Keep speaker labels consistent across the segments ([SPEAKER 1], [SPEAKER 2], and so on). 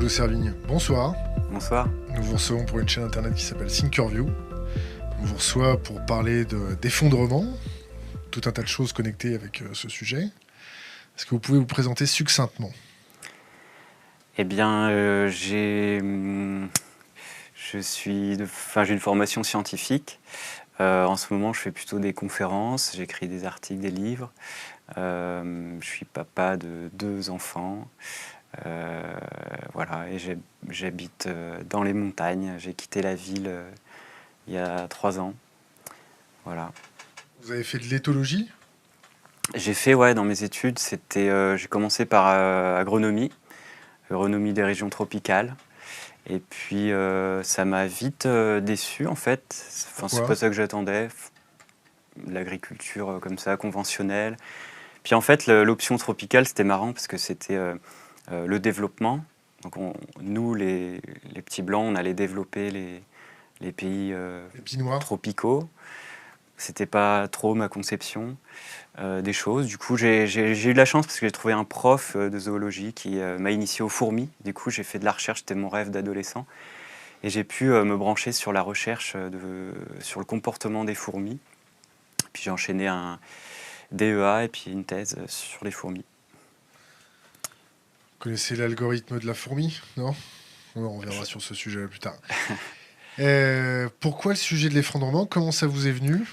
[SPEAKER 1] Ludo Servigne, bonsoir.
[SPEAKER 2] Bonsoir.
[SPEAKER 1] Nous vous recevons pour une chaîne internet qui s'appelle Thinkerview. On vous reçoit pour parler d'effondrement, tout un tas de choses connectées avec ce sujet. Est-ce que vous pouvez vous présenter succinctement?
[SPEAKER 2] Eh bien, j'ai une formation scientifique. En ce moment, je fais plutôt des conférences, j'écris des articles, des livres. Je suis papa de 2 enfants. Voilà, et j'habite dans les montagnes. J'ai quitté la ville il y a 3 ans. Voilà.
[SPEAKER 1] Vous avez fait de l'éthologie?
[SPEAKER 2] J'ai fait, dans mes études, j'ai commencé par agronomie des régions tropicales. Et puis ça m'a vite déçu en fait. Enfin, c'est
[SPEAKER 1] Pourquoi?
[SPEAKER 2] pas ça que j'attendais. L'agriculture comme ça, conventionnelle. Puis en fait, l'option tropicale, c'était marrant parce que c'était le développement. Donc nous, les petits blancs, on allait développer les pays
[SPEAKER 1] Les petits noirs?
[SPEAKER 2] tropicaux. C'était pas trop ma conception des choses. Du coup, j'ai eu de la chance parce que j'ai trouvé un prof de zoologie qui m'a initié aux fourmis. Du coup, j'ai fait de la recherche, c'était mon rêve d'adolescent. Et j'ai pu me brancher sur la recherche sur le comportement des fourmis. Puis j'ai enchaîné un DEA et puis une thèse sur les fourmis.
[SPEAKER 1] Vous connaissez l'algorithme de la fourmi? Non? On reviendra sur ce sujet plus tard. Pourquoi le sujet de l'effondrement? Comment ça vous est venu?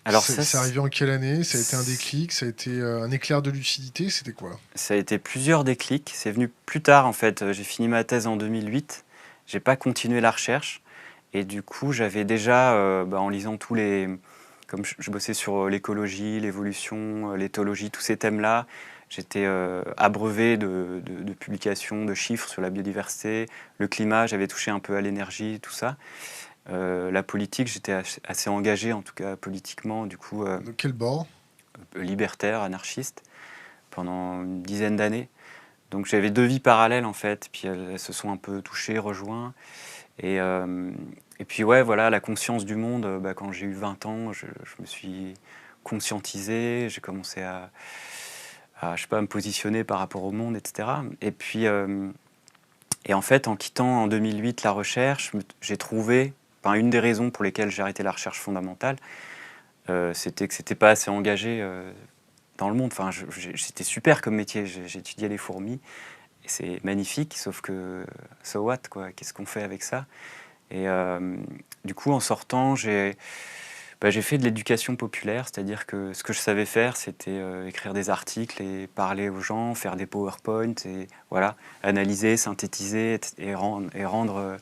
[SPEAKER 2] Alors
[SPEAKER 1] C'est arrivé en quelle année? Ça a été un déclic? Ça a été un éclair de lucidité? C'était quoi?
[SPEAKER 2] Ça a été plusieurs déclics. C'est venu plus tard en fait. J'ai fini ma thèse en 2008. J'ai pas continué la recherche. Et du coup, j'avais déjà, en lisant comme je bossais sur l'écologie, l'évolution, l'éthologie, tous ces thèmes-là, j'étais abreuvé de publications, de chiffres sur la biodiversité, le climat, j'avais touché un peu à l'énergie, tout ça. La politique, j'étais assez engagé, en tout cas politiquement, du coup,
[SPEAKER 1] De quel bord?
[SPEAKER 2] libertaire, anarchiste, pendant une dizaine d'années. Donc j'avais 2 vies parallèles en fait, puis elles se sont un peu touchées, rejointes. Et puis voilà, la conscience du monde, quand j'ai eu 20 ans, je me suis conscientisé, j'ai commencé à je sais pas, me positionner par rapport au monde, etc. Et puis, et en fait, en quittant en 2008 la recherche, j'ai trouvé, une des raisons pour lesquelles j'ai arrêté la recherche fondamentale, c'était que c'était pas assez engagé dans le monde. Enfin, c'était super comme métier, j'ai étudié les fourmis, et c'est magnifique, sauf que, so what, quoi, qu'est-ce qu'on fait avec ça? Et du coup, en sortant, j'ai fait de l'éducation populaire, c'est-à-dire que ce que je savais faire, c'était écrire des articles et parler aux gens, faire des PowerPoint, et voilà, analyser, synthétiser et rendre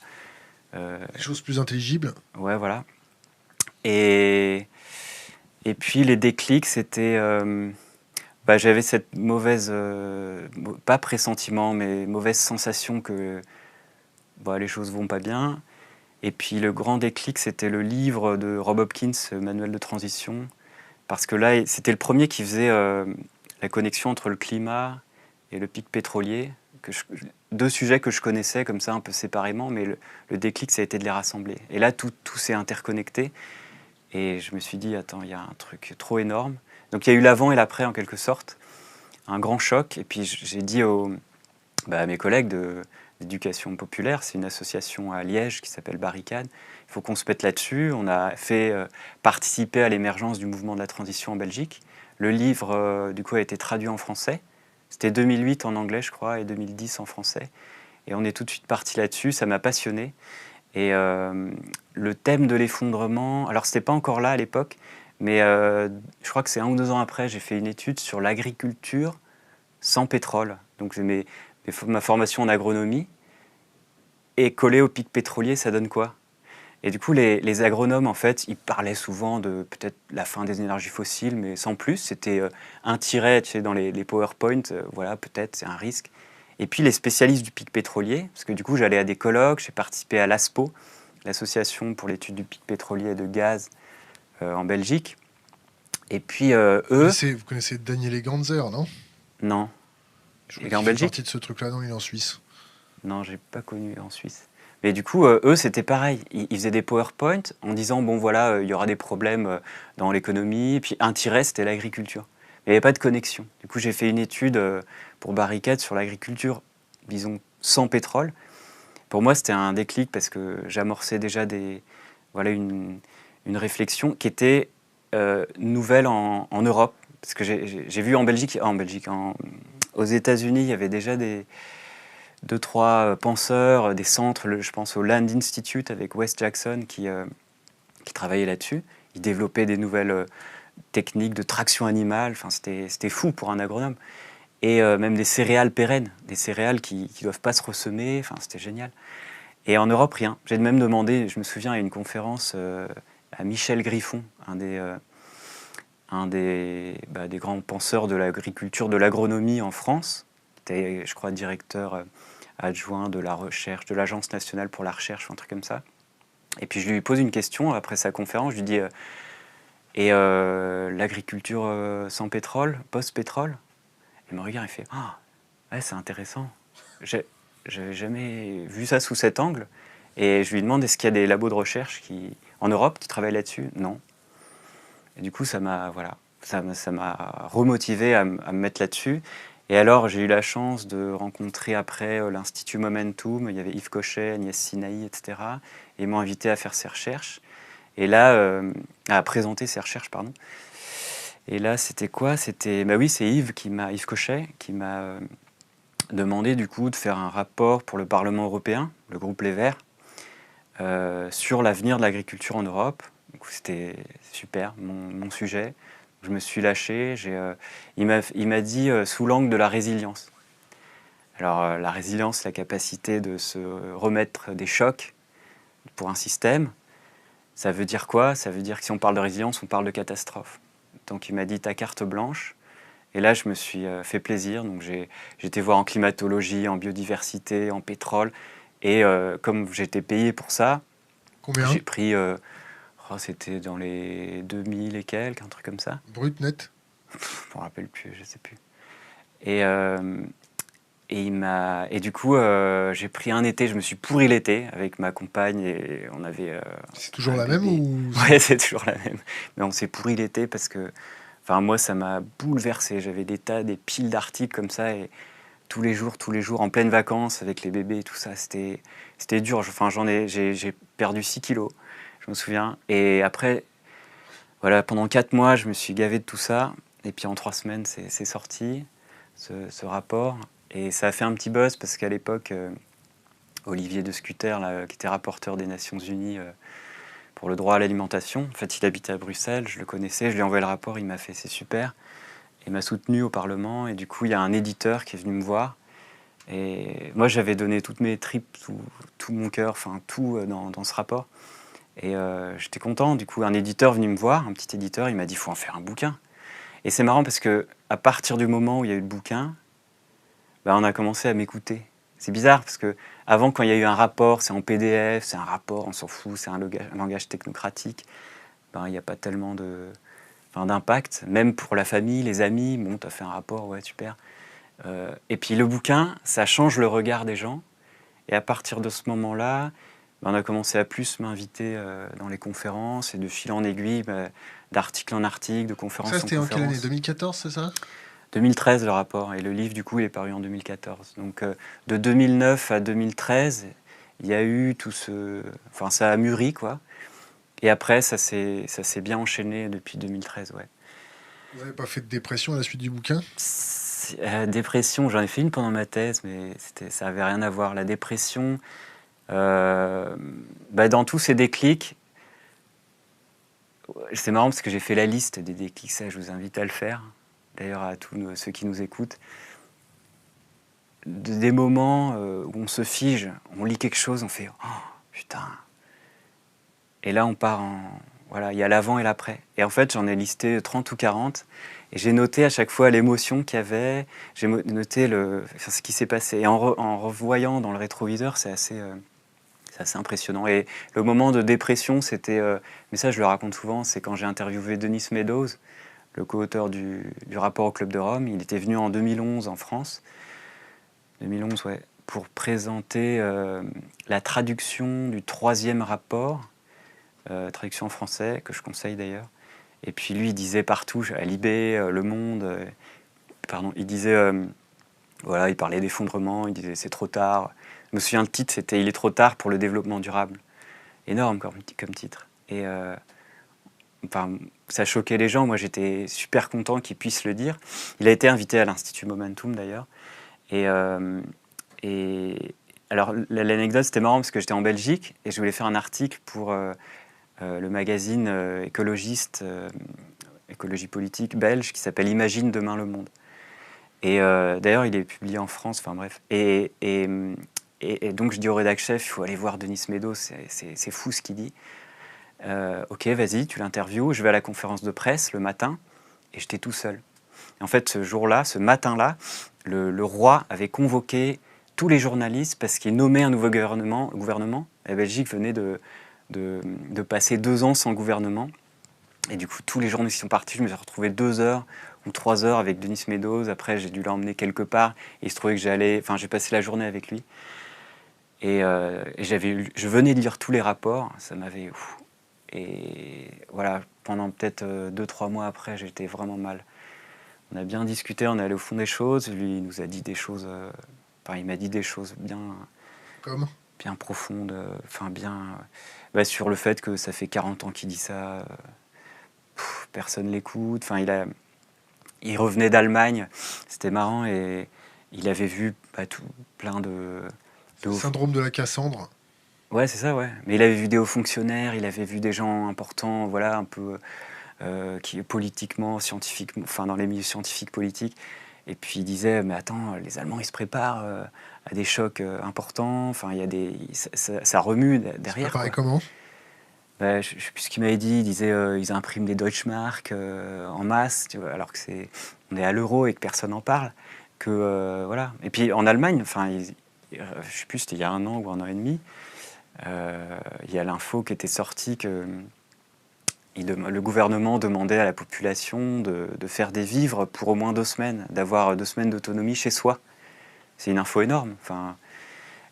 [SPEAKER 1] Des choses plus intelligibles?
[SPEAKER 2] ouais, voilà. Et puis les déclics, c'était j'avais cette mauvaise, pas pressentiment, mais mauvaise sensation que les choses vont pas bien. Et puis le grand déclic, c'était le livre de Rob Hopkins, Manuel de transition, parce que là, c'était le premier qui faisait la connexion entre le climat et le pic pétrolier, 2 sujets que je connaissais comme ça un peu séparément, mais le déclic, ça a été de les rassembler. Et là, tout s'est interconnecté, et je me suis dit, attends, il y a un truc trop énorme. Donc il y a eu l'avant et l'après en quelque sorte, un grand choc, et puis j'ai dit à mes collègues d'éducation populaire, c'est une association à Liège qui s'appelle Barricade, il faut qu'on se mette là-dessus. On a fait participer à l'émergence du mouvement de la transition en Belgique. Le livre, du coup, a été traduit en français. C'était 2008 en anglais, je crois, et 2010 en français. Et on est tout de suite parti là-dessus, ça m'a passionné. Et le thème de l'effondrement, alors c'était pas encore là à l'époque, mais je crois que c'est 1 ou 2 ans après, j'ai fait une étude sur l'agriculture sans pétrole. Donc ma formation en agronomie, et collé au pic pétrolier, ça donne quoi? Et du coup, les agronomes, en fait, ils parlaient souvent de peut-être la fin des énergies fossiles, mais sans plus. C'était un tiret, tu sais, dans les PowerPoint, voilà, peut-être, c'est un risque. Et puis les spécialistes du pic pétrolier, parce que du coup, j'allais à des colloques, j'ai participé à l'ASPO, l'association pour l'étude du pic pétrolier et de gaz en Belgique. Et puis eux...
[SPEAKER 1] Vous connaissez Daniele Ganzer, non?
[SPEAKER 2] Non.
[SPEAKER 1] Je
[SPEAKER 2] Il
[SPEAKER 1] crois
[SPEAKER 2] est en
[SPEAKER 1] qu'il fait
[SPEAKER 2] Belgique?
[SPEAKER 1] partie de ce truc-là, non, il est en Suisse.
[SPEAKER 2] Non, j'ai pas connu en Suisse. Mais du coup, eux, c'était pareil. Ils faisaient des PowerPoint en disant, bon voilà, il y aura des problèmes dans l'économie. Puis un tiret, c'était l'agriculture. Mais il n'y avait pas de connexion. Du coup, j'ai fait une étude pour Barricade sur l'agriculture, disons, sans pétrole. Pour moi, c'était un déclic parce que j'amorçais déjà une réflexion qui était nouvelle en Europe. Parce que j'ai vu aux États-Unis, il y avait déjà deux, trois penseurs, des centres, je pense au Land Institute avec Wes Jackson qui travaillait là-dessus. Ils développaient des nouvelles techniques de traction animale. Enfin, c'était fou pour un agronome. Et même des céréales pérennes, des céréales qui ne doivent pas se ressemer. Enfin, c'était génial. Et en Europe, rien. J'ai même demandé, je me souviens, à une conférence à Michel Griffon, des grands penseurs de l'agriculture, de l'agronomie en France, qui était, je crois, directeur adjoint de la recherche, de l'Agence nationale pour la recherche, un truc comme ça. Et puis je lui pose une question après sa conférence, je lui dis l'agriculture sans pétrole, post-pétrole? Il me regarde et fait ah, ouais, c'est intéressant. J'avais jamais vu ça sous cet angle. Et je lui demande est-ce qu'il y a des labos de recherche en Europe qui travaillent là-dessus? Non. Et du coup, ça m'a remotivé à me mettre là-dessus. Et alors, j'ai eu la chance de rencontrer après l'Institut Momentum. Il y avait Yves Cochet, Agnès Sinaï, etc. Et ils m'ont invité à faire ces recherches. Et là, à présenter ces recherches, pardon. Et là, c'était quoi? Bah oui, c'est Yves Cochet qui m'a demandé du coup de faire un rapport pour le Parlement européen, le groupe Les Verts, sur l'avenir de l'agriculture en Europe. C'était super, mon sujet. Je me suis lâché. Il m'a dit sous l'angle de la résilience. Alors la résilience, la capacité de se remettre des chocs pour un système, ça veut dire quoi? Ça veut dire que si on parle de résilience, on parle de catastrophe. Donc il m'a dit ta carte blanche. Et là, je me suis fait plaisir. Donc j'ai été voir en climatologie, en biodiversité, en pétrole. Et comme j'étais payé pour ça,
[SPEAKER 1] Combien?
[SPEAKER 2] j'ai pris... c'était dans les 2000 et quelques, un truc comme ça.
[SPEAKER 1] Brut, net?
[SPEAKER 2] Je ne me rappelle plus, je ne sais plus. Et du coup, j'ai pris un été, je me suis pourri l'été avec ma compagne et on avait...
[SPEAKER 1] C'est toujours
[SPEAKER 2] un
[SPEAKER 1] la même
[SPEAKER 2] bébé.
[SPEAKER 1] ou...
[SPEAKER 2] Ouais, c'est toujours la même. Mais on s'est pourri l'été parce que... Enfin, moi, ça m'a bouleversé. J'avais des piles d'articles comme ça et tous les jours, en pleine vacances avec les bébés et tout ça, c'était dur. Enfin, j'ai perdu 6 kilos, je me souviens. Et après, voilà, pendant 4 mois, je me suis gavé de tout ça. Et puis en 3 semaines, c'est sorti, ce rapport. Et ça a fait un petit buzz parce qu'à l'époque, Olivier de Scuter, là, qui était rapporteur des Nations Unies pour le droit à l'alimentation, en fait, il habitait à Bruxelles, je le connaissais, je lui ai envoyé le rapport, il m'a fait c'est super. Il m'a soutenu au Parlement. Et du coup, il y a un éditeur qui est venu me voir. Et moi, j'avais donné toutes mes tripes, tout mon cœur, enfin tout dans ce rapport. Et j'étais content. Du coup, un éditeur est venu me voir, un petit éditeur, il m'a dit, il faut en faire un bouquin. Et c'est marrant parce que à partir du moment où il y a eu le bouquin, bah, on a commencé à m'écouter. C'est bizarre parce que avant, quand il y a eu un rapport, c'est en PDF, c'est un rapport, on s'en fout, c'est un langage technocratique. Ben, il n'y a pas tellement d'impact. Même pour la famille, les amis, bon, t'as fait un rapport, ouais, super. Et puis le bouquin, ça change le regard des gens. Et à partir de ce moment-là, ben, on a commencé à plus m'inviter dans les conférences et de fil en aiguille, d'article en article, de conférence
[SPEAKER 1] Ça,
[SPEAKER 2] en
[SPEAKER 1] c'était en quelle année?
[SPEAKER 2] conférence.
[SPEAKER 1] 2014, c'est ça?
[SPEAKER 2] 2013 le rapport, et le livre du coup il est paru en 2014. Donc de 2009 à 2013, il y a eu enfin ça a mûri quoi. Et après ça s'est bien enchaîné depuis 2013, ouais.
[SPEAKER 1] Vous n'avez pas fait de dépression à la suite du bouquin?
[SPEAKER 2] Dépression, j'en ai fait une pendant ma thèse, mais ça avait rien à voir. La dépression, dans tous ces déclics, c'est marrant parce que j'ai fait la liste des déclics, ça je vous invite à le faire, d'ailleurs à tous ceux qui nous écoutent. Des moments où on se fige, on lit quelque chose, on fait « Oh, putain !» Et là on part Voilà, il y a l'avant et l'après. Et en fait j'en ai listé 30 ou 40, et j'ai noté à chaque fois l'émotion qu'il y avait, j'ai noté ce qui s'est passé. Et en revoyant dans le rétroviseur, c'est assez impressionnant. Et le moment de dépression, c'était... mais ça je le raconte souvent, c'est quand j'ai interviewé Denis Meadows, le co-auteur du rapport au Club de Rome. Il était venu en 2011 en France. 2011, ouais, pour présenter la traduction du 3e rapport, traduction en français, que je conseille d'ailleurs. Et puis lui, il disait partout, à Libé, Le Monde, il disait Voilà, il parlait d'effondrement, il disait c'est trop tard. Je me souviens, le titre, c'était Il est trop tard pour le développement durable. Énorme comme titre. Et enfin, ça choquait les gens. Moi, j'étais super content qu'il puisse le dire. Il a été invité à l'Institut Momentum, d'ailleurs. Et, et alors, l'anecdote, c'était marrant parce que j'étais en Belgique et je voulais faire un article pour le magazine écologiste, écologie politique belge, qui s'appelle Imagine demain le monde. Et d'ailleurs, il est publié en France, enfin bref. Et donc, je dis au rédac chef, il faut aller voir Denis Meadows, c'est fou ce qu'il dit. Ok, vas-y, tu l'interviews. Je vais à la conférence de presse le matin et j'étais tout seul. Et en fait, ce jour-là, ce matin-là, le roi avait convoqué tous les journalistes parce qu'il nommait un nouveau gouvernement. La Belgique venait de passer 2 ans sans gouvernement. Et du coup, tous les journalistes sont partis. Je me suis retrouvé 2 heures ou 3 heures avec Denis Meadows. Après, j'ai dû l'emmener quelque part. Et il se trouvait que j'ai passé la journée avec lui. Et je venais de lire tous les rapports. Ça m'avait... Et voilà, pendant peut-être 2-3 mois après, j'étais vraiment mal. On a bien discuté, on est allé au fond des choses. Lui, il nous a dit des choses... il m'a dit des choses
[SPEAKER 1] Comme
[SPEAKER 2] bien profondes. Sur le fait que ça fait 40 ans qu'il dit ça. Personne l'écoute. Enfin, il revenait d'Allemagne. C'était marrant. Et il avait vu plein de
[SPEAKER 1] syndrome de la Cassandre.
[SPEAKER 2] Ouais, c'est ça, ouais. Mais il avait vu des hauts fonctionnaires, il avait vu des gens importants, voilà, un peu qui politiquement, scientifiquement, enfin dans les milieux scientifiques politiques. Et puis il disait, mais attends, les Allemands, ils se préparent à des chocs importants. Enfin, il y a ça remue derrière.
[SPEAKER 1] Ça paraît comment?
[SPEAKER 2] Je ne sais plus ce qu'il m'avait dit. Il disait, ils impriment des Deutschmark en masse, tu vois, alors que on est à l'euro et que personne n'en parle. Voilà. Et puis en Allemagne, je ne sais plus, c'était il y a 1 an ou 1 an et demi. Il y a l'info qui était sortie que le gouvernement demandait à la population de faire des vivres pour au moins 2 semaines, d'avoir 2 semaines d'autonomie chez soi. C'est une info énorme. Enfin,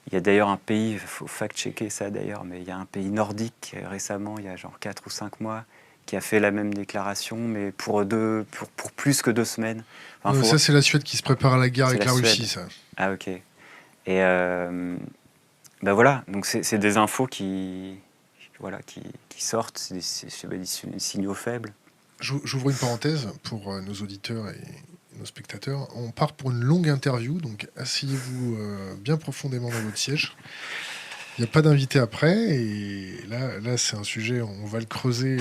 [SPEAKER 2] il y a d'ailleurs un pays, il faut fact-checker ça d'ailleurs, mais il y a un pays nordique récemment, il y a genre 4 ou 5 mois, qui a fait la même déclaration, mais pour plus que 2 semaines. Enfin,
[SPEAKER 1] Ça, c'est la Suède qui se prépare à la guerre avec la Russie, ça.
[SPEAKER 2] Ah, ok. Et voilà, donc c'est des infos qui sortent, c'est des signaux faibles.
[SPEAKER 1] J'ouvre une parenthèse pour nos auditeurs et nos spectateurs. On part pour une longue interview, donc asseyez-vous bien profondément dans votre siège. Il n'y a pas d'invité après, et là c'est un sujet, on va le creuser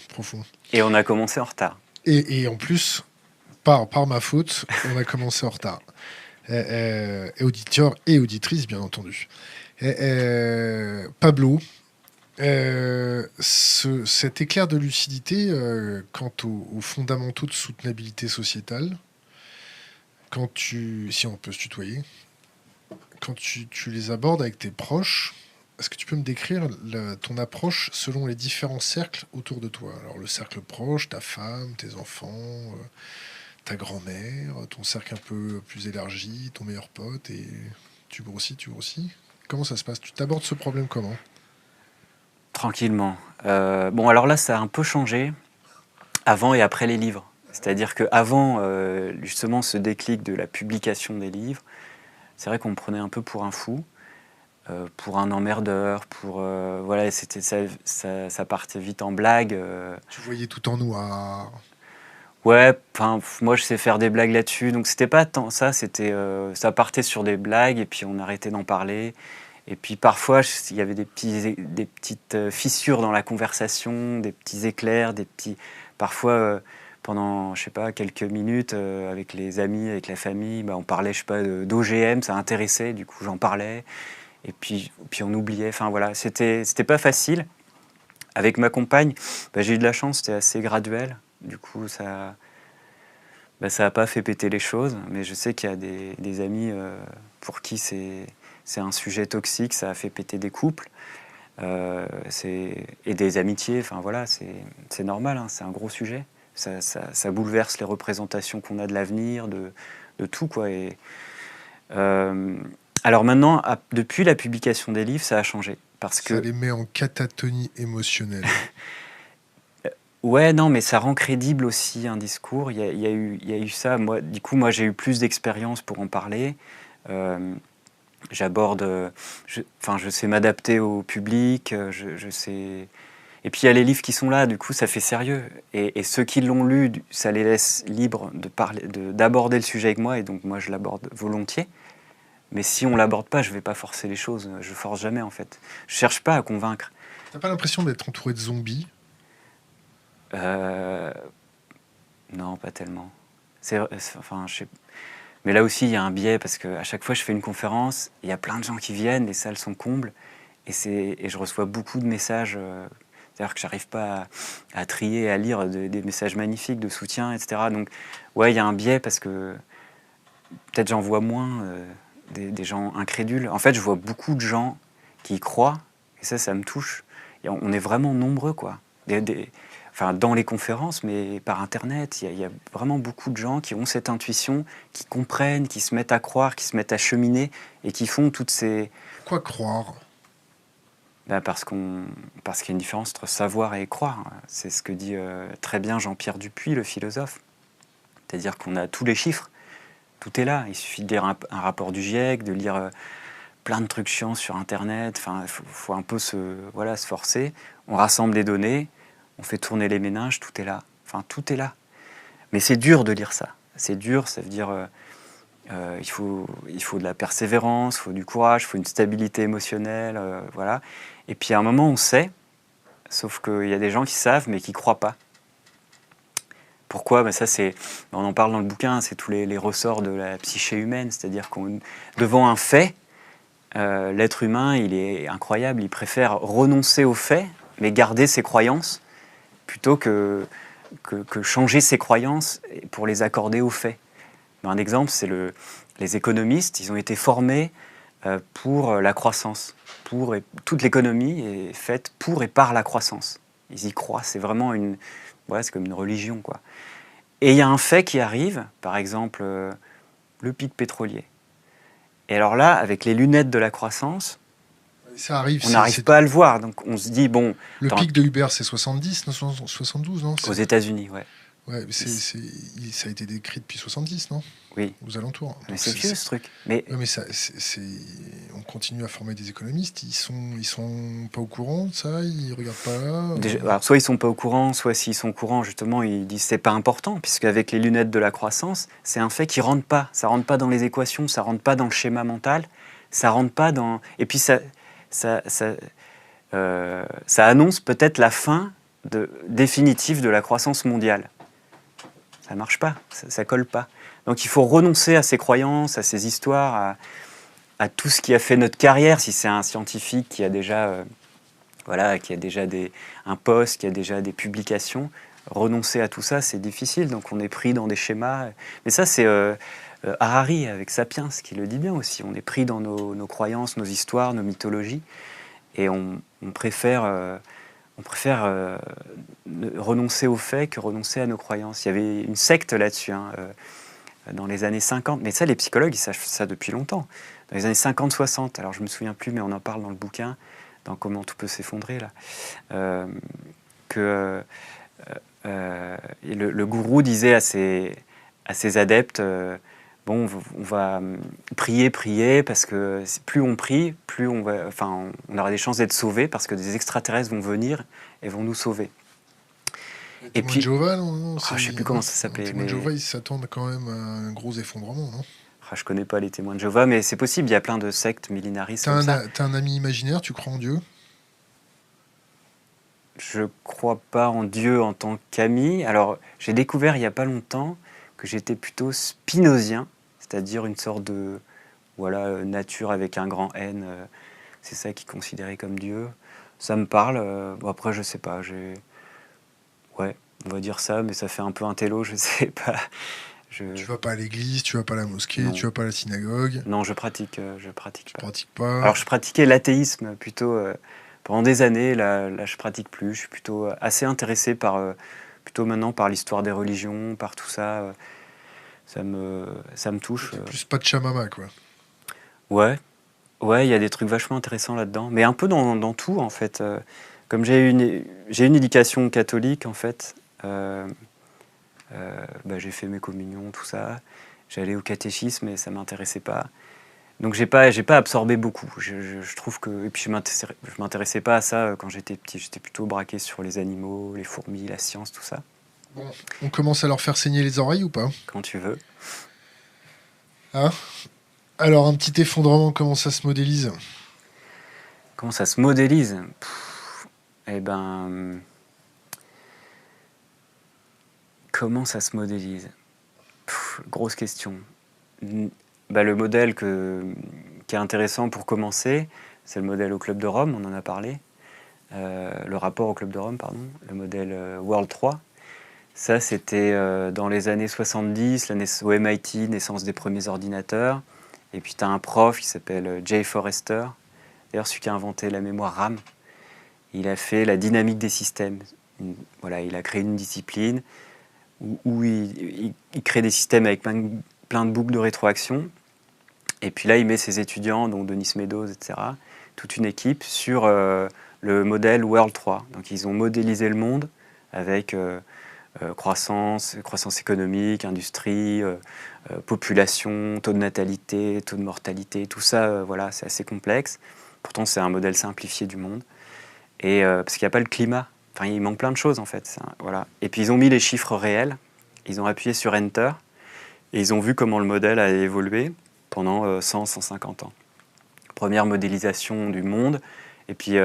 [SPEAKER 1] profond.
[SPEAKER 2] Et on a commencé en retard.
[SPEAKER 1] Et en plus, par ma faute, on a commencé en retard. Et auditeurs et auditrices, bien entendu. Pablo, cet éclair de lucidité quant aux fondamentaux de soutenabilité sociétale, si on peut se tutoyer, quand tu les abordes avec tes proches, est-ce que tu peux me décrire ton approche selon les différents cercles autour de toi? Alors le cercle proche, ta femme, tes enfants, ta grand-mère, ton cercle un peu plus élargi, ton meilleur pote, et tu grossis. Comment ça se passe? Tu t'abordes ce problème comment?
[SPEAKER 2] Tranquillement. Bon, alors là, ça a un peu changé avant et après les livres. C'est-à-dire qu'avant, justement, ce déclic de la publication des livres, c'est vrai qu'on me prenait un peu pour un fou, pour un emmerdeur, voilà, ça partait vite en blague.
[SPEAKER 1] Tu voyais tout en noir.
[SPEAKER 2] Ouais, moi je sais faire des blagues là-dessus, donc c'était pas tant ça, ça partait sur des blagues et puis on arrêtait d'en parler. Et puis parfois il y avait des petites fissures dans la conversation, des petits éclairs, parfois pendant je sais pas quelques minutes avec les amis, avec la famille, on parlait je sais pas d'OGM, ça intéressait, du coup j'en parlais. Et puis on oubliait. Enfin voilà, c'était pas facile. Avec ma compagne, j'ai eu de la chance, c'était assez graduel. Du coup, ça n'a pas fait péter les choses, mais je sais qu'il y a des amis pour qui c'est un sujet toxique, ça a fait péter des couples et des amitiés. Enfin voilà, c'est normal, hein, c'est un gros sujet. Ça bouleverse les représentations qu'on a de l'avenir, de tout, quoi. Et, alors maintenant, depuis la publication des livres, ça a changé. Ça
[SPEAKER 1] les met en catatonie émotionnelle.
[SPEAKER 2] Ouais, non, mais ça rend crédible aussi un discours. Il y a eu ça. Moi, du coup, moi, j'ai eu plus d'expérience pour en parler. Euh, J'aborde, enfin, je sais m'adapter au public, je sais. Et puis il y a les livres qui sont là, du coup, ça fait sérieux. Et ceux qui l'ont lu, ça les laisse libres de parler, d'aborder le sujet avec moi, et donc moi, je l'aborde volontiers. Mais si on l'aborde pas, je vais pas forcer les choses. Je force jamais, en fait. Je cherche pas à convaincre.
[SPEAKER 1] T'as pas l'impression d'être entouré de zombies?
[SPEAKER 2] Euh, non, pas tellement. Enfin, je sais. Mais là aussi, il y a un biais parce qu'à chaque fois que je fais une conférence, il y a plein de gens qui viennent, les salles sont combles, et je reçois beaucoup de messages. C'est-à-dire que j'arrive pas à trier, à lire des messages magnifiques de soutien, etc. Donc, ouais, il y a un biais parce que peut-être j'en vois moins des gens incrédules. En fait, je vois beaucoup de gens qui y croient, et ça me touche. Et on est vraiment nombreux, quoi. Enfin, dans les conférences, mais par Internet, il y a vraiment beaucoup de gens qui ont cette intuition, qui comprennent, qui se mettent à croire, qui se mettent à cheminer, et qui font toutes ces...
[SPEAKER 1] Quoi croire?
[SPEAKER 2] Ben parce qu'il y a une différence entre savoir et croire. C'est ce que dit très bien Jean-Pierre Dupuy, le philosophe. C'est-à-dire qu'on a tous les chiffres, tout est là. Il suffit de lire un rapport du GIEC, de lire plein de trucs chiants sur Internet. Enfin, faut un peu voilà, se forcer. On rassemble les données, on fait tourner les méninges, tout est là. Enfin, tout est là. Mais c'est dur de lire ça. C'est dur, ça veut dire il faut de la persévérance, il faut du courage, il faut une stabilité émotionnelle, voilà. Et puis à un moment, on sait, sauf qu'il y a des gens qui savent, mais qui ne croient pas. Pourquoi? Ben ça, on en parle dans le bouquin, c'est tous les ressorts de la psyché humaine, c'est-à-dire qu'on devant un fait, l'être humain, il est incroyable, il préfère renoncer aux faits, mais garder ses croyances, plutôt que changer ses croyances pour les accorder aux faits. Un exemple, c'est les économistes, ils ont été formés pour la croissance. Toute l'économie est faite pour et par la croissance. Ils y croient, c'est vraiment c'est comme une religion, quoi. Et il y a un fait qui arrive, par exemple le pic pétrolier. Et alors là, avec les lunettes de la croissance,
[SPEAKER 1] Ça arrive,
[SPEAKER 2] on n'arrive pas à le voir. Donc on se dit, bon,
[SPEAKER 1] le pic de Uber, c'est 70, non, 72, non?
[SPEAKER 2] aux États-Unis, ouais.
[SPEAKER 1] Ouais, mais ça a été décrit depuis 70, non?
[SPEAKER 2] Oui.
[SPEAKER 1] Aux alentours.
[SPEAKER 2] Mais c'est vieux ce truc. Mais
[SPEAKER 1] ouais, mais on continue à former des économistes. Ils sont pas au courant de ça. Ils regardent pas là.
[SPEAKER 2] alors, soit ils sont pas au courant, soit s'ils sont au courant, justement, ils disent c'est pas important, puisque avec les lunettes de la croissance, c'est un fait qui rentre pas. Ça rentre pas dans les équations, ça rentre pas dans le schéma mental, ça rentre pas dans. Et puis ça annonce peut-être la fin définitive de la croissance mondiale. Ça marche pas, ça colle pas. Donc il faut renoncer à ces croyances, à ces histoires, à tout ce qui a fait notre carrière. Si c'est un scientifique qui a déjà, un poste, qui a déjà des publications, renoncer à tout ça, c'est difficile. Donc on est pris dans des schémas. Mais ça, c'est Harari avec Sapiens qui le dit bien aussi. On est pris dans nos croyances, nos histoires, nos mythologies, et on préfère renoncer aux faits que renoncer à nos croyances. Il y avait une secte là-dessus, dans les années 50. Mais ça, les psychologues, ils savent ça depuis longtemps. Dans les années 50-60, alors je ne me souviens plus, mais on en parle dans le bouquin, dans Comment tout peut s'effondrer, là, que le gourou disait à ses adeptes, bon, on va prier, parce que plus on prie, plus on aura des chances d'être sauvés, parce que des extraterrestres vont venir et vont nous sauver.
[SPEAKER 1] Et puis, Jéhovah, non,
[SPEAKER 2] je ne sais plus comment ça s'appelait.
[SPEAKER 1] Les témoins de Jéhovah, ils s'attendent quand même à un gros effondrement, non?
[SPEAKER 2] Je connais pas les témoins de Jéhovah, mais c'est possible, il y a plein de sectes millénaristes comme ça.
[SPEAKER 1] T'as un ami imaginaire, tu crois en Dieu?
[SPEAKER 2] Je crois pas en Dieu en tant qu'ami. Alors, j'ai découvert il y a pas longtemps que j'étais plutôt spinozien, c'est-à-dire une sorte de nature avec un grand N. C'est ça qui est considéré comme Dieu. Ça me parle. Bon, après, je sais pas. Ouais, on va dire ça, mais ça fait un peu un télo, je sais pas.
[SPEAKER 1] Tu vas pas à l'église, tu vas pas à la mosquée,
[SPEAKER 2] Non.
[SPEAKER 1] tu vas pas à la synagogue?
[SPEAKER 2] Non, je pratique pas.
[SPEAKER 1] Tu pratiques pas?
[SPEAKER 2] Alors, je pratiquais l'athéisme plutôt pendant des années. Là, je pratique plus. Je suis plutôt assez intéressé plutôt maintenant par l'histoire des religions, par tout ça. Ça me touche.
[SPEAKER 1] C'est plus Pachamama, quoi.
[SPEAKER 2] Ouais, il y a des trucs vachement intéressants là-dedans. Mais un peu dans tout, en fait. Comme j'ai une éducation catholique, en fait, j'ai fait mes communions, tout ça. J'allais au catéchisme, mais ça ne m'intéressait pas. Donc, j'ai pas absorbé beaucoup. Je trouve que... Et puis, je m'intéressais pas à ça quand j'étais petit. J'étais plutôt braqué sur les animaux, les fourmis, la science, tout ça.
[SPEAKER 1] Bon, on commence à leur faire saigner les oreilles ou pas?
[SPEAKER 2] Quand tu veux.
[SPEAKER 1] Hein? Alors, un petit effondrement, comment ça se modélise?
[SPEAKER 2] Comment ça se modélise? Eh ben... Comment ça se modélise? Grosse question. Le modèle qui est intéressant pour commencer, c'est le modèle au Club de Rome, on en a parlé. Le rapport au Club de Rome, pardon. Le modèle World 3. Ça, c'était dans les années 70, au MIT, naissance des premiers ordinateurs. Et puis, tu as un prof qui s'appelle Jay Forrester. D'ailleurs, celui qui a inventé la mémoire RAM. Il a fait la dynamique des systèmes. Il a créé une discipline où il crée des systèmes avec plein de boucles de rétroaction. Et puis là, il met ses étudiants, donc Denis Meadows, etc., toute une équipe, sur le modèle World 3. Donc ils ont modélisé le monde avec croissance économique, industrie, population, taux de natalité, taux de mortalité, tout ça, c'est assez complexe. Pourtant, c'est un modèle simplifié du monde. Et, parce qu'il n'y a pas le climat. Enfin, il manque plein de choses, en fait. Voilà. Et puis, ils ont mis les chiffres réels. Ils ont appuyé sur Enter. Et ils ont vu comment le modèle a évolué pendant 100-150 ans. Première modélisation du monde. Et puis,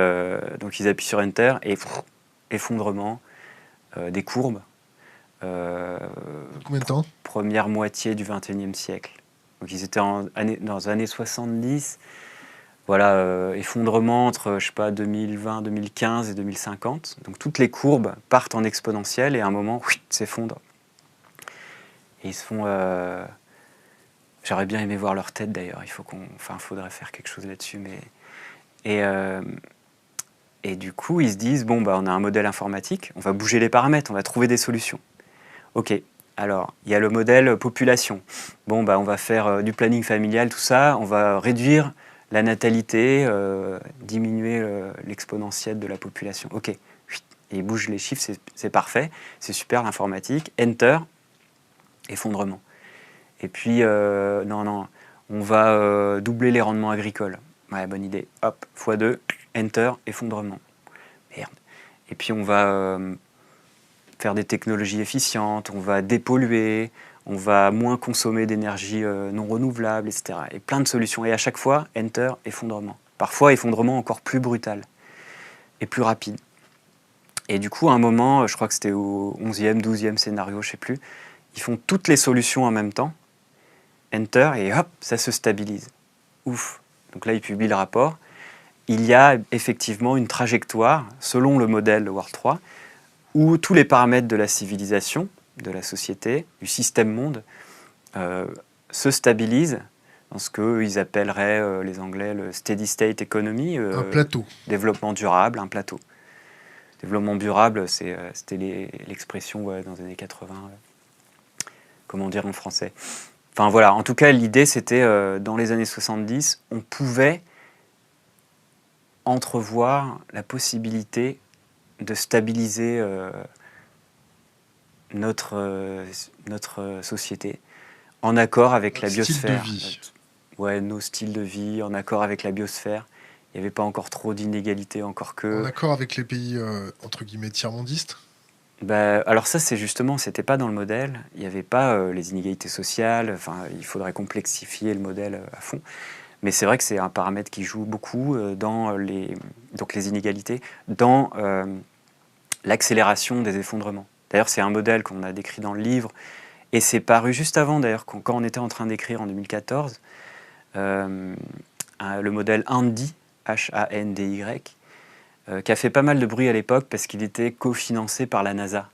[SPEAKER 2] donc, ils appuient sur Enter. Et effondrement des courbes.
[SPEAKER 1] Combien de temps?
[SPEAKER 2] Première moitié du XXIe siècle. Donc, ils étaient dans les années 70. Voilà, effondrement entre, 2020, 2015 et 2050. Donc toutes les courbes partent en exponentielle et à un moment, s'effondrent. Et ils se font... J'aurais bien aimé voir leur tête d'ailleurs. Faudrait faire quelque chose là-dessus. Et du coup, ils se disent, on a un modèle informatique, on va bouger les paramètres, on va trouver des solutions. Ok, alors, il y a le modèle population. On va faire du planning familial, tout ça, on va réduire la natalité, diminuer l'exponentielle de la population. Ok, et ils bougent les chiffres, c'est parfait, c'est super l'informatique. Enter, effondrement. Et puis, non, on va doubler les rendements agricoles. Ouais, bonne idée. Hop, x2, Enter, effondrement. Merde. Et puis, on va faire des technologies efficientes, on va dépolluer, on va moins consommer d'énergie non renouvelable, etc. Et plein de solutions. Et à chaque fois, Enter, effondrement. Parfois, effondrement encore plus brutal et plus rapide. Et du coup, à un moment, je crois que c'était au 11e, 12e scénario, je ne sais plus, ils font toutes les solutions en même temps, Enter, et hop, ça se stabilise. Ouf. Donc là, ils publient le rapport. Il y a effectivement une trajectoire, selon le modèle World 3, où tous les paramètres de la civilisation, de la société, du système monde, se stabilisent dans ce qu'ils appelleraient, les Anglais, le steady state economy.
[SPEAKER 1] Un plateau.
[SPEAKER 2] Développement durable, un plateau. Développement durable, c'était l'expression dans les années 80. Comment dire en français? Enfin voilà, en tout cas, l'idée, c'était, dans les années 70, on pouvait entrevoir la possibilité de stabiliser notre société en accord avec la biosphère.
[SPEAKER 1] Style de vie.
[SPEAKER 2] Nos styles de vie, en accord avec la biosphère. Il n'y avait pas encore trop d'inégalités, encore que...
[SPEAKER 1] En accord avec les pays, entre guillemets, tiers-mondistes?
[SPEAKER 2] Alors ça, c'était pas dans le modèle. Il n'y avait pas les inégalités sociales. Enfin, il faudrait complexifier le modèle à fond. Mais c'est vrai que c'est un paramètre qui joue beaucoup dans les inégalités, dans l'accélération des effondrements. D'ailleurs, c'est un modèle qu'on a décrit dans le livre, et c'est paru juste avant, d'ailleurs, quand on était en train d'écrire en 2014, le modèle Handy, Handy, qui a fait pas mal de bruit à l'époque parce qu'il était cofinancé par la NASA.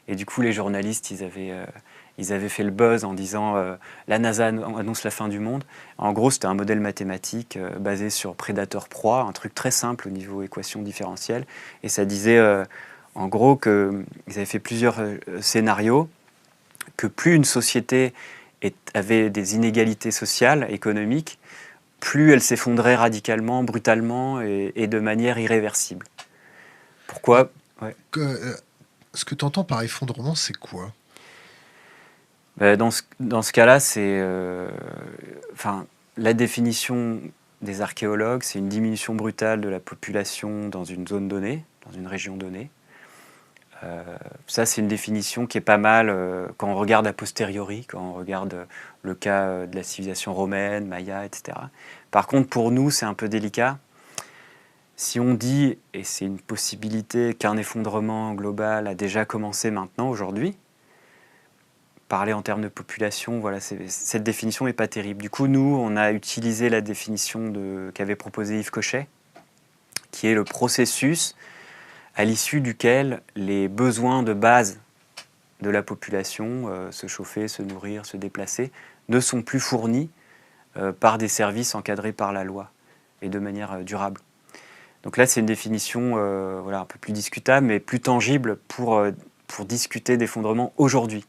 [SPEAKER 2] Et du coup, les journalistes, ils avaient fait le buzz en disant la NASA annonce la fin du monde. En gros, c'était un modèle mathématique basé sur prédateur-proie, un truc très simple au niveau équation différentielle. Et ça disait, en gros, qu'ils avaient fait plusieurs scénarios, que plus une société avait des inégalités sociales, économiques, plus elle s'effondrait radicalement, brutalement et de manière irréversible. Pourquoi? Ouais.
[SPEAKER 1] Ce que tu entends par effondrement, c'est quoi?
[SPEAKER 2] Dans ce cas-là, enfin, la définition des archéologues, c'est une diminution brutale de la population dans une zone donnée, dans une région donnée. Ça, c'est une définition qui est pas mal quand on regarde a posteriori, quand on regarde le cas de la civilisation romaine, maya, etc. Par contre, pour nous, c'est un peu délicat. Si on dit, et c'est une possibilité, qu'un effondrement global a déjà commencé maintenant, aujourd'hui, parler en termes de population, voilà, cette définition n'est pas terrible. Du coup, nous, on a utilisé la définition qu'avait proposé Yves Cochet, qui est le processus à l'issue duquel les besoins de base de la population, se chauffer, se nourrir, se déplacer, ne sont plus fournis par des services encadrés par la loi et de manière durable. Donc là, c'est une définition voilà, un peu plus discutable, mais plus tangible pour discuter d'effondrement aujourd'hui,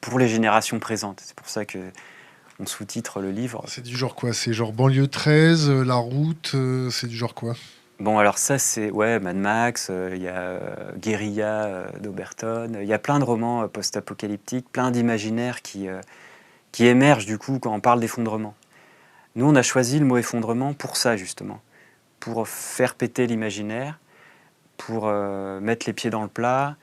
[SPEAKER 2] pour les générations présentes. C'est pour ça qu'on sous-titre le livre.
[SPEAKER 1] C'est du genre quoi? C'est genre banlieue 13, la route, c'est du genre quoi?
[SPEAKER 2] Bon, alors ça, c'est Mad Max, il y a Guérilla d'Oberton, il y a plein de romans post-apocalyptiques, plein d'imaginaires qui émergent du coup quand on parle d'effondrement. Nous, on a choisi le mot effondrement pour ça, justement, pour faire péter l'imaginaire, pour mettre les pieds dans le plat,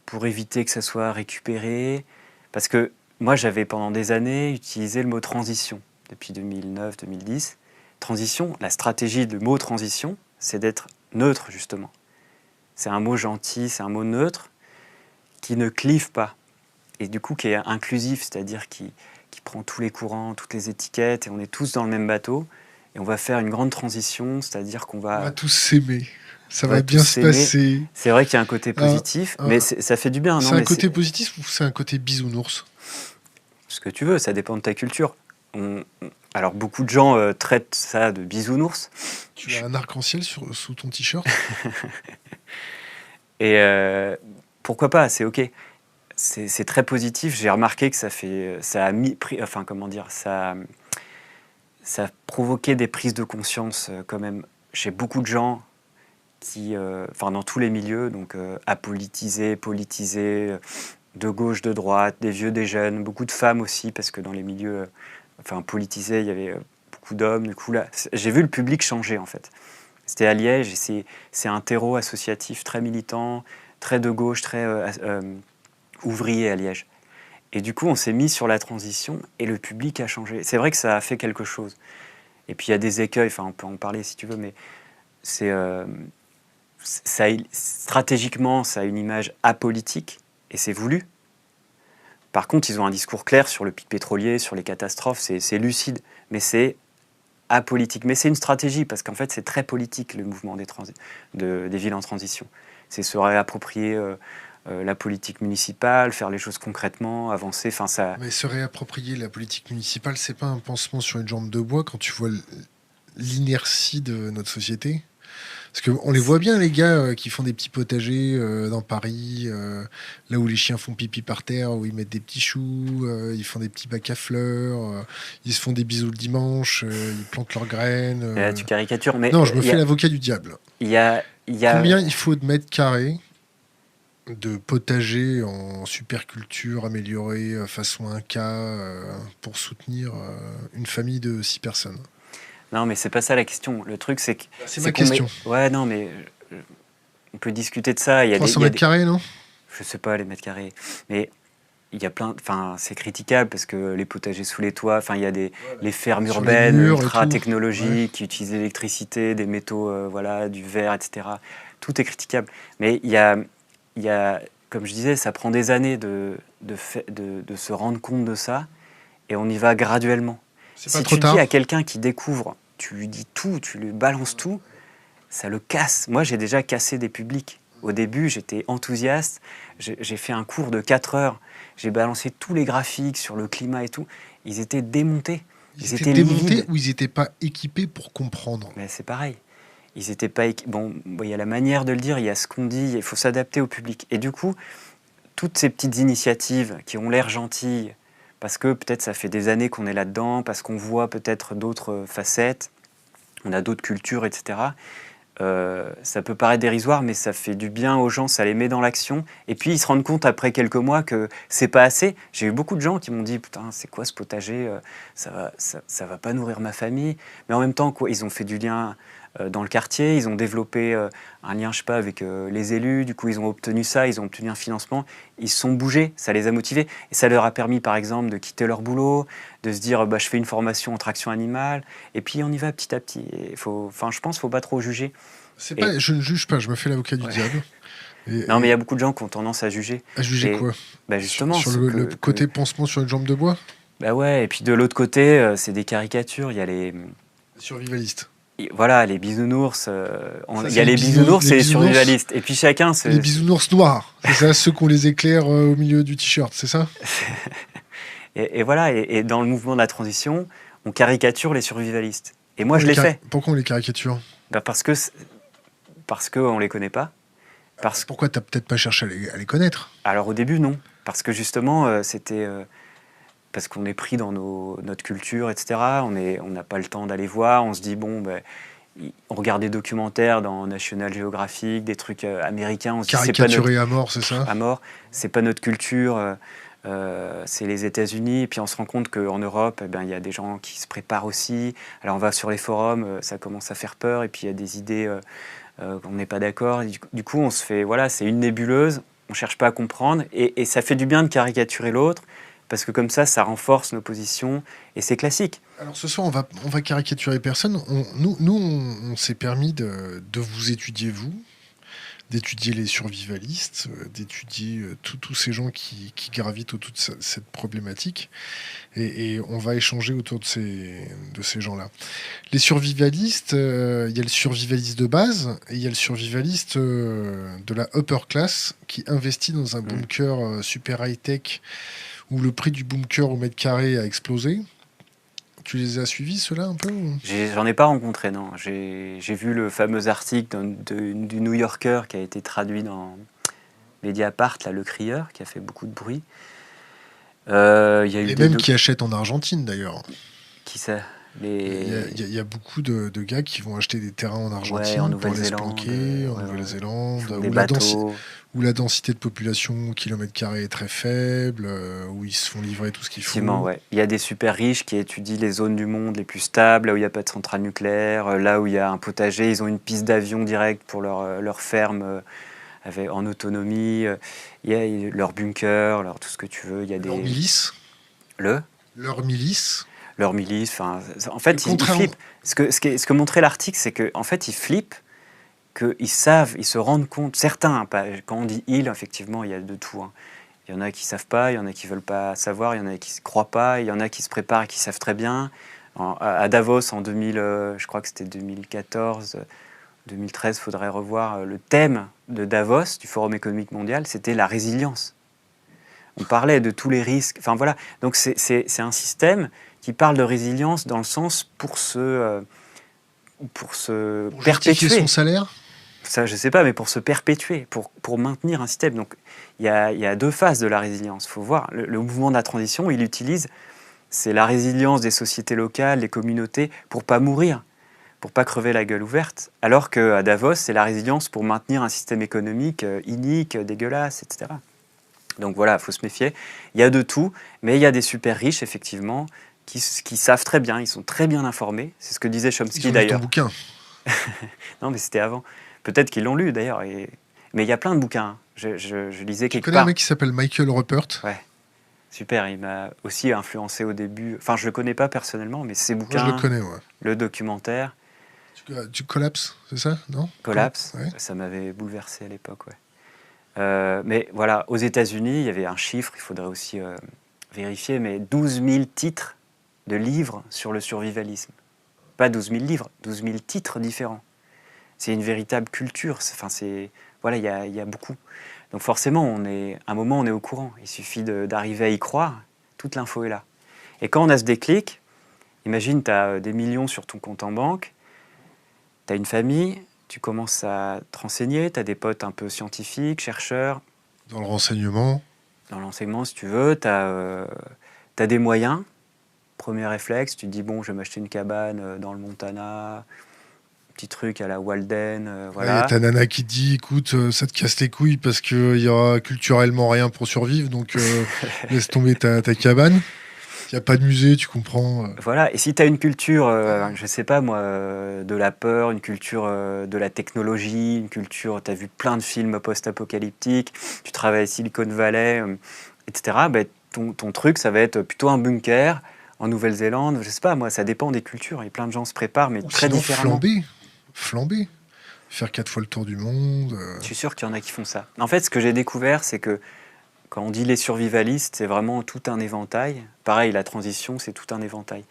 [SPEAKER 2] pour éviter que ça soit récupéré. Parce que moi, j'avais pendant des années utilisé le mot transition, depuis 2009-2010. Transition, la stratégie du mot transition, c'est d'être neutre, justement. C'est un mot gentil, c'est un mot neutre qui ne clive pas. Et du coup, qui est inclusif, c'est-à-dire qui prend tous les courants, toutes les étiquettes, et on est tous dans le même bateau. Et on va faire une grande transition, c'est-à-dire qu'on
[SPEAKER 1] On
[SPEAKER 2] va...
[SPEAKER 1] va tous s'aimer. Ça
[SPEAKER 2] on
[SPEAKER 1] va
[SPEAKER 2] va
[SPEAKER 1] bien
[SPEAKER 2] tous
[SPEAKER 1] se
[SPEAKER 2] s'aimer.
[SPEAKER 1] passer.
[SPEAKER 2] C'est vrai qu'il y a un côté positif, mais ça fait du bien.
[SPEAKER 1] C'est
[SPEAKER 2] non,
[SPEAKER 1] un
[SPEAKER 2] mais
[SPEAKER 1] côté positif ou c'est un côté bisounours?
[SPEAKER 2] ce que tu veux, ça dépend de ta culture. Alors, beaucoup de gens traitent ça de bisounours.
[SPEAKER 1] Tu as un arc-en-ciel sous ton t-shirt?
[SPEAKER 2] Et pourquoi pas, c'est OK. C'est très positif. J'ai remarqué que ça a provoqué des prises de conscience quand même chez beaucoup de gens dans tous les milieux, donc apolitisés, politisés, de gauche, de droite, des vieux, des jeunes, beaucoup de femmes aussi, parce que dans les milieux politisés, il y avait beaucoup d'hommes. Du coup, là, j'ai vu le public changer, en fait. C'était à Liège, et c'est un terreau associatif très militant, très de gauche, très ouvrier à Liège. Et du coup, on s'est mis sur la transition, et le public a changé. C'est vrai que ça a fait quelque chose. Et puis, il y a des écueils, on peut en parler si tu veux, mais stratégiquement, ça a une image apolitique, et c'est voulu. Par contre, ils ont un discours clair sur le pic pétrolier, sur les catastrophes, c'est lucide, mais c'est apolitique. Mais c'est une stratégie, parce qu'en fait, c'est très politique, le mouvement des villes en transition. C'est se réapproprier la politique municipale, faire les choses concrètement, avancer.
[SPEAKER 1] Mais se réapproprier la politique municipale, c'est pas un pansement sur une jambe de bois quand tu vois l'inertie de notre société? Parce qu'on les voit bien, les gars qui font des petits potagers dans Paris, là où les chiens font pipi par terre, où ils mettent des petits choux, ils font des petits bacs à fleurs, ils se font des bisous le dimanche, ils plantent leurs graines.
[SPEAKER 2] Là, tu caricatures, mais
[SPEAKER 1] non, je me fais l'avocat du diable. Combien il faut de mètres carrés de potager en superculture améliorée façon Inca pour soutenir une famille de 6 personnes?
[SPEAKER 2] Non, mais c'est pas ça la question. Le truc, c'est que...
[SPEAKER 1] C'est ma question.
[SPEAKER 2] Ouais, non, mais on peut discuter de ça.
[SPEAKER 1] 300 mètres carrés, non?
[SPEAKER 2] Je sais pas, les mètres carrés. Mais il y a plein... c'est critiquable parce que les potagers sous les toits, il y a les fermes urbaines ultra technologiques qui utilisent l'électricité, des métaux, du verre, etc. Tout est critiquable. Mais il y a, comme je disais, ça prend des années de se rendre compte de ça, et on y va graduellement. Si tu dis à quelqu'un qui découvre, tu lui dis tout, tu lui balances tout, ça le casse. Moi, j'ai déjà cassé des publics. Au début, j'étais enthousiaste. J'ai fait un cours de 4 heures. J'ai balancé tous les graphiques sur le climat et tout. Ils étaient démontés.
[SPEAKER 1] Ils étaient démontés ou ils n'étaient pas équipés pour comprendre?
[SPEAKER 2] Mais c'est pareil. Ils n'étaient pas Bon, il y a la manière de le dire, il y a ce qu'on dit, il faut s'adapter au public. Et du coup, toutes ces petites initiatives qui ont l'air gentilles, parce que peut-être ça fait des années qu'on est là-dedans, parce qu'on voit peut-être d'autres facettes, on a d'autres cultures, etc. ça peut paraître dérisoire, mais ça fait du bien aux gens, ça les met dans l'action. Et puis ils se rendent compte après quelques mois que c'est pas assez. J'ai eu beaucoup de gens qui m'ont dit putain, c'est quoi ce potager, ça va pas nourrir ma famille. Mais en même temps, quoi, ils ont fait du lien dans le quartier, ils ont développé un lien, je sais pas, avec les élus. Du coup, ils ont obtenu ça, ils ont obtenu un financement. Ils se sont bougés, ça les a motivés. Et ça leur a permis, par exemple, de quitter leur boulot, de se dire bah, je fais une formation en traction animale. Et puis on y va petit à petit. Je pense qu'il ne faut pas trop juger.
[SPEAKER 1] Je ne juge pas, je me fais l'avocat du diable.
[SPEAKER 2] Non, mais il y a beaucoup de gens qui ont tendance à juger.
[SPEAKER 1] À juger quoi?
[SPEAKER 2] Bah justement,
[SPEAKER 1] sur le côté pansement sur une jambe de bois?
[SPEAKER 2] Bah ouais, et puis de l'autre côté, c'est des caricatures. Il y a les
[SPEAKER 1] survivalistes.
[SPEAKER 2] Voilà, les bisounours. Il y a les bisounours et les survivalistes. Et puis chacun...
[SPEAKER 1] Les bisounours noirs, c'est ça, ceux qu'on les éclaire au milieu du t-shirt, c'est ça?
[SPEAKER 2] Et voilà, et dans le mouvement de la transition, on caricature les survivalistes. Et moi, je l'ai fait.
[SPEAKER 1] Pourquoi on les caricature?
[SPEAKER 2] Bah parce qu'on ne les connaît pas.
[SPEAKER 1] Pourquoi tu n'as peut-être pas cherché à les connaître?
[SPEAKER 2] Alors au début, non. Parce que justement, c'était... parce qu'on est pris dans notre culture, etc. On n'a pas le temps d'aller voir. On se dit, bon, ben, on regarde des documentaires dans National Geographic, des trucs américains. On se
[SPEAKER 1] caricaturé à mort, c'est ça?
[SPEAKER 2] À mort. C'est pas notre culture. C'est les États-Unis. Et puis on se rend compte qu'en Europe, il y a des gens qui se préparent aussi. Alors on va sur les forums, ça commence à faire peur. Et puis il y a des idées qu'on n'est pas d'accord. Du coup, on se fait, voilà, c'est une nébuleuse. On cherche pas à comprendre. Et ça fait du bien de caricaturer l'autre. Parce que comme ça renforce nos positions, et c'est classique.
[SPEAKER 1] Alors ce soir, on va caricaturer personne. On s'est permis de vous étudier, vous, d'étudier les survivalistes, d'étudier tous ces gens qui gravitent autour de cette problématique. Et on va échanger autour de ces gens-là. Les survivalistes, il y a le survivaliste de base, et il y a le survivaliste de la upper class qui investit dans un bunker super high-tech où le prix du bunker au mètre carré a explosé. Tu les as suivis, ceux-là, un peu?
[SPEAKER 2] J'en ai pas rencontré, non. J'ai vu le fameux article du New Yorker qui a été traduit dans Mediapart, là, Le Crieur, qui a fait beaucoup de bruit.
[SPEAKER 1] Y a eu et même qui achètent en Argentine, d'ailleurs.
[SPEAKER 2] Qui ça?
[SPEAKER 1] Il y a beaucoup de gars qui vont acheter des terrains en Argentine pour aller se planquer, en Nouvelle-Zélande, où la densité de population au kilomètre carré est très faible, où ils se font livrer tout ce qu'il faut.
[SPEAKER 2] Ouais. Il y a des super riches qui étudient les zones du monde les plus stables, là où il n'y a pas de centrale nucléaire, là où il y a un potager, ils ont une piste d'avion directe pour leur ferme en autonomie, il y a leur bunker, tout ce que tu veux. Il y a
[SPEAKER 1] leur milice. Leur milice.
[SPEAKER 2] Leur milice, en fait, ils flippent. Ce que montrait l'article, c'est qu'en fait, ils flippent, qu'ils savent, ils se rendent compte, certains, quand on dit ils, effectivement, il y a de tout. Hein. Il y en a qui ne savent pas, il y en a qui ne veulent pas savoir, il y en a qui ne croient pas, il y en a qui se préparent et qui savent très bien. À Davos, en 2000, je crois que c'était 2014, 2013, il faudrait revoir, le thème de Davos, du Forum économique mondial, c'était la résilience. On parlait de tous les risques. Enfin voilà, donc c'est un système qui parle de résilience dans le sens pour perpétuer
[SPEAKER 1] son salaire.
[SPEAKER 2] Ça, je sais pas, mais pour se perpétuer, pour maintenir un système. Donc il y a deux phases de la résilience. Il faut voir, le mouvement de la transition, il utilise, c'est la résilience des sociétés locales, des communautés, pour pas mourir, pour pas crever la gueule ouverte. Alors qu'à Davos, c'est la résilience pour maintenir un système économique inique, dégueulasse, etc. Donc voilà, il faut se méfier. Il y a de tout, mais il y a des super riches, effectivement, qui savent très bien, ils sont très bien informés. C'est ce que disait Chomsky, d'ailleurs.
[SPEAKER 1] Ton bouquin.
[SPEAKER 2] Non, mais c'était avant. Peut-être qu'ils l'ont lu, d'ailleurs. Mais il y a plein de bouquins. Je lisais quelque part.
[SPEAKER 1] Tu connais un mec qui s'appelle Michael Ruppert?
[SPEAKER 2] Ouais, super. Il m'a aussi influencé au début. Enfin, je le connais pas personnellement, mais ses bouquins...
[SPEAKER 1] Moi, je le connais, ouais.
[SPEAKER 2] Le documentaire.
[SPEAKER 1] Tu collapses, c'est ça? Non?
[SPEAKER 2] Collapse, ouais. Ça m'avait bouleversé à l'époque, ouais. Mais voilà, aux États-Unis, il y avait un chiffre, il faudrait aussi vérifier, mais 12 000 titres de livres sur le survivalisme. Pas 12 000 livres, 12 000 titres différents. C'est une véritable culture. Voilà, il y a beaucoup. Donc forcément, à un moment, on est au courant. Il suffit d'arriver à y croire. Toute l'info est là. Et quand on a ce déclic, imagine, tu as des millions sur ton compte en banque, tu as une famille, tu commences à te renseigner, tu as des potes un peu scientifiques, chercheurs.
[SPEAKER 1] Dans le renseignement.
[SPEAKER 2] Dans l'enseignement, si tu veux, tu as des moyens. Premier réflexe, tu te dis, bon, je vais m'acheter une cabane dans le Montana, petit truc à la Walden,
[SPEAKER 1] Là, il y a
[SPEAKER 2] voilà.
[SPEAKER 1] ta nana qui te dit, écoute, ça te casse les couilles parce qu'il y aura culturellement rien pour survivre, donc laisse tomber ta cabane. Il n'y a pas de musée, tu comprends.
[SPEAKER 2] Voilà, et si tu as une culture, je sais pas moi, de la peur, une culture de la technologie, une culture, tu as vu plein de films post-apocalyptiques, tu travailles à Silicon Valley, etc., ben, ton truc, ça va être plutôt un bunker en Nouvelle-Zélande, je sais pas moi, ça dépend des cultures, et plein de gens se préparent, mais
[SPEAKER 1] Ou
[SPEAKER 2] très
[SPEAKER 1] sinon,
[SPEAKER 2] différemment.
[SPEAKER 1] flamber. Faire 4 fois le tour du monde.
[SPEAKER 2] Je suis sûr qu'il y en a qui font ça. En fait, ce que j'ai découvert, c'est que quand on dit les survivalistes, c'est vraiment tout un éventail. Pareil, la transition, c'est tout un éventail.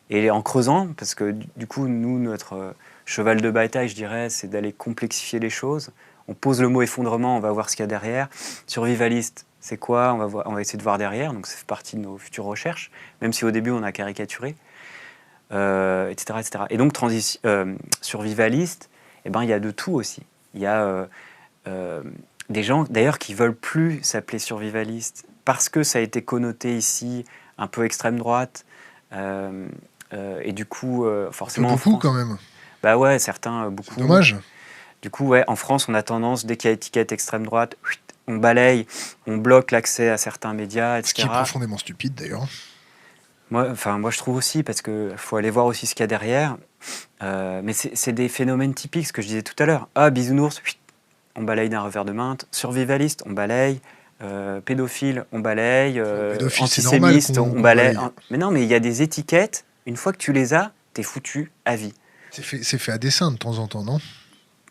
[SPEAKER 2] Et en creusant, parce que du coup, nous, notre cheval de bataille, je dirais, c'est d'aller complexifier les choses. On pose le mot effondrement, on va voir ce qu'il y a derrière. Survivaliste, c'est quoi? On va essayer de voir derrière, donc ça fait partie de nos futures recherches, même si au début, on a caricaturé, etc., etc. Et donc, survivaliste, eh ben, il y a de tout aussi. Il y a euh, des gens, d'ailleurs, qui veulent plus s'appeler survivaliste parce que ça a été connoté ici un peu extrême droite. Euh, et du coup,
[SPEAKER 1] Un peu
[SPEAKER 2] forcément en
[SPEAKER 1] beaucoup
[SPEAKER 2] France,
[SPEAKER 1] quand même.
[SPEAKER 2] bah ouais, certains,
[SPEAKER 1] C'est
[SPEAKER 2] beaucoup.
[SPEAKER 1] dommage.
[SPEAKER 2] Du coup, ouais, en France, on a tendance, dès qu'il y a étiquette extrême droite, chuit, on balaye, on bloque l'accès à certains médias,
[SPEAKER 1] Ce qui est
[SPEAKER 2] etc.
[SPEAKER 1] profondément stupide d'ailleurs.
[SPEAKER 2] Moi, je trouve aussi, parce qu'il faut aller voir aussi ce qu'il y a derrière. Mais c'est des phénomènes typiques, ce que je disais tout à l'heure. Ah, bisounours, chuit, on balaye d'un revers de main. Survivaliste, on balaye. Pédophile, on balaye.
[SPEAKER 1] Pédophile, c'est normal
[SPEAKER 2] Antisémiste, on
[SPEAKER 1] qu'on
[SPEAKER 2] balaye.
[SPEAKER 1] balaye.
[SPEAKER 2] Mais non, mais il y a des étiquettes. Une fois que tu les as, t'es foutu à vie.
[SPEAKER 1] C'est fait à dessein de temps en temps, non?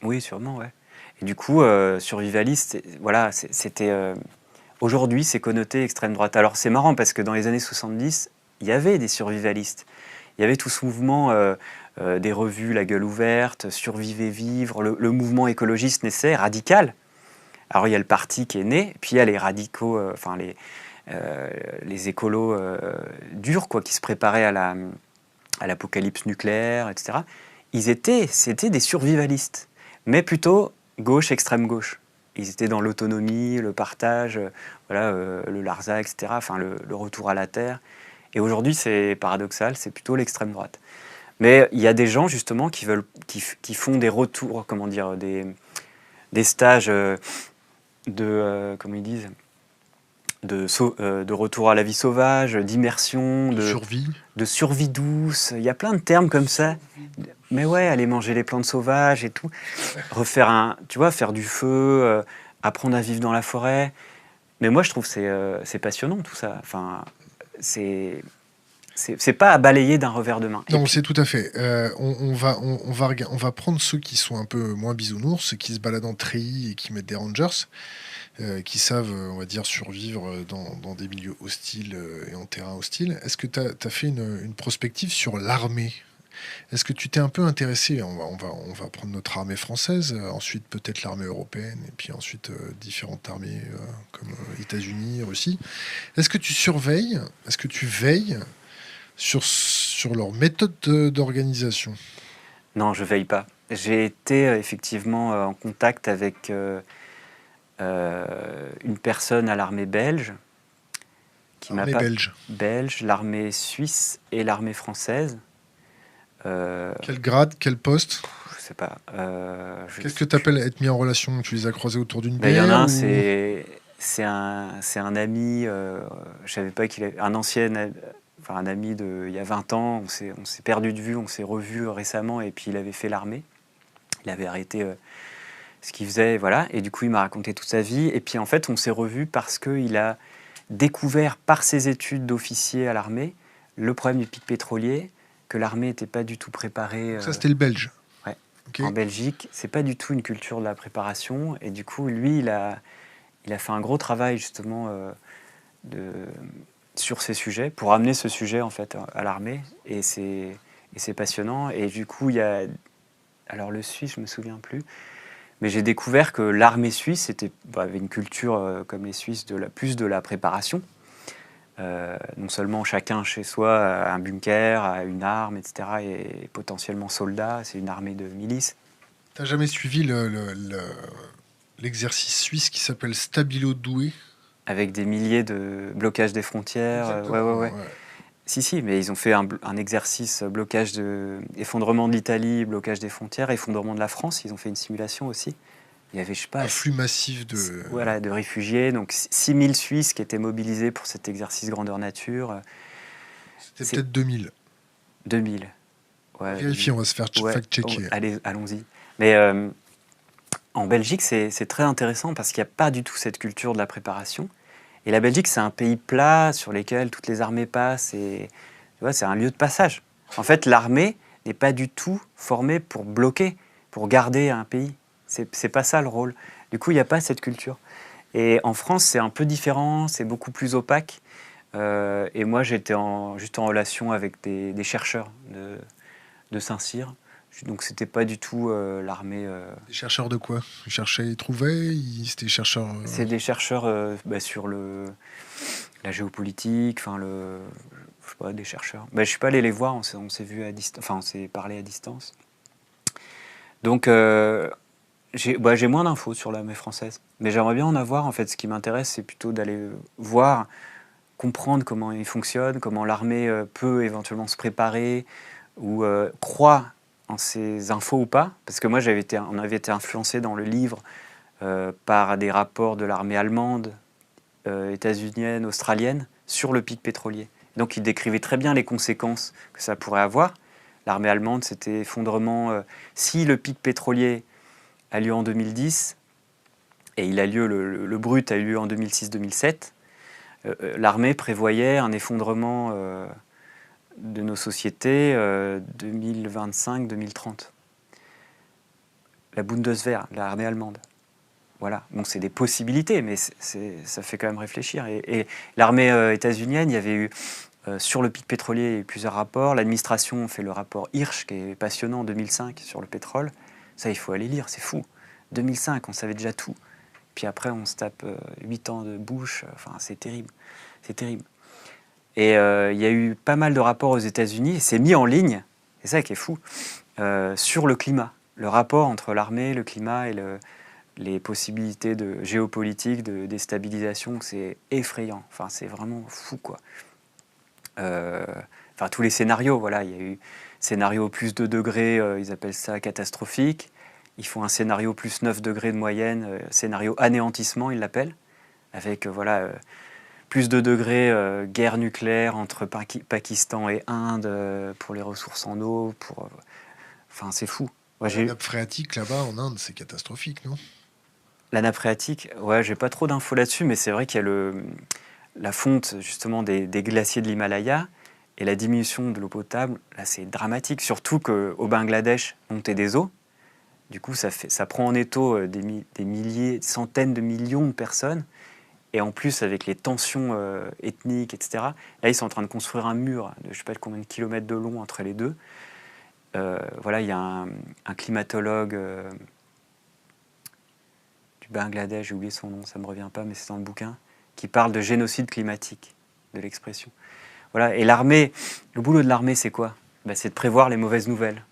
[SPEAKER 2] Oui, sûrement, ouais. Et du coup, survivaliste, voilà, c'était. Aujourd'hui, c'est connoté extrême droite. Alors, c'est marrant parce que dans les années 70, il y avait des survivalistes. Il y avait tout ce mouvement des revues La Gueule ouverte, Survivre et vivre, le mouvement écologiste naissait, radical. Alors, il y a le parti qui est né, puis il y a les radicaux, enfin, les écolos durs, quoi, qui se préparaient à l'apocalypse nucléaire, etc. C'était des survivalistes, mais plutôt gauche, extrême gauche. Ils étaient dans l'autonomie, le partage, voilà, le Larza, etc. Enfin, le retour à la terre. Et aujourd'hui, c'est paradoxal, c'est plutôt l'extrême droite. Mais il y a des gens justement qui font des retours, comment dire, des stages comment ils disent, de retour à la vie sauvage, d'immersion,
[SPEAKER 1] De survie.
[SPEAKER 2] de survie douce. Il y a plein de termes comme ça. Mais ouais, aller manger les plantes sauvages et tout. Refaire tu vois, faire du feu, apprendre à vivre dans la forêt. Mais moi, je trouve que c'est passionnant tout ça. Enfin, c'est pas à balayer d'un revers de main. Et
[SPEAKER 1] Non,
[SPEAKER 2] puis,
[SPEAKER 1] c'est tout à fait. On va prendre ceux qui sont un peu moins bisounours, ceux qui se baladent en treillis et qui mettent des rangers, qui savent, on va dire, survivre dans des milieux hostiles et en terrain hostile. Est-ce que tu as fait une prospective sur l'armée? Est-ce que tu t'es un peu intéressé? On va prendre notre armée française, ensuite peut-être l'armée européenne, et puis ensuite différentes armées comme États-Unis, Russie. Est-ce que tu surveilles, est-ce que tu veilles sur leur méthode d'organisation?
[SPEAKER 2] non, je veille pas. J'ai été effectivement en contact avec une personne à l'armée belge qui m'a
[SPEAKER 1] Armée
[SPEAKER 2] pas
[SPEAKER 1] belge.
[SPEAKER 2] belge, l'armée suisse et l'armée française.
[SPEAKER 1] Quel grade, quel poste?
[SPEAKER 2] Je sais pas.
[SPEAKER 1] Qu'est-ce que tu appelles être mis en relation? Tu les as croisés autour d'une
[SPEAKER 2] Ben, il y en a
[SPEAKER 1] bière
[SPEAKER 2] un,
[SPEAKER 1] ou...
[SPEAKER 2] c'est un ami, je savais pas qu'il avait un ancien, enfin un ami de il y a 20 ans, on s'est perdu de vue, on s'est revu récemment et puis il avait fait l'armée. Il avait arrêté ce qu'il faisait, voilà, et du coup il m'a raconté toute sa vie et puis en fait on s'est revu parce qu'il a découvert par ses études d'officier à l'armée le problème du pic pétrolier, que l'armée n'était pas du tout préparée.
[SPEAKER 1] Donc ça, c'était le belge.
[SPEAKER 2] Ouais.
[SPEAKER 1] Ok.
[SPEAKER 2] En Belgique, c'est pas du tout une culture de la préparation. Et du coup, lui, il a fait un gros travail justement de, sur ces sujets pour amener ce sujet en fait à l'armée. Et c'est passionnant. Et du coup, il y a alors le Suisse, je me souviens plus, mais j'ai découvert que l'armée suisse avait une culture comme les Suisses plus de la préparation. Non seulement chacun chez soi a un bunker, a une arme, etc., et potentiellement soldat, c'est une armée de milices.
[SPEAKER 1] T'as jamais suivi l'exercice suisse qui s'appelle Stabilo Doué?
[SPEAKER 2] Avec des milliers de blocages des frontières. Ouais, ouais,
[SPEAKER 1] Exactement.
[SPEAKER 2] ouais.
[SPEAKER 1] Ouais.
[SPEAKER 2] Si, mais ils ont fait un exercice effondrement de l'Italie, blocage des frontières, effondrement de la France. Ils ont fait une simulation aussi. Il y avait, je sais pas,
[SPEAKER 1] Afflux massif de...
[SPEAKER 2] voilà, de réfugiés, donc 6000 Suisses qui étaient mobilisés pour cet exercice grandeur nature.
[SPEAKER 1] C'était
[SPEAKER 2] C'est
[SPEAKER 1] peut-être 2000.
[SPEAKER 2] 2000. Ouais,
[SPEAKER 1] Vérifiez, on va se faire
[SPEAKER 2] ouais,
[SPEAKER 1] fact-checker.
[SPEAKER 2] allez, allons-y. Mais en Belgique, c'est très intéressant parce qu'il n'y a pas du tout cette culture de la préparation. Et la Belgique, c'est un pays plat sur lequel toutes les armées passent. Et tu vois, c'est un lieu de passage. En fait, l'armée n'est pas du tout formée pour bloquer, pour garder un pays. C'est pas ça le rôle. Du coup, il n'y a pas cette culture. Et en France, c'est un peu différent, c'est beaucoup plus opaque. Et moi, j'étais juste en relation avec des chercheurs de Saint-Cyr. Donc, c'était pas du tout l'armée.
[SPEAKER 1] Des chercheurs de quoi? Ils cherchaient, ils trouvaient, c'était chercheurs...
[SPEAKER 2] C'est des chercheurs sur la géopolitique, enfin je sais pas, des chercheurs. Je suis pas allé les voir, on s'est vu à distance, enfin on s'est parlé à distance. Donc j'ai moins d'infos sur l'armée française, mais j'aimerais bien en avoir. En fait, ce qui m'intéresse, c'est plutôt d'aller voir, comprendre comment ils fonctionnent, comment l'armée peut éventuellement se préparer ou croit en ces infos ou pas. Parce que moi, on avait été influencé dans le livre par des rapports de l'armée allemande, états-unienne, australienne, sur le pic pétrolier. Donc il décrivait très bien les conséquences que ça pourrait avoir. L'armée allemande, c'était effondrement. Si le pic pétrolier a lieu en 2010, et il a lieu, le brut a eu lieu en 2006-2007, l'armée prévoyait un effondrement de nos sociétés 2025-2030. La Bundeswehr, l'armée allemande. Voilà, bon, c'est des possibilités, mais ça fait quand même réfléchir. Et l'armée états-unienne, il y avait eu, sur le pic pétrolier, il y a eu plusieurs rapports. L'administration fait le rapport Hirsch, qui est passionnant, en 2005, sur le pétrole. Ça, il faut aller lire, c'est fou. 2005, on savait déjà tout. Puis après, on se tape 8 ans de Bush. Enfin, c'est terrible. C'est terrible. Et il y a eu pas mal de rapports aux États-Unis. C'est mis en ligne, c'est ça qui est fou, sur le climat. Le rapport entre l'armée, le climat et les possibilités de géopolitique, de déstabilisation, c'est effrayant. Enfin, c'est vraiment fou, quoi. Enfin, tous les scénarios, voilà. Il y a eu scénario plus 2 degrés, ils appellent ça catastrophique. Ils font un scénario plus 9 degrés de moyenne, scénario anéantissement, ils l'appellent, avec, voilà, plus 2 degrés, guerre nucléaire entre Pakistan et Inde pour les ressources en eau. Enfin, c'est fou.
[SPEAKER 1] La nappe phréatique, là-bas, en Inde, c'est catastrophique, non?
[SPEAKER 2] La nappe phréatique, ouais, j'ai pas trop d'infos là-dessus, mais c'est vrai qu'il y a la fonte justement des glaciers de l'Himalaya et la diminution de l'eau potable. Là, c'est dramatique, surtout qu'au Bangladesh, montée des eaux. Du coup, ça prend en étau des milliers, des centaines de millions de personnes. Et en plus, avec les tensions ethniques, etc., là, ils sont en train de construire un mur de je ne sais pas combien de kilomètres de long entre les deux. Voilà, il y a un climatologue du Bangladesh, j'ai oublié son nom, ça ne me revient pas, mais c'est dans le bouquin, qui parle de génocide climatique, de l'expression. Voilà, et l'armée, le boulot de l'armée, c'est quoi? C'est de prévoir les mauvaises nouvelles.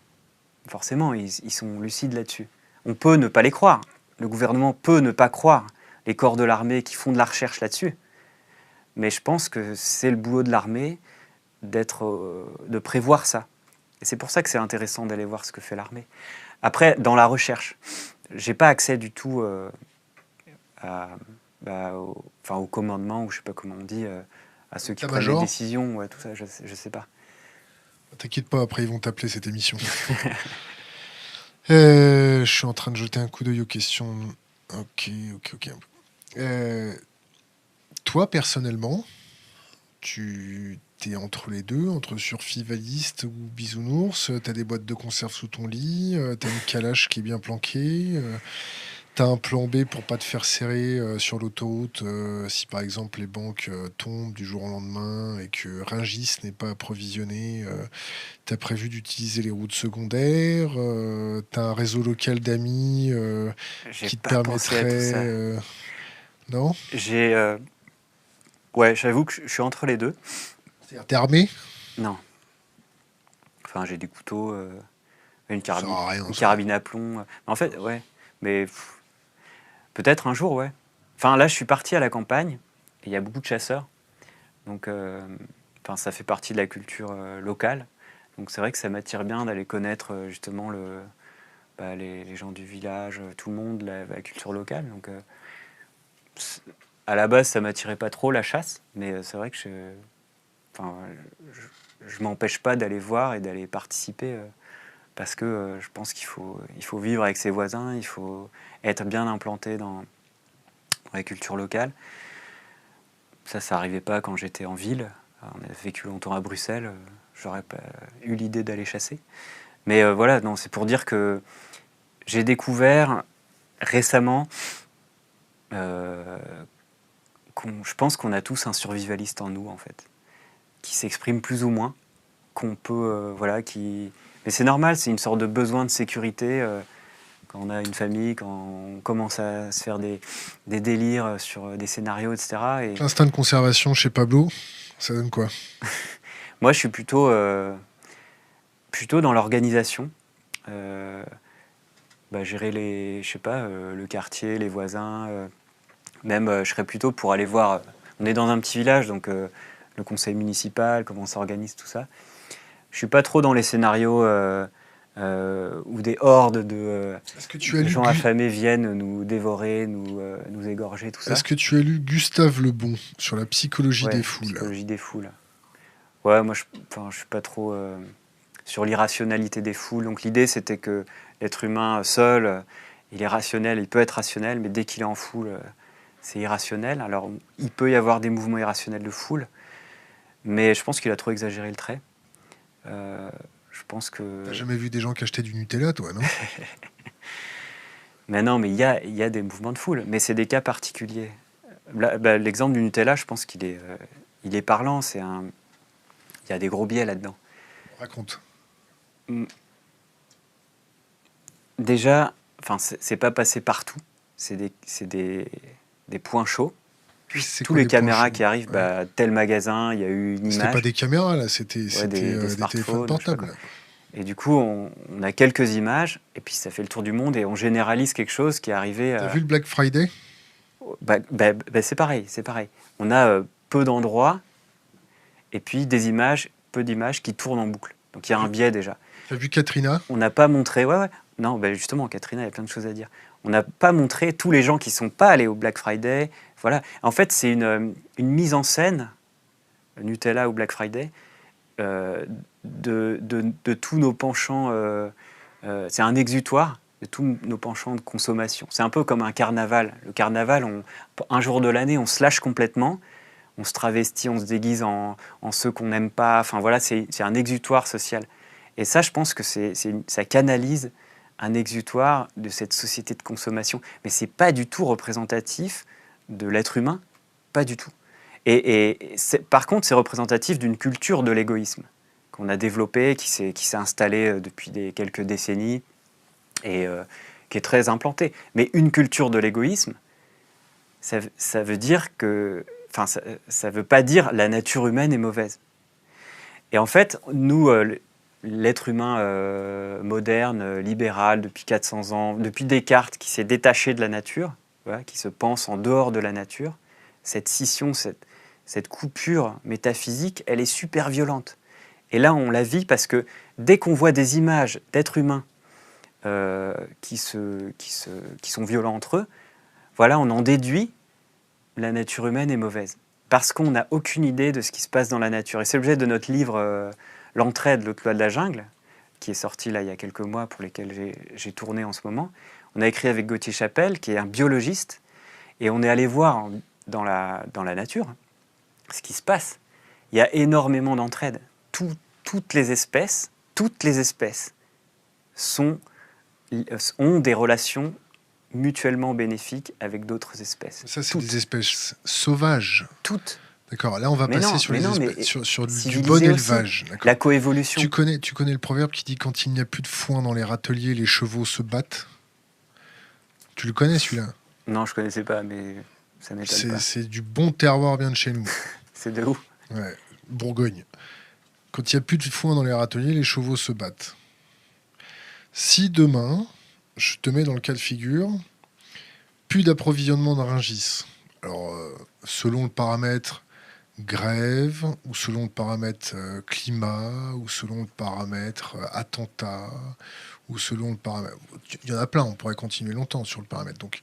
[SPEAKER 2] Forcément, ils sont lucides là-dessus. On peut ne pas les croire. Le gouvernement peut ne pas croire les corps de l'armée qui font de la recherche là-dessus. Mais je pense que c'est le boulot de l'armée de prévoir ça. Et c'est pour ça que c'est intéressant d'aller voir ce que fait l'armée. Après, dans la recherche, j'ai pas accès du tout au commandement, ou je sais pas comment on dit, à ceux qui prennent les décisions, ouais, tout ça, je sais pas.
[SPEAKER 1] T'inquiète pas, après ils vont t'appeler cette émission. Je suis en train de jeter un coup d'œil aux questions. Ok. Toi, personnellement, tu t'es entre les deux, entre survivaliste ou bisounours, t'as des boîtes de conserve sous ton lit, t'as une calache qui est bien planquée, t'as un plan B pour pas te faire serrer sur l'autoroute si par exemple les banques tombent du jour au lendemain et que Rungis n'est pas approvisionné, t'as prévu d'utiliser les routes secondaires, t'as un réseau local d'amis qui te permettrait... non?
[SPEAKER 2] Ouais, j'avoue que je suis entre les deux.
[SPEAKER 1] C'est-à-dire, t'es armé?
[SPEAKER 2] Non. Enfin, j'ai des couteaux, une
[SPEAKER 1] rien,
[SPEAKER 2] carabine à plomb. En fait, ouais. Mais peut-être un jour, ouais. Enfin, là, je suis parti à la campagne, et il y a beaucoup de chasseurs. Donc, enfin, ça fait partie de la culture locale. Donc c'est vrai que ça m'attire bien d'aller connaître justement les gens du village, tout le monde, la culture locale. Donc à la base, ça m'attirait pas trop la chasse, mais c'est vrai que enfin, je m'empêche pas d'aller voir et d'aller participer parce que je pense il faut vivre avec ses voisins, il faut être bien implanté dans la culture locale. Ça n'arrivait pas quand j'étais en ville. On a vécu longtemps à Bruxelles, j'aurais pas eu l'idée d'aller chasser. Mais voilà, non, c'est pour dire que j'ai découvert récemment, je pense qu'on a tous un survivaliste en nous, en fait, qui s'exprime plus ou moins, qu'on peut, Mais c'est normal, c'est une sorte de besoin de sécurité quand on a une famille, quand on commence à se faire des délires sur des scénarios, etc. Et
[SPEAKER 1] L'instinct de conservation chez Pablo, ça donne quoi?
[SPEAKER 2] moi, je suis plutôt dans l'organisation. Gérer je sais pas, le quartier, les voisins. Même, je serais plutôt pour aller voir. On est dans un petit village, donc le conseil municipal, comment ça s'organise, tout ça. Je suis pas trop dans les scénarios où des hordes de gens affamés viennent nous dévorer, nous égorger, tout ça.
[SPEAKER 1] Est-ce que tu as lu Gustave Le Bon sur la psychologie des foules?
[SPEAKER 2] Psychologie des foules. Ouais, moi, je suis pas trop sur l'irrationalité des foules. Donc l'idée, c'était que l'être humain seul, il est rationnel, il peut être rationnel, mais dès qu'il est en foule, c'est irrationnel. Alors, il peut y avoir des mouvements irrationnels de foule, mais je pense qu'il a trop exagéré le trait. Je pense que...
[SPEAKER 1] T'as jamais vu des gens qui achetaient du Nutella, toi, non?
[SPEAKER 2] Mais non, mais il y a des mouvements de foule, mais c'est des cas particuliers. L'exemple du Nutella, je pense qu'il est parlant. Il y a des gros biais là-dedans.
[SPEAKER 1] Raconte.
[SPEAKER 2] Déjà, c'est pas passé partout. C'est des points chauds. Tous les caméras qui arrivent, tel magasin, il y a eu une image.
[SPEAKER 1] C'était pas des caméras, là, c'était des téléphones portables.
[SPEAKER 2] Et du coup, on a quelques images, et puis ça fait le tour du monde, et on généralise quelque chose qui est arrivé...
[SPEAKER 1] T'as vu le Black Friday?
[SPEAKER 2] C'est pareil. On a peu d'endroits, et puis peu d'images qui tournent en boucle. Donc il y a un biais déjà.
[SPEAKER 1] T'as vu Katrina?
[SPEAKER 2] On n'a pas montré... Ouais. Non, justement, Katrina, il y a plein de choses à dire. On n'a pas montré tous les gens qui ne sont pas allés au Black Friday. Voilà. En fait, c'est une mise en scène, Nutella ou Black Friday, de tous nos penchants. C'est un exutoire de tous nos penchants de consommation. C'est un peu comme un carnaval. Le carnaval, un jour de l'année, on se lâche complètement. On se travestit, on se déguise en ceux qu'on n'aime pas. Enfin voilà, c'est un exutoire social. Et ça, je pense que ça canalise un exutoire de cette société de consommation. Mais c'est pas du tout représentatif de l'être humain, pas du tout. Et par contre, c'est représentatif d'une culture de l'égoïsme qu'on a développée, qui s'est installée depuis quelques décennies et qui est très implantée. Mais une culture de l'égoïsme, ça veut dire que... Enfin, ça veut pas dire la nature humaine est mauvaise. Et en fait, nous, l'être humain moderne, libéral, depuis 400 ans, depuis Descartes, qui s'est détaché de la nature, voilà, qui se pense en dehors de la nature, cette scission, cette coupure métaphysique, elle est super violente. Et là, on la vit parce que dès qu'on voit des images d'êtres humains qui sont violents entre eux, voilà, on en déduit la nature humaine est mauvaise. Parce qu'on n'a aucune idée de ce qui se passe dans la nature. Et c'est l'objet de notre livre L'entraide, l'autre loi de la jungle, qui est sorti là il y a quelques mois, pour lesquels j'ai tourné en ce moment. On a écrit avec Gauthier Chapelle, qui est un biologiste, et on est allé voir dans la nature ce qui se passe. Il y a énormément d'entraide. Toutes les espèces ont des relations mutuellement bénéfiques avec d'autres espèces.
[SPEAKER 1] Ça, c'est des espèces sauvages.
[SPEAKER 2] Toutes.
[SPEAKER 1] D'accord, là on va passer sur du bon élevage.
[SPEAKER 2] La coévolution.
[SPEAKER 1] Tu connais le proverbe qui dit quand il n'y a plus de foin dans les râteliers, les chevaux se battent? Tu le connais celui-là?
[SPEAKER 2] Non, je connaissais pas, mais ça m'étonne pas.
[SPEAKER 1] C'est du bon terroir bien de chez nous.
[SPEAKER 2] C'est de où?
[SPEAKER 1] Ouais, Bourgogne. Quand il n'y a plus de foin dans les râteliers, les chevaux se battent. Si demain, je te mets dans le cas de figure, plus d'approvisionnement de Rungis. Alors, selon le paramètre, grève, ou selon le paramètre climat, ou selon le paramètre attentat, ou selon le paramètre... Il y en a plein, on pourrait continuer longtemps sur le paramètre. Donc,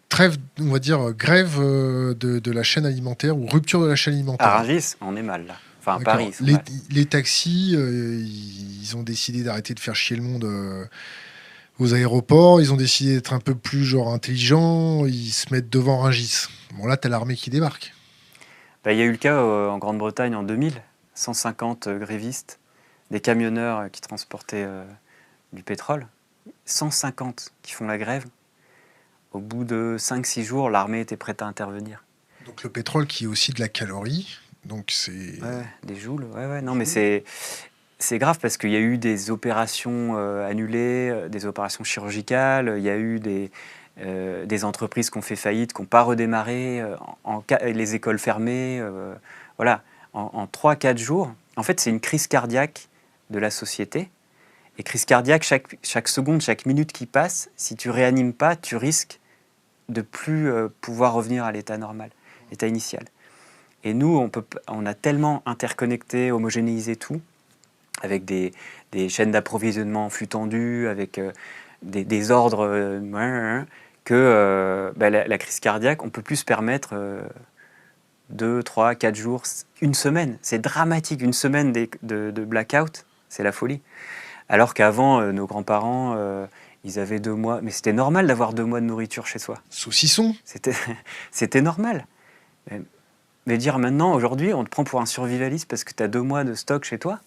[SPEAKER 1] trêve, on va dire grève de la chaîne alimentaire ou rupture de la chaîne
[SPEAKER 2] À
[SPEAKER 1] alimentaire.
[SPEAKER 2] Rungis, on est mal là. Enfin, à
[SPEAKER 1] D'accord.
[SPEAKER 2] Paris, ils sont mal.
[SPEAKER 1] Les taxis, ils ont décidé d'arrêter de faire chier le monde aux aéroports. Ils ont décidé d'être un peu plus genre intelligents. Ils se mettent devant Rungis. Bon, là, t'as l'armée qui débarque.
[SPEAKER 2] Bah, il y a eu le cas en Grande-Bretagne en 2000, 150 grévistes, des camionneurs qui transportaient du pétrole, 150 qui font la grève. Au bout de 5-6 jours, l'armée était prête à intervenir.
[SPEAKER 1] Donc le pétrole qui est aussi de la calorie. Donc c'est...
[SPEAKER 2] Ouais, des joules, ouais. Non, mais c'est grave parce qu'il y a eu des opérations annulées, des opérations chirurgicales, il y a eu des entreprises qui ont fait faillite, qui n'ont pas redémarré, les écoles fermées. Voilà, en 3-4 jours. En fait, c'est une crise cardiaque de la société. Et crise cardiaque, chaque seconde, chaque minute qui passe, si tu réanimes pas, tu risques de plus pouvoir revenir à l'état normal, l'état initial. Et nous, on a tellement interconnecté, homogénéisé tout, avec des chaînes d'approvisionnement en flux tendu, avec des ordres, que la crise cardiaque, on ne peut plus se permettre 2, 3, 4 jours, une semaine. C'est dramatique, une semaine de blackout, c'est la folie. Alors qu'avant, nos grands-parents, ils avaient 2 mois, mais c'était normal d'avoir 2 mois de nourriture chez soi.
[SPEAKER 1] Saucisson.
[SPEAKER 2] C'était normal. Mais dire maintenant, aujourd'hui, on te prend pour un survivaliste parce que tu as 2 mois de stock chez toi,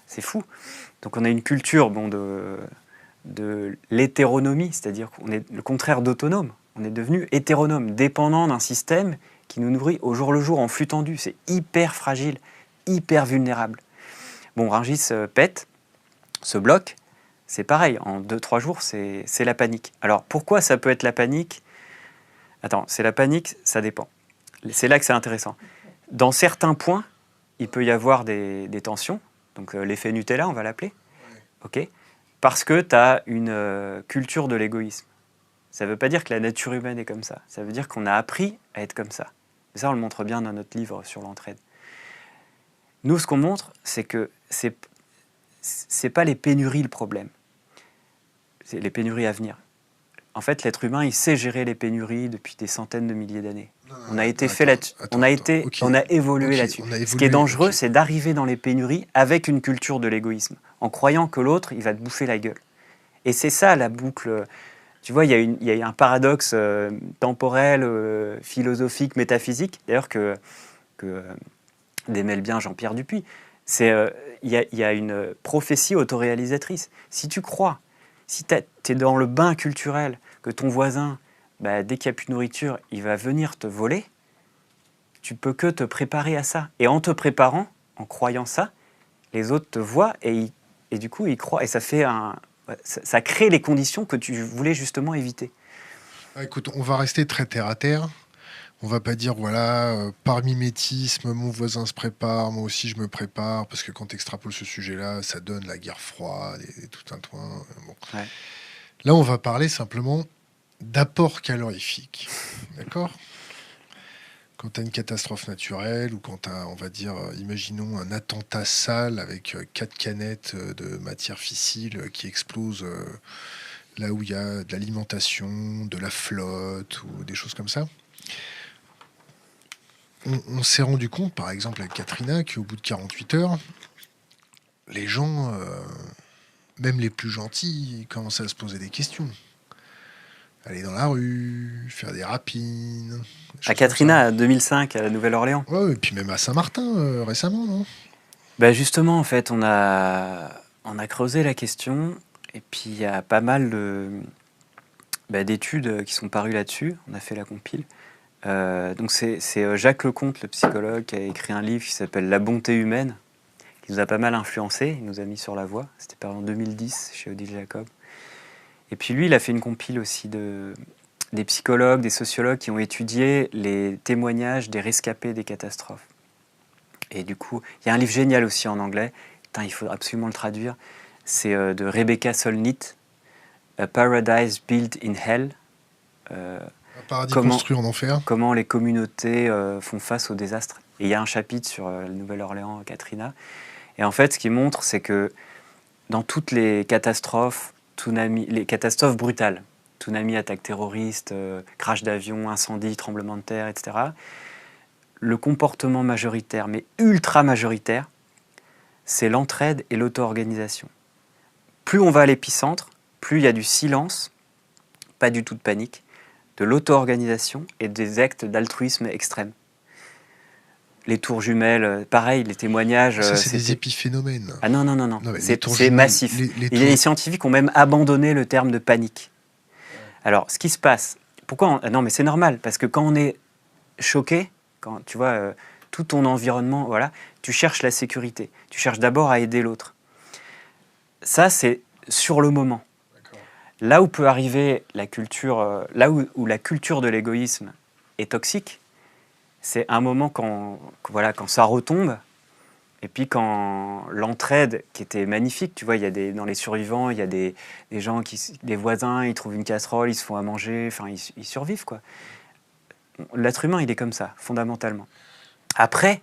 [SPEAKER 2] c'est fou. Donc on a une culture de l'hétéronomie, c'est-à-dire qu'on est le contraire d'autonome. On est devenu hétéronome, dépendant d'un système qui nous nourrit au jour le jour en flux tendu. C'est hyper fragile, hyper vulnérable. Bon, Rungis pète, se bloque, c'est pareil. En 2-3 jours, c'est la panique. Alors pourquoi ça peut être la panique? Attends, c'est la panique, ça dépend. C'est là que c'est intéressant. Dans certains points, il peut y avoir des tensions. Donc l'effet Nutella, on va l'appeler. Ok. Parce que tu as une culture de l'égoïsme. Ça ne veut pas dire que la nature humaine est comme ça. Ça veut dire qu'on a appris à être comme ça. Et ça, on le montre bien dans notre livre sur l'entraide. Nous, ce qu'on montre, c'est que c'est pas les pénuries le problème. C'est les pénuries à venir. En fait, l'être humain, il sait gérer les pénuries depuis des centaines de milliers d'années. On a été fait là-dessus. On a évolué là-dessus. Ce qui est dangereux, c'est d'arriver dans les pénuries avec une culture de l'égoïsme, en croyant que l'autre, il va te bouffer la gueule. Et c'est ça la boucle. Tu vois, il y a un paradoxe temporel, philosophique, métaphysique, d'ailleurs que démêle bien Jean-Pierre Dupuis. Il y a une prophétie autoréalisatrice. Si tu crois, si tu es dans le bain culturel, que ton voisin, dès qu'il n'y a plus de nourriture, il va venir te voler, tu peux que te préparer à ça. Et en te préparant, en croyant ça, les autres te voient et du coup, ils croient. Et ça crée les conditions que tu voulais justement éviter.
[SPEAKER 1] Écoute, on va rester très terre à terre. On va pas dire, voilà, par mimétisme, mon voisin se prépare, moi aussi je me prépare, parce que quand tu extrapoles ce sujet-là, ça donne la guerre froide et tout un toin. Bon.
[SPEAKER 2] Ouais.
[SPEAKER 1] Là, on va parler simplement d'apport calorifique. D'accord? Quand tu as une catastrophe naturelle ou quand tu as, on va dire, imaginons un attentat sale avec 4 canettes de matière fissile qui explosent là où il y a de l'alimentation, de la flotte ou des choses comme ça. On s'est rendu compte, par exemple, avec Katrina, qu'au bout de 48 heures, les gens, même les plus gentils, commençaient à se poser des questions. Aller dans la rue, faire des rapines.
[SPEAKER 2] À Katrina, à 2005, à la Nouvelle-Orléans.
[SPEAKER 1] Ouais, et puis même à Saint-Martin, récemment, non?
[SPEAKER 2] Justement, en fait, on a creusé la question, et puis il y a pas mal d'études qui sont parues là-dessus. On a fait la compile. Donc c'est Jacques Lecomte, le psychologue, qui a écrit un livre qui s'appelle La bonté humaine, qui nous a pas mal influencé, il nous a mis sur la voie. C'était paru en 2010 chez Odile Jacob. Et puis lui, il a fait une compile aussi des psychologues, des sociologues qui ont étudié les témoignages des rescapés des catastrophes. Et du coup, il y a un livre génial aussi en anglais, il faut absolument le traduire, c'est de Rebecca Solnit, A Paradise Built in Hell.
[SPEAKER 1] Un paradis
[SPEAKER 2] comment,
[SPEAKER 1] construit en enfer.
[SPEAKER 2] comment les communautés font face aux désastres. Et il y a un chapitre sur la Nouvelle-Orléans, Katrina. Et en fait, ce qu'il montre, c'est que dans toutes les catastrophes, les catastrophes brutales, tsunami, attaque terroriste, crash d'avion, incendie, tremblement de terre, etc., le comportement majoritaire, mais ultra majoritaire, c'est l'entraide et l'auto-organisation. Plus on va à l'épicentre, plus il y a du silence, pas du tout de panique, de l'auto-organisation et des actes d'altruisme extrême. Les tours jumelles, pareil, les témoignages...
[SPEAKER 1] Ça, c'est des épiphénomènes.
[SPEAKER 2] Ah non, non, non, non.
[SPEAKER 1] Non, mais les
[SPEAKER 2] C'est
[SPEAKER 1] tours jumelles,
[SPEAKER 2] massif. Les scientifiques ont même abandonné le terme de panique. Alors, ce qui se passe, non, mais c'est normal, parce que quand on est choqué, quand tu vois tout ton environnement, voilà, tu cherches la sécurité. Tu cherches d'abord à aider l'autre. Ça, c'est sur le moment. Là où peut arriver la culture, là où la culture de l'égoïsme est toxique, c'est un moment quand ça retombe, et puis quand l'entraide, qui était magnifique, tu vois, dans les survivants, il y a des gens, des voisins, ils trouvent une casserole, ils se font à manger, enfin, ils survivent, quoi. L'être humain, il est comme ça, fondamentalement. Après,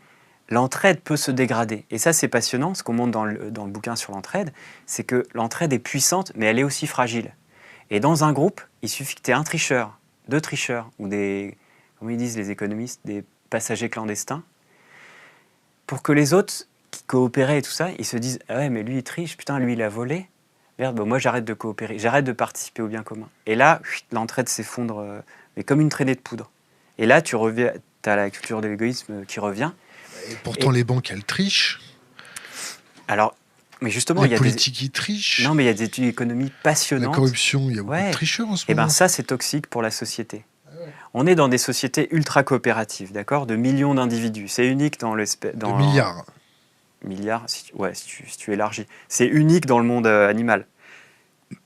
[SPEAKER 2] l'entraide peut se dégrader. Et ça, c'est passionnant, ce qu'on montre dans le bouquin sur l'entraide, c'est que l'entraide est puissante, mais elle est aussi fragile. Et dans un groupe, il suffit que tu aies un tricheur, deux tricheurs, ou comment ils disent les économistes, des passagers clandestins, pour que les autres qui coopéraient et tout ça, ils se disent « Ah ouais, mais lui, il triche, putain, lui, il a volé. Merde, bon, moi, j'arrête de coopérer, j'arrête de participer au bien commun. » Et là, l'entraide s'effondre, mais comme une traînée de poudre. Et là, tu as la culture de l'égoïsme qui revient.
[SPEAKER 1] Et pourtant, les banques, elles trichent.
[SPEAKER 2] Alors, mais justement,
[SPEAKER 1] les politiques, ils trichent.
[SPEAKER 2] Non, mais il y a des études d'économie passionnantes.
[SPEAKER 1] La corruption, il y a beaucoup de tricheurs en ce moment.
[SPEAKER 2] Et bien ça, c'est toxique pour la société. On est dans des sociétés ultra coopératives, d'accord, de millions d'individus. C'est unique dans l'espèce.
[SPEAKER 1] De milliards.
[SPEAKER 2] Milliards, si tu élargis. C'est unique dans le monde animal.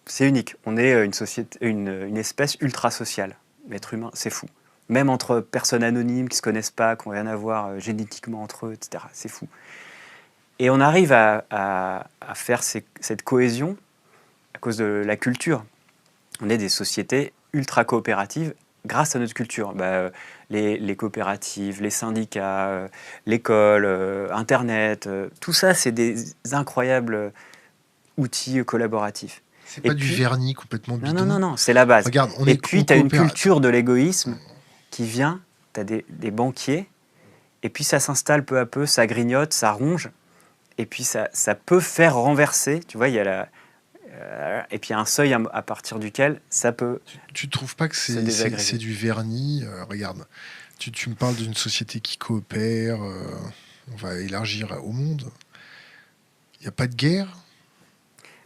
[SPEAKER 2] C'est unique. On est une société, une espèce ultra sociale. L'être humain, c'est fou. Même entre personnes anonymes qui ne se connaissent pas, qui n'ont rien à voir génétiquement entre eux, etc. C'est fou. Et on arrive à faire cette cohésion à cause de la culture. On est des sociétés ultra coopératives grâce à notre culture. Les coopératives, les syndicats, l'école, Internet, tout ça, c'est des incroyables outils collaboratifs.
[SPEAKER 1] C'est pas du vernis complètement bidon.
[SPEAKER 2] Non, c'est la base.
[SPEAKER 1] Regarde,
[SPEAKER 2] et puis, tu as une culture de l'égoïsme qui vient, tu as des banquiers, et puis ça s'installe peu à peu, ça grignote, ça ronge, et puis ça peut faire renverser, tu vois, il y a et puis il y a un seuil à partir duquel ça peut.
[SPEAKER 1] Tu trouves pas que c'est du vernis regarde, tu me parles d'une société qui coopère, on va élargir au monde. Il n'y a pas de guerre.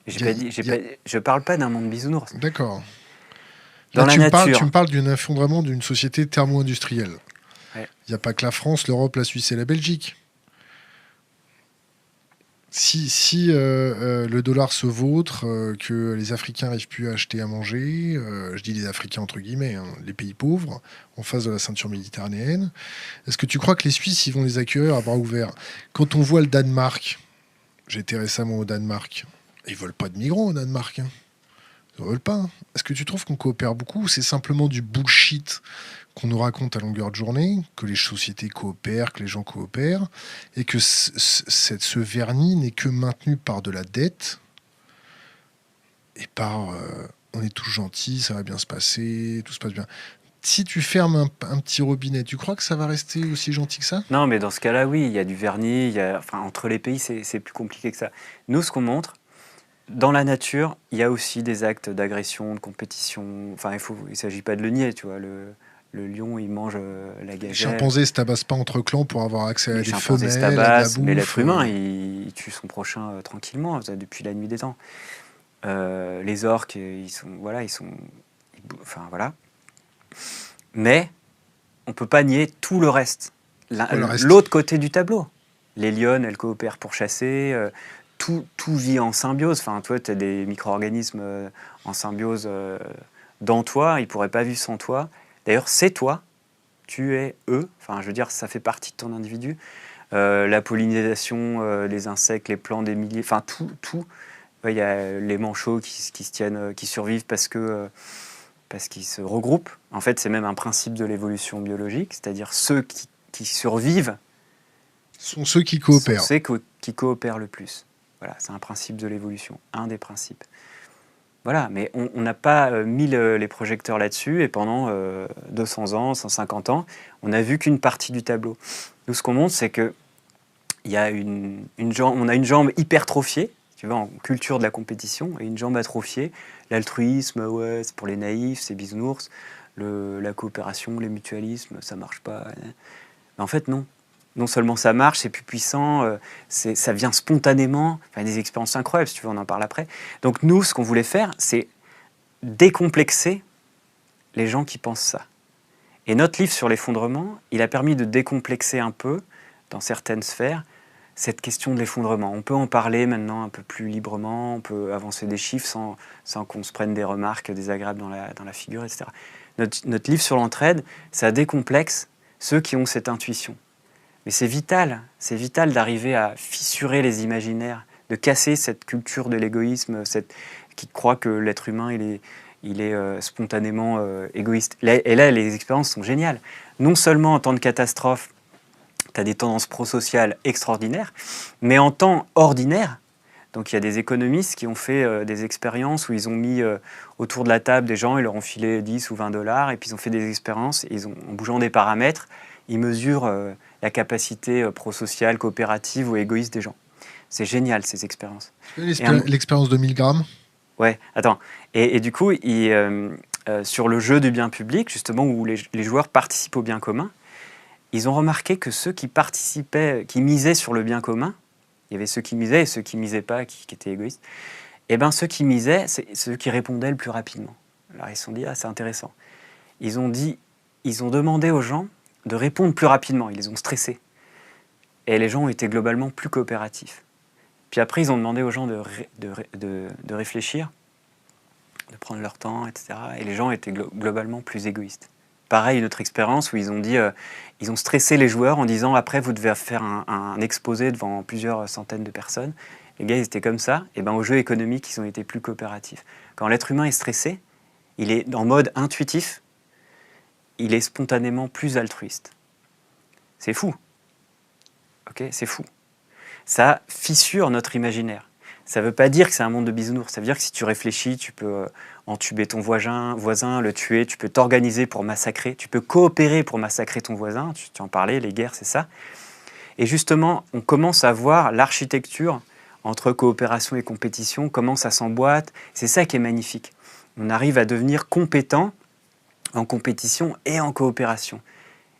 [SPEAKER 2] Je parle pas d'un monde bisounours.
[SPEAKER 1] D'accord.
[SPEAKER 2] Dans la nature.
[SPEAKER 1] Tu me parles d'un effondrement d'une société thermo-industrielle. Il n'y a pas que la France, l'Europe, la Suisse et la Belgique. Si le dollar se vautre, que les Africains n'arrivent plus à acheter à manger, je dis les Africains entre guillemets, hein, les pays pauvres, en face de la ceinture méditerranéenne, est-ce que tu crois que les Suisses ils vont les accueillir à bras ouverts? Quand on voit le Danemark, j'ai été récemment au Danemark, ils ne veulent pas de migrants au Danemark. Hein. Ils ne veulent pas. Hein. Est-ce que tu trouves qu'on coopère beaucoup ou c'est simplement du bullshit qu'on nous raconte à longueur de journée, que les sociétés coopèrent, que les gens coopèrent, et que ce vernis n'est que maintenu par de la dette et par on est tous gentils, ça va bien se passer, tout se passe bien. Si tu fermes un petit robinet, tu crois que ça va rester aussi gentil que ça?
[SPEAKER 2] Non, mais dans ce cas-là, oui, il y a du vernis, entre les pays, c'est plus compliqué que ça. Nous, ce qu'on montre, dans la nature, il y a aussi des actes d'agression, de compétition. Enfin, il ne s'agit pas de le nier, tu vois. Le lion, il mange la gazelle.
[SPEAKER 1] Les chimpanzés ne se tabassent pas entre clans pour avoir accès à des femelles,
[SPEAKER 2] se tabassent, à de la bouffe. Mais l'être humain, il tue son prochain tranquillement, depuis la nuit des temps. Les orques, enfin, voilà. Mais on ne peut pas nier tout le reste. L'autre côté du tableau. Les lionnes, elles coopèrent pour chasser. Tout vit en symbiose. Enfin, toi, tu as des micro-organismes en symbiose dans toi. Ils ne pourraient pas vivre sans toi. D'ailleurs, c'est toi. Tu es eux. Enfin, je veux dire, ça fait partie de ton individu. La pollinisation, les insectes, les plants, des milliers. Enfin, tout. Il y a les manchots qui se tiennent, qui survivent parce que parce qu'ils se regroupent. En fait, c'est même un principe de l'évolution biologique, c'est-à-dire ceux qui survivent
[SPEAKER 1] Sont ceux qui
[SPEAKER 2] sont
[SPEAKER 1] coopèrent.
[SPEAKER 2] ceux qui coopèrent le plus. Voilà, c'est un principe de l'évolution, un des principes. Voilà, mais on n'a pas mis les projecteurs là-dessus, et pendant 200 ans, 150 ans, on n'a vu qu'une partie du tableau. Nous, ce qu'on montre, c'est que on a une jambe hypertrophiée, tu vois, en culture de la compétition, et une jambe atrophiée. L'altruisme, ouais, c'est pour les naïfs, c'est bisounours. La coopération, les mutualismes, ça marche pas. Mais en fait, non. Non seulement ça marche, c'est plus puissant, ça vient spontanément. Enfin, des expériences incroyables, si tu veux, on en parle après. Donc nous, ce qu'on voulait faire, c'est décomplexer les gens qui pensent ça. Et notre livre sur l'effondrement, il a permis de décomplexer un peu, dans certaines sphères, cette question de l'effondrement. On peut en parler maintenant un peu plus librement, on peut avancer des chiffres sans qu'on se prenne des remarques désagréables dans la figure, etc. Notre livre sur l'entraide, ça décomplexe ceux qui ont cette intuition. Mais c'est vital d'arriver à fissurer les imaginaires, de casser cette culture de l'égoïsme, qui croit que l'être humain, il est spontanément égoïste. Et là, les expériences sont géniales. Non seulement en temps de catastrophe, tu as des tendances prosociales extraordinaires, mais en temps ordinaire, donc il y a des économistes qui ont fait des expériences où ils ont mis autour de la table des gens, ils leur ont filé 10 ou 20 dollars, et puis ils ont fait des expériences, et en bougeant des paramètres, ils mesurent la capacité prosociale, coopérative ou égoïste des gens. C'est génial, ces expériences.
[SPEAKER 1] L'expérience de 1000 grammes.
[SPEAKER 2] Ouais, attends. Et du coup, sur le jeu du bien public, justement, où les joueurs participent au bien commun, ils ont remarqué que ceux qui participaient, qui misaient sur le bien commun, il y avait ceux qui misaient et ceux qui misaient pas, qui étaient égoïstes, et bien ceux qui misaient, c'est ceux qui répondaient le plus rapidement. Alors ils se sont dit, ah, c'est intéressant. Ils ont demandé aux gens de répondre plus rapidement, ils les ont stressés. Et les gens ont été globalement plus coopératifs. Puis après, ils ont demandé aux gens de réfléchir, de prendre leur temps, etc. Et les gens étaient globalement plus égoïstes. Pareil, une autre expérience où ils ont stressé les joueurs en disant après vous devez faire un exposé devant plusieurs centaines de personnes. Les gars ils étaient comme ça, et ben au jeu économique ils ont été plus coopératifs. Quand l'être humain est stressé, il est en mode intuitif, il est spontanément plus altruiste. C'est fou. Ok, c'est fou. Ça fissure notre imaginaire. Ça ne veut pas dire que c'est un monde de bisounours. Ça veut dire que si tu réfléchis, tu peux entuber ton voisin, le tuer, tu peux t'organiser pour massacrer, tu peux coopérer pour massacrer ton voisin. Tu en parlais, les guerres, c'est ça. Et justement, on commence à voir l'architecture entre coopération et compétition, comment ça s'emboîte. C'est ça qui est magnifique. On arrive à devenir compétent en compétition et en coopération.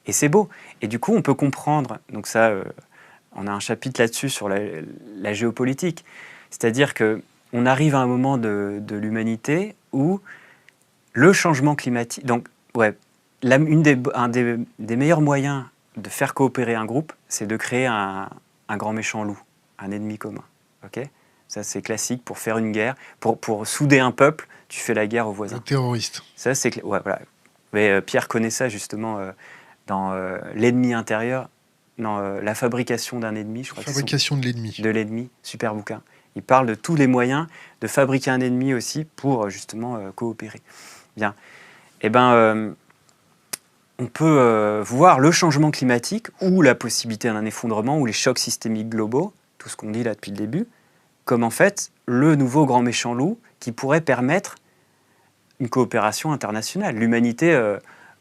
[SPEAKER 2] Et c'est beau. Et du coup, on peut comprendre, donc ça, on a un chapitre là-dessus sur la géopolitique. C'est-à-dire qu'on arrive à un moment de l'humanité où le changement climatique... Donc, ouais, un des meilleurs moyens de faire coopérer un groupe, c'est de créer un grand méchant loup, un ennemi commun. Okay, ça, c'est classique pour faire une guerre. Pour souder un peuple, tu fais la guerre aux voisins.
[SPEAKER 1] Un terroriste.
[SPEAKER 2] Ça, c'est... Ouais, voilà. Mais Pierre connaît ça, justement, dans L'ennemi intérieur. Non, la fabrication d'un ennemi, je crois.
[SPEAKER 1] Fabrication de l'ennemi.
[SPEAKER 2] De l'ennemi, super bouquin. Il parle de tous les moyens de fabriquer un ennemi aussi pour justement coopérer. Bien. Eh ben, on peut voir le changement climatique ou la possibilité d'un effondrement ou les chocs systémiques globaux, tout ce qu'on dit là depuis le début, comme en fait le nouveau grand méchant loup qui pourrait permettre une coopération internationale. L'humanité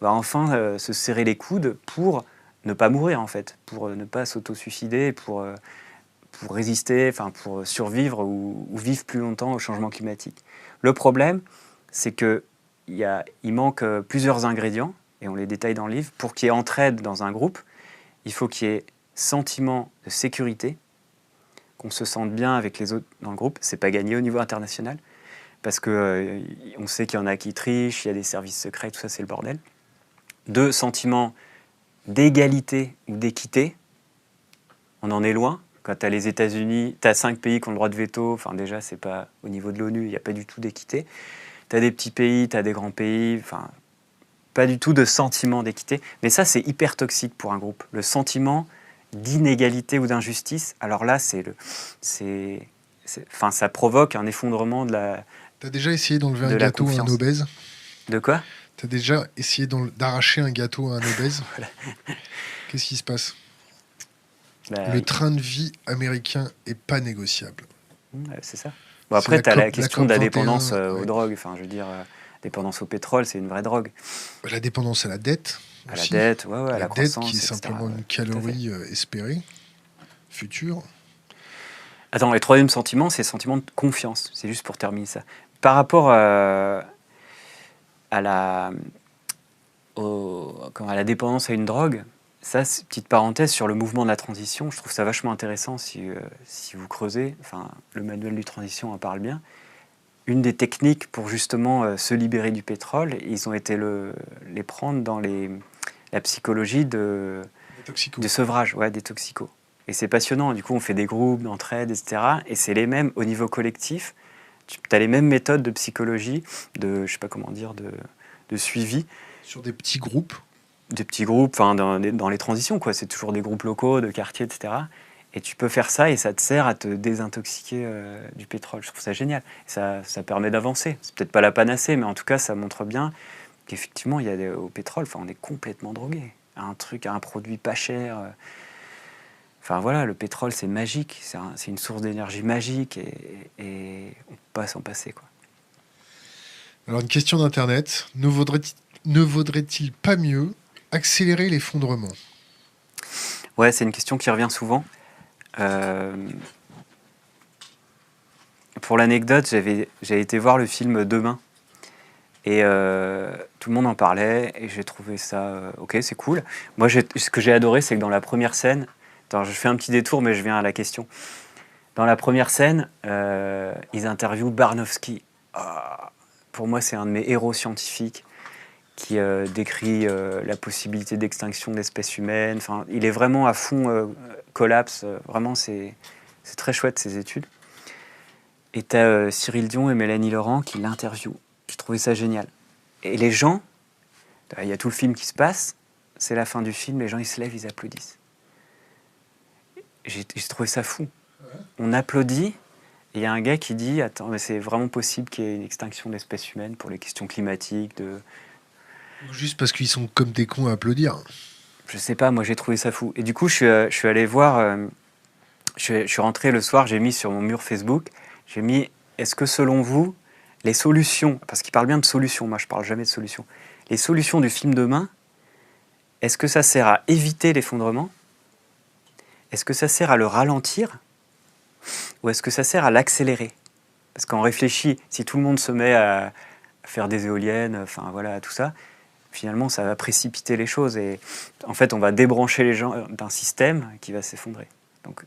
[SPEAKER 2] va enfin se serrer les coudes pour ne pas mourir en fait, pour ne pas s'auto-suicider, pour résister, enfin pour survivre ou vivre plus longtemps au changement climatique. Le problème, c'est qu'il manque plusieurs ingrédients, et on les détaille dans le livre. Pour qu'il y ait entraide dans un groupe, il faut qu'il y ait sentiment de sécurité, qu'on se sente bien avec les autres dans le groupe. C'est pas gagné au niveau international, parce qu'on sait qu'il y en a qui trichent, il y a des services secrets, tout ça c'est le bordel. 2, sentiment d'égalité ou d'équité. On en est loin. Quand tu as les États-Unis, tu as 5 pays qui ont le droit de veto, enfin déjà, c'est pas au niveau de l'ONU, il n'y a pas du tout d'équité. Tu as des petits pays, tu as des grands pays, enfin, pas du tout de sentiment d'équité. Mais ça, c'est hyper toxique pour un groupe. Le sentiment d'inégalité ou d'injustice, alors là, ça provoque un effondrement de la...
[SPEAKER 1] Tu as déjà essayé d'enlever un gâteau à un obèse ?
[SPEAKER 2] De quoi?
[SPEAKER 1] T'as déjà essayé d'arracher un gâteau à un obèse?
[SPEAKER 2] Voilà.
[SPEAKER 1] Qu'est-ce qui se passe?
[SPEAKER 2] Bah,
[SPEAKER 1] Le train de vie américain est pas négociable.
[SPEAKER 2] ouais, c'est ça. Bon,
[SPEAKER 1] C'est
[SPEAKER 2] après, tu as la
[SPEAKER 1] la
[SPEAKER 2] question de
[SPEAKER 1] COP
[SPEAKER 2] la dépendance
[SPEAKER 1] 21.
[SPEAKER 2] aux
[SPEAKER 1] Ouais.
[SPEAKER 2] drogues. Enfin, je veux dire, dépendance au pétrole, c'est une vraie drogue.
[SPEAKER 1] La dépendance à la dette
[SPEAKER 2] À la
[SPEAKER 1] aussi.
[SPEAKER 2] dette, ouais, à
[SPEAKER 1] La
[SPEAKER 2] la
[SPEAKER 1] dette qui est
[SPEAKER 2] croissance, etc.
[SPEAKER 1] simplement
[SPEAKER 2] Ouais,
[SPEAKER 1] une
[SPEAKER 2] tout à fait.
[SPEAKER 1] calorie espérée, future.
[SPEAKER 2] Attends, le troisième sentiment, c'est le sentiment de confiance. C'est juste pour terminer ça. Par rapport à la, à la dépendance à une drogue, ça, petite parenthèse sur le mouvement de la transition, je trouve ça vachement intéressant si vous creusez. Enfin, le manuel du transition en parle bien. Une des techniques pour justement se libérer du pétrole, ils ont été les prendre dans la psychologie
[SPEAKER 1] Les toxicos.
[SPEAKER 2] de sevrage, ouais, des toxicos. Et c'est passionnant, du coup on fait des groupes d'entraide, etc. Et c'est les mêmes au niveau collectif. Tu as les mêmes méthodes de psychologie, je sais pas comment dire, de suivi,
[SPEAKER 1] Sur des petits groupes.
[SPEAKER 2] des petits groupes, enfin dans les transitions, quoi. C'est toujours des groupes locaux, de quartiers, etc. Et tu peux faire ça et ça te sert à te désintoxiquer du pétrole. Je trouve ça génial. Ça permet d'avancer. C'est peut-être pas la panacée, mais en tout cas, ça montre bien qu'effectivement, au pétrole, enfin, on est complètement drogué. Un produit pas cher. Enfin voilà, le pétrole, c'est magique. C'est une source d'énergie magique et on ne peut pas s'en passer, quoi.
[SPEAKER 1] Alors une question d'internet. Ne vaudrait-il pas mieux accélérer l'effondrement?
[SPEAKER 2] Ouais, c'est une question qui revient souvent. Euh, pour l'anecdote, j'ai été voir le film Demain. Et tout le monde en parlait et j'ai trouvé ça ok, c'est cool. Moi, ce que j'ai adoré, c'est que dans la première scène, attends, je fais un petit détour, mais je viens à la question. Dans la première scène, ils interviewent Barnowski. Ah, pour moi, c'est un de mes héros scientifiques qui décrit la possibilité d'extinction d'espèces humaines. Enfin, il est vraiment à fond collapse. Vraiment, c'est très chouette ces études. Et tu as Cyril Dion et Mélanie Laurent qui l'interviewent. J'ai trouvé ça génial. Et les gens, il y a tout le film qui se passe, c'est la fin du film, les gens ils se lèvent, ils applaudissent. J'ai trouvé ça fou. On applaudit, et il y a un gars qui dit attends, mais c'est vraiment possible qu'il y ait une extinction d'espèces humaines pour les questions climatiques,
[SPEAKER 1] Juste parce qu'ils sont comme des cons à applaudir.
[SPEAKER 2] je sais pas, moi j'ai trouvé ça fou. Et du coup, je suis allé voir, je suis rentré le soir, j'ai mis sur mon mur Facebook, j'ai mis est-ce que selon vous, les solutions, parce qu'il parle bien de solutions, moi je parle jamais de solutions, les solutions du film Demain, est-ce que ça sert à éviter l'effondrement? Est-ce que ça sert à le ralentir? Ou est-ce que ça sert à l'accélérer? Parce qu'on réfléchit, si tout le monde se met à faire des éoliennes, enfin voilà, tout ça, finalement ça va précipiter les choses et en fait on va débrancher les gens d'un système qui va s'effondrer. Donc,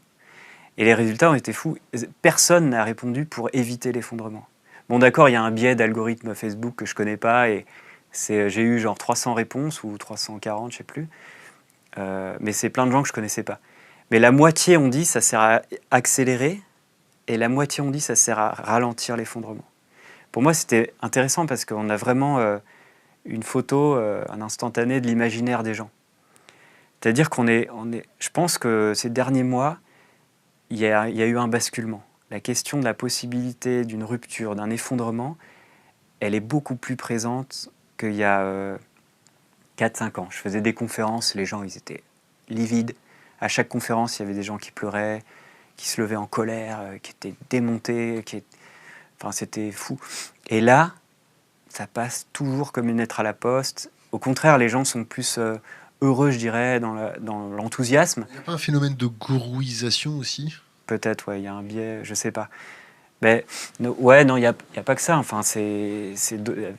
[SPEAKER 2] et les résultats ont été fous. Personne n'a répondu pour éviter l'effondrement. Bon d'accord, il y a un biais d'algorithme Facebook que je connais pas et j'ai eu genre 300 réponses ou 340, je sais plus. Mais c'est plein de gens que je connaissais pas. Mais la moitié ont dit ça sert à accélérer et la moitié ont dit ça sert à ralentir l'effondrement. Pour moi, c'était intéressant parce qu'on a vraiment une photo, un instantané de l'imaginaire des gens. C'est-à-dire je pense que ces derniers mois, il y a eu un basculement. La question de la possibilité d'une rupture, d'un effondrement, elle est beaucoup plus présente qu'il y a 4-5 ans. Je faisais des conférences, les gens ils étaient livides. À chaque conférence, il y avait des gens qui pleuraient, qui se levaient en colère, qui étaient démontés, enfin, c'était fou. Et là, ça passe toujours comme une lettre à la poste. Au contraire, les gens sont plus heureux, je dirais, dans l'enthousiasme.
[SPEAKER 1] Il n'y a pas un phénomène de gourouisation aussi?
[SPEAKER 2] Peut-être, ouais, il y a un biais, je sais pas. Mais ouais, non, il y a pas que ça. Enfin, c'est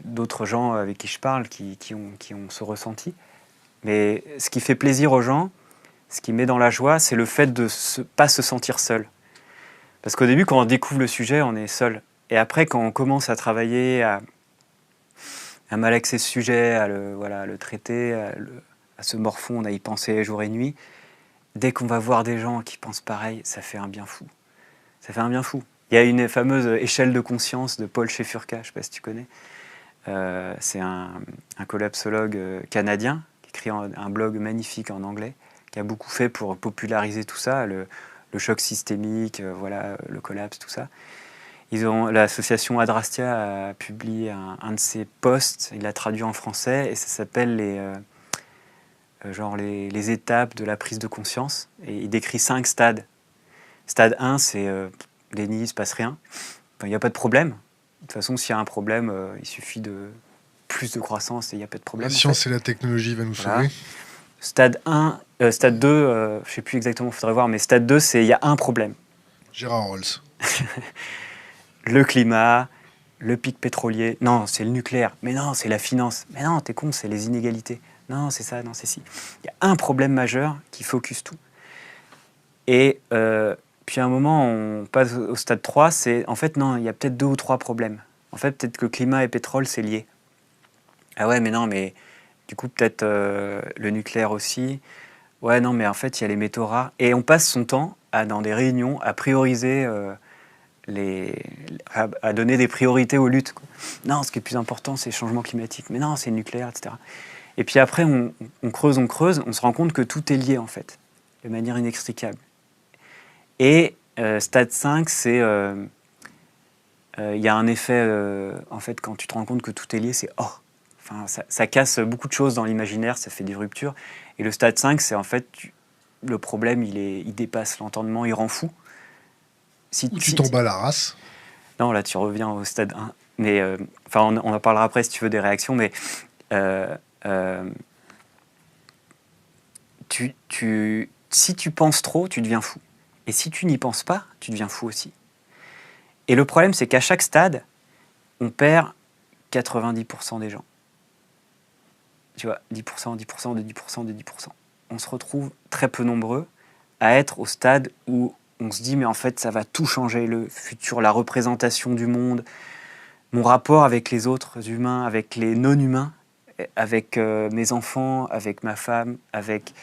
[SPEAKER 2] d'autres gens avec qui je parle qui ont ce ressenti. Mais ce qui fait plaisir aux gens, ce qui met dans la joie, c'est le fait de ne pas se sentir seul. Parce qu'au début, quand on découvre le sujet, on est seul. Et après, quand on commence à travailler, à malaxer ce sujet, à le traiter, à se morfondre, à y penser jour et nuit, dès qu'on va voir des gens qui pensent pareil, ça fait un bien fou. Ça fait un bien fou. Il y a une fameuse échelle de conscience de Paul Shefurka, je ne sais pas si tu connais. C'est un collapsologue canadien qui écrit un blog magnifique en anglais, qui a beaucoup fait pour populariser tout ça, le choc systémique, voilà, le collapse, tout ça. L'association Adrastia a publié un de ses posts, il l'a traduit en français, et ça s'appelle les étapes de la prise de conscience. Et il décrit 5 stades. Stade 1, c'est déni, il ne se passe rien. Enfin, il n'y a pas de problème. De toute façon, s'il y a un problème, il suffit de plus de croissance et il n'y a pas de problème.
[SPEAKER 1] La science et la technologie va nous sauver.
[SPEAKER 2] Stade 2, je ne sais plus exactement, il faudrait voir, mais stade 2, c'est il y a un problème.
[SPEAKER 1] Gérard Rolls.
[SPEAKER 2] Le climat, le pic pétrolier. Non, c'est le nucléaire. Mais non, c'est la finance. Mais non, t'es con, c'est les inégalités. Non, c'est ça, non, c'est ci. Il y a un problème majeur qui focus tout. Et puis à un moment, on passe au stade 3, c'est en fait, non, il y a peut-être 2 ou 3 problèmes. En fait, peut-être que climat et pétrole, c'est lié. Ah ouais, mais non, mais du coup, peut-être le nucléaire aussi. Ouais, non, mais en fait, il y a les métaux rares. Et on passe son temps, dans des réunions, à prioriser, à donner des priorités aux luttes, quoi. Non, ce qui est plus important, c'est le changement climatique. Mais non, c'est le nucléaire, etc. Et puis après, on creuse, on se rend compte que tout est lié, en fait, de manière inextricable. Et stade 5, c'est... il y a un effet, en fait, quand tu te rends compte que tout est lié, c'est « oh ». Enfin, ça casse beaucoup de choses dans l'imaginaire, ça fait des ruptures. Et le stade 5, c'est en fait, le problème, il dépasse l'entendement, il rend fou.
[SPEAKER 1] Ou tu tombes à la race.
[SPEAKER 2] Non, là, tu reviens au stade 1. Mais, on en parlera après si tu veux des réactions, mais si tu penses trop, tu deviens fou. Et si tu n'y penses pas, tu deviens fou aussi. Et le problème, c'est qu'à chaque stade, on perd 90% des gens. Tu vois, 10%, 10%, de 10%, de 10%. On se retrouve très peu nombreux à être au stade où on se dit, mais en fait, ça va tout changer, le futur, la représentation du monde, mon rapport avec les autres humains, avec les non-humains, avec mes enfants, avec ma femme, avec...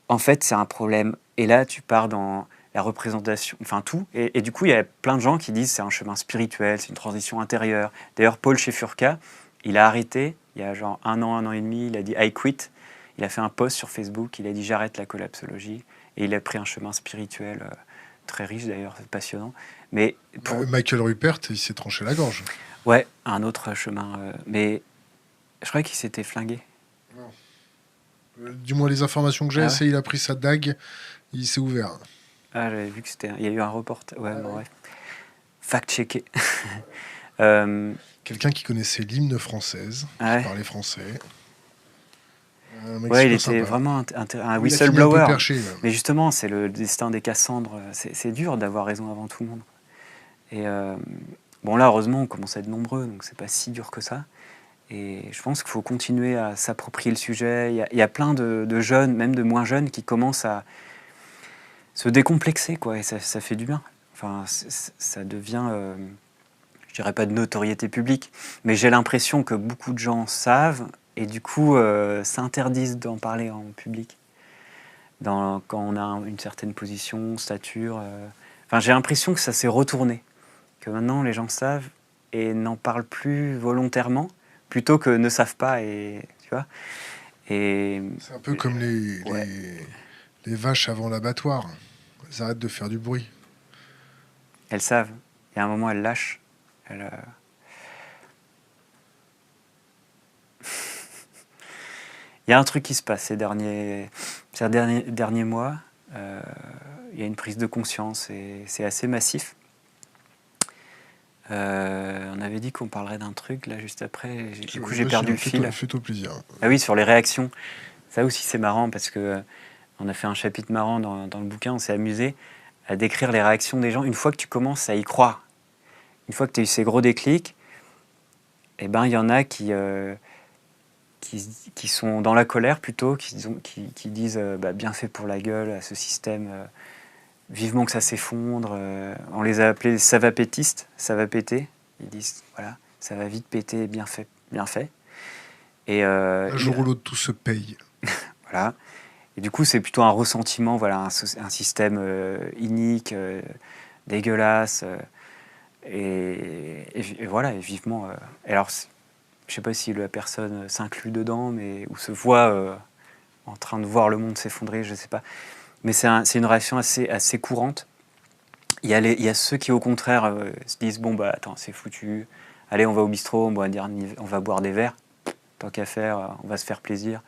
[SPEAKER 2] En fait, c'est un problème. Et là, tu pars dans la représentation, enfin tout. Et du coup, il y a plein de gens qui disent c'est un chemin spirituel, c'est une transition intérieure. D'ailleurs, Paul Chefurka, il a arrêté, il y a genre un an et demi, il a dit « I quit ». Il a fait un post sur Facebook, il a dit « j'arrête la collapsologie ». Et il a pris un chemin spirituel très riche d'ailleurs, c'est passionnant. Mais
[SPEAKER 1] Michael Ruppert, il s'est tranché la gorge.
[SPEAKER 2] Ouais, un autre chemin. Mais je crois qu'il s'était flingué.
[SPEAKER 1] Du moins, les informations que j'ai, c'est il a pris sa dague, il s'est ouvert.
[SPEAKER 2] Ah, j'avais vu que c'était... Il y a eu un reportage. Ouais, bon, bref. Fact-checké.
[SPEAKER 1] Quelqu'un qui connaissait l'hymne française, qui parlait français.
[SPEAKER 2] Ouais, il était vraiment un whistleblower. Mais justement, c'est le destin des Cassandres. C'est dur d'avoir raison avant tout le monde. Et bon, là, heureusement, on commence à être nombreux, donc c'est pas si dur que ça. Et je pense qu'il faut continuer à s'approprier le sujet. Il y a plein de jeunes, même de moins jeunes, qui commencent à se décomplexer, quoi, et ça fait du bien. Enfin, ça devient, je dirais pas de notoriété publique, mais j'ai l'impression que beaucoup de gens savent et du coup s'interdisent d'en parler en public. Quand on a une certaine position, stature. Enfin, j'ai l'impression que ça s'est retourné, que maintenant les gens savent et n'en parlent plus volontairement, plutôt que ne savent pas, et tu vois. Et
[SPEAKER 1] c'est un peu comme les vaches avant l'abattoir. Elles arrêtent de faire du bruit.
[SPEAKER 2] Elles savent. Il y a un moment, elles lâchent. Il y a un truc qui se passe ces derniers mois. Il y a une prise de conscience et c'est assez massif. On avait dit qu'on parlerait d'un truc, là, juste après. Du coup, j'ai perdu le fil.
[SPEAKER 1] Fais-toi plaisir.
[SPEAKER 2] Ah oui, sur les réactions. Ça aussi, c'est marrant parce que on a fait un chapitre marrant dans le bouquin. On s'est amusé à décrire les réactions des gens. Une fois que tu commences à y croire, une fois que tu as eu ces gros déclics, eh ben, il y en a qui sont dans la colère plutôt, qui disent bien fait pour la gueule à ce système, vivement que ça s'effondre. On les a appelés ça va pétistes, ça va péter. Ils disent voilà, ça va vite péter, bien fait, bien fait. Et
[SPEAKER 1] un jour ou l'autre, tout se paye.
[SPEAKER 2] Voilà. Et du coup, c'est plutôt un ressentiment, voilà, un système inique, dégueulasse, et voilà, et vivement. Alors, je ne sais pas si la personne s'inclut dedans, ou se voit en train de voir le monde s'effondrer, je ne sais pas. Mais c'est une réaction assez courante. il y a ceux qui, au contraire, se disent bon, bah attends, c'est foutu. Allez, on va au bistrot, on va boire des verres. Tant qu'à faire, on va se faire plaisir.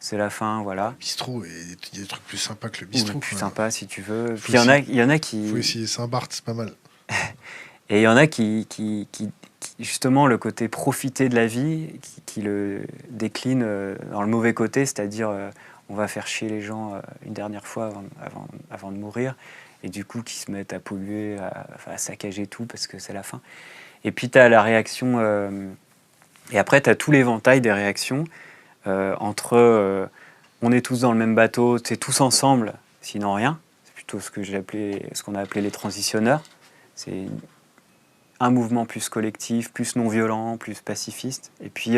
[SPEAKER 2] C'est la fin, voilà.
[SPEAKER 1] Bistrot, et il y a des trucs plus sympas que le
[SPEAKER 2] Ou le
[SPEAKER 1] bistrot,
[SPEAKER 2] plus
[SPEAKER 1] quoi.
[SPEAKER 2] sympa, si tu veux.
[SPEAKER 1] Faut
[SPEAKER 2] Puis il y en a
[SPEAKER 1] Faut
[SPEAKER 2] qui.
[SPEAKER 1] essayer Saint-Barth, c'est pas mal.
[SPEAKER 2] Et il y en a justement, le côté profiter de la vie, qui le décline dans le mauvais côté, c'est-à-dire on va faire chier les gens une dernière fois avant de mourir, et du coup qui se mettent à polluer, à saccager tout parce que c'est la fin. Et puis tu as la réaction, et après tu as tout l'éventail des réactions entre on est tous dans le même bateau, c'est tous ensemble, sinon rien. C'est plutôt ce qu'on a appelé les transitionneurs. C'est un mouvement plus collectif, plus non violent, plus pacifiste. Et puis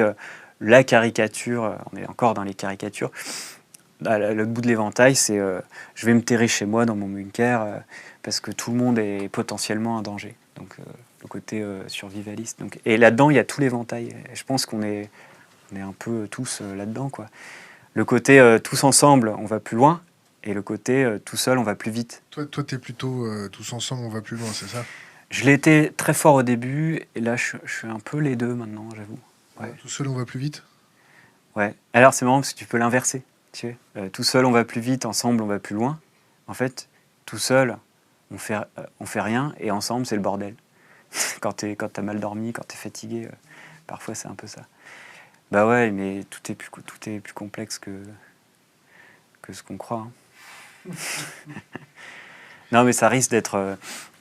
[SPEAKER 2] la caricature, on est encore dans les caricatures. À l'autre bout de l'éventail, c'est je vais me terrer chez moi dans mon bunker parce que tout le monde est potentiellement un danger. Donc le côté survivaliste. Donc, et là-dedans, il y a tout l'éventail. Et je pense qu'on est un peu tous là-dedans, quoi. Le côté tous ensemble, on va plus loin, et le côté tout seul, on va plus vite.
[SPEAKER 1] Toi t'es plutôt tous ensemble, on va plus loin, c'est ça?
[SPEAKER 2] Je l'étais très fort au début, et là, je suis un peu les deux maintenant, j'avoue. Ouais.
[SPEAKER 1] Tout seul, on va plus vite?
[SPEAKER 2] Ouais. Alors, c'est marrant parce que tu peux l'inverser. Tu sais. Tout seul, on va plus vite, ensemble, on va plus loin. En fait, tout seul, on fait rien, et ensemble, c'est le bordel. Quand t'as mal dormi, quand t'es fatigué, parfois, c'est un peu ça. Bah ouais, mais tout est plus complexe que ce qu'on croit. Hein. Non, mais ça risque d'être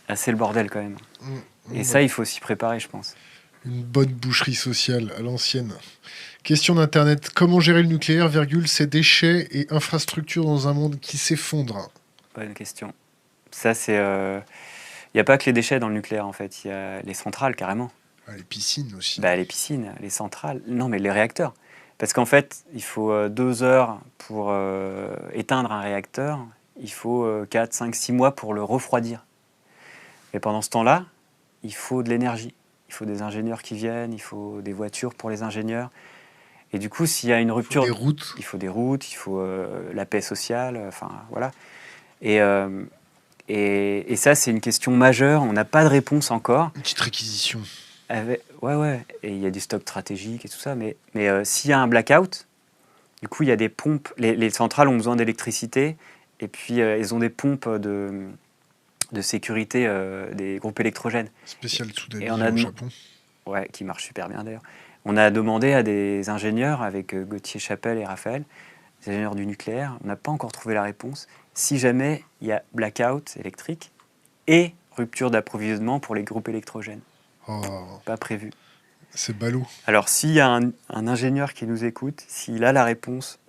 [SPEAKER 2] assez le bordel quand même. Et ça, il faut s'y préparer, je pense.
[SPEAKER 1] Une bonne boucherie sociale à l'ancienne. Question d'Internet. Comment gérer le nucléaire, ses déchets et infrastructures dans un monde qui s'effondre?
[SPEAKER 2] Bonne question. Ça, c'est... Il n'y a pas que les déchets dans le nucléaire, en fait. Il y a les centrales, carrément.
[SPEAKER 1] Les piscines aussi.
[SPEAKER 2] Bah, les piscines, les centrales. Non, mais les réacteurs. Parce qu'en fait, il faut 2 heures pour éteindre un réacteur. Il faut 4, 5, 6 mois pour le refroidir. Et pendant ce temps-là, il faut de l'énergie. Il faut des ingénieurs qui viennent, il faut des voitures pour les ingénieurs. Et du coup, s'il y a une rupture...
[SPEAKER 1] Il faut des routes.
[SPEAKER 2] Il faut des routes, il faut la paix sociale, enfin, voilà. Et ça, c'est une question majeure. On n'a pas de réponse encore.
[SPEAKER 1] Une petite réquisition.
[SPEAKER 2] Ouais. Et il y a des stocks stratégiques et tout ça. Mais s'il y a un blackout, du coup, il y a des pompes. Les centrales ont besoin d'électricité. Et puis, elles ont des pompes de sécurité des groupes électrogènes.
[SPEAKER 1] Spécial Tsunami
[SPEAKER 2] Et on a
[SPEAKER 1] au Japon.
[SPEAKER 2] Ouais, qui marche super bien d'ailleurs. On a demandé à des ingénieurs, avec Gauthier Chapelle et Raphaël, des ingénieurs du nucléaire, on n'a pas encore trouvé la réponse, si jamais il y a blackout électrique et rupture d'approvisionnement pour les groupes électrogènes.
[SPEAKER 1] Oh,
[SPEAKER 2] Pas prévu.
[SPEAKER 1] c'est ballot.
[SPEAKER 2] Alors s'il y a un ingénieur qui nous écoute, s'il a la réponse,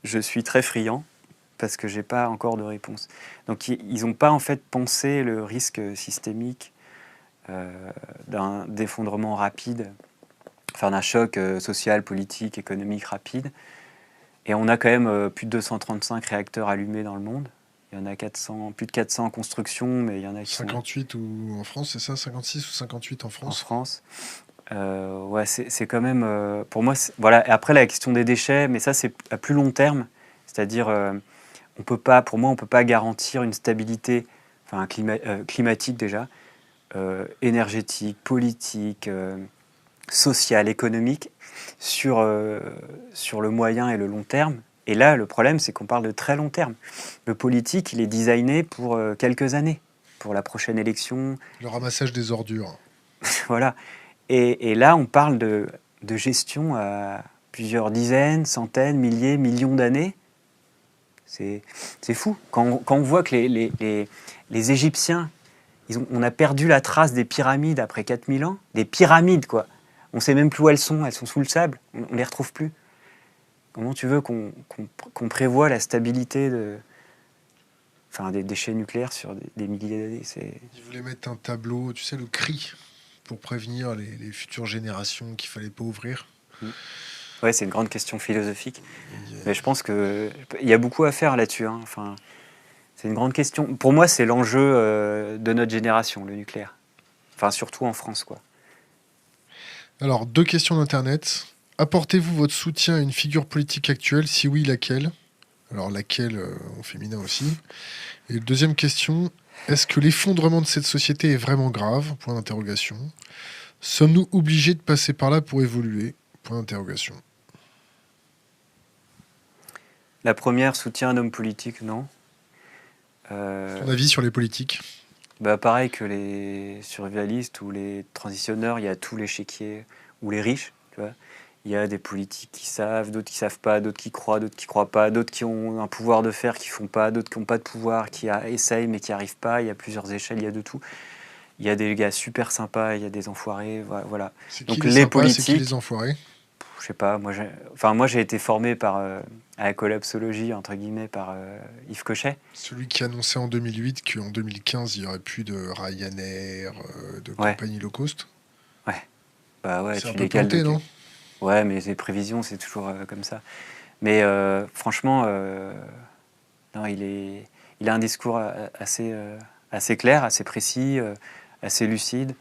[SPEAKER 2] je suis très friand, parce que j'ai pas encore de réponse. Donc ils n'ont pas en fait pensé le risque systémique d'un effondrement rapide, enfin d'un choc social, politique, économique rapide. Et on a quand même plus de 235 réacteurs allumés dans le monde. Il y en a plus de 400 en construction, mais il y en a qui
[SPEAKER 1] 58 ou en France, c'est ça? 56 ou 58 en
[SPEAKER 2] en
[SPEAKER 1] France?
[SPEAKER 2] France. Ouais, c'est quand même... pour moi, voilà. Et après, la question des déchets, mais ça, c'est à plus long terme. C'est-à-dire, pour moi, on ne peut pas garantir une stabilité enfin, climatique déjà, énergétique, politique, sociale, économique, sur le moyen et le long terme. Et là, le problème, c'est qu'on parle de très long terme. Le politique, il est designé pour quelques années, pour la prochaine élection.
[SPEAKER 1] Le ramassage des ordures.
[SPEAKER 2] Voilà. Et là, on parle de gestion à plusieurs dizaines, centaines, milliers, millions d'années. C'est fou. Quand on voit que les Égyptiens, on a perdu la trace des pyramides après 4000 ans. Des pyramides, quoi. On ne sait même plus où elles sont sous le sable. On ne les retrouve plus. Comment tu veux qu'on prévoie la stabilité des déchets nucléaires sur des milliers d'années?
[SPEAKER 1] Ils voulaient mettre un tableau, tu sais, le cri, pour prévenir les futures générations qu'il fallait pas ouvrir.
[SPEAKER 2] Ouais, c'est une grande question philosophique. Mais je pense qu'il y a beaucoup à faire là-dessus. Hein. Enfin, c'est une grande question. Pour moi, c'est l'enjeu de notre génération, le nucléaire. Enfin, surtout en France, quoi.
[SPEAKER 1] Alors, 2 questions d'Internet. Apportez-vous votre soutien à une figure politique actuelle? Si oui, laquelle? Alors, laquelle en féminin aussi. Et deuxième question, Est-ce que l'effondrement de cette société est vraiment grave? Point d'interrogation. Sommes-nous obligés de passer par là pour évoluer? Point d'interrogation.
[SPEAKER 2] La première, soutient un homme politique, non.
[SPEAKER 1] Ton avis sur les politiques?
[SPEAKER 2] Bah pareil que les survivalistes ou les transitionneurs, il y a tous les chéquiers ou les riches, tu vois. Il y a des politiques qui savent, d'autres qui savent pas, d'autres qui croient pas, d'autres qui ont un pouvoir de faire, qui font pas, d'autres qui n'ont pas de pouvoir, essayent mais qui arrivent pas. Il y a plusieurs échelles, il y a de tout. Il y a des gars super sympas, il y a des enfoirés, voilà.
[SPEAKER 1] C'est qui
[SPEAKER 2] Donc
[SPEAKER 1] les
[SPEAKER 2] les
[SPEAKER 1] sympas, c'est qui
[SPEAKER 2] politiques,
[SPEAKER 1] les enfoirés?
[SPEAKER 2] je sais pas, moi j'ai été formé par à la collapsologie entre guillemets par Yves Cochet.
[SPEAKER 1] Celui qui annonçait en 2008 qu'en 2015, il n'y aurait plus de Ryanair, de
[SPEAKER 2] Ouais,
[SPEAKER 1] compagnie low cost.
[SPEAKER 2] ouais. Bah ouais,
[SPEAKER 1] C'est un
[SPEAKER 2] tu
[SPEAKER 1] peu
[SPEAKER 2] décales de
[SPEAKER 1] planté, non?
[SPEAKER 2] Ouais, mais les prévisions, c'est toujours comme ça. Mais franchement, non, il a un discours assez clair, assez précis, assez lucide.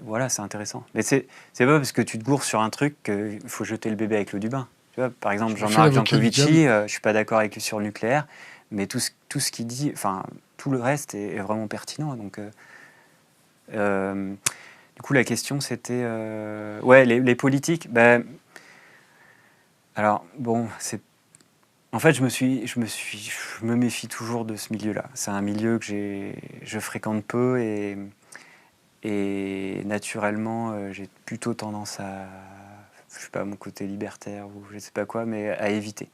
[SPEAKER 2] Voilà, c'est intéressant. Mais c'est pas parce que tu te gourres sur un truc qu'il faut jeter le bébé avec l'eau du bain. Tu vois, par exemple,
[SPEAKER 1] Je me fais
[SPEAKER 2] Jean-Marc
[SPEAKER 1] l'avocat du diable.
[SPEAKER 2] Jancovici, je suis pas d'accord avec lui sur le nucléaire, mais tout ce qu'il dit, enfin, tout le reste est vraiment pertinent. Donc, du coup, la question, c'était... ouais, les politiques, ben, alors, bon, c'est... En fait, je me méfie toujours de ce milieu-là. C'est un milieu que je fréquente peu et naturellement, j'ai plutôt tendance à, je sais pas, mon côté libertaire ou je sais pas quoi, mais à éviter.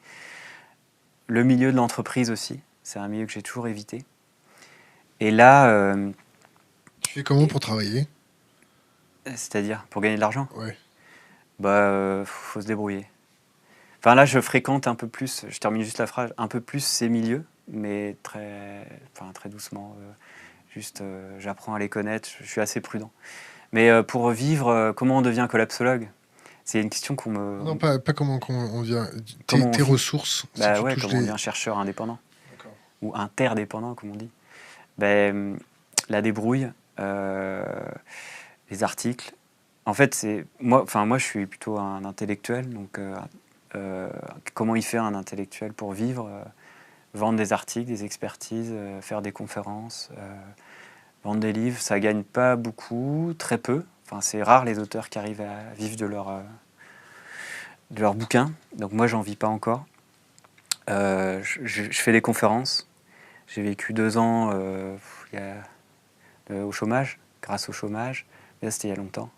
[SPEAKER 2] Le milieu de l'entreprise aussi, c'est un milieu que j'ai toujours évité. Et là,
[SPEAKER 1] Tu fais comment pour travailler?
[SPEAKER 2] c'est-à-dire pour gagner de l'argent,
[SPEAKER 1] Ouais.
[SPEAKER 2] bah, faut se débrouiller. Enfin là, je fréquente un peu plus, je termine juste la phrase, un peu plus ces milieux, mais très doucement. Juste, j'apprends à les connaître, je suis assez prudent. Mais pour vivre, comment on devient collapsologue? C'est une question qu'on me...
[SPEAKER 1] Non, pas comment on vient.
[SPEAKER 2] Comment on
[SPEAKER 1] Tes
[SPEAKER 2] vit?
[SPEAKER 1] ressources, si
[SPEAKER 2] Bah
[SPEAKER 1] tu
[SPEAKER 2] ouais,
[SPEAKER 1] touches
[SPEAKER 2] comment on
[SPEAKER 1] les.
[SPEAKER 2] devient chercheur indépendant,
[SPEAKER 1] D'accord.
[SPEAKER 2] ou interdépendant, comme on dit. Ben, la débrouille, euh, les articles. En fait, moi, je suis plutôt un intellectuel, donc comment il fait un intellectuel pour vivre? Vendre des articles, des expertises, faire des conférences, vendre des livres, ça gagne pas beaucoup, très peu. Enfin, c'est rare les auteurs qui arrivent à vivre de leur bouquin. Donc moi, j'en vis pas encore. Je fais des conférences. J'ai vécu 2 ans au chômage, grâce au chômage. Mais là, c'était il y a longtemps.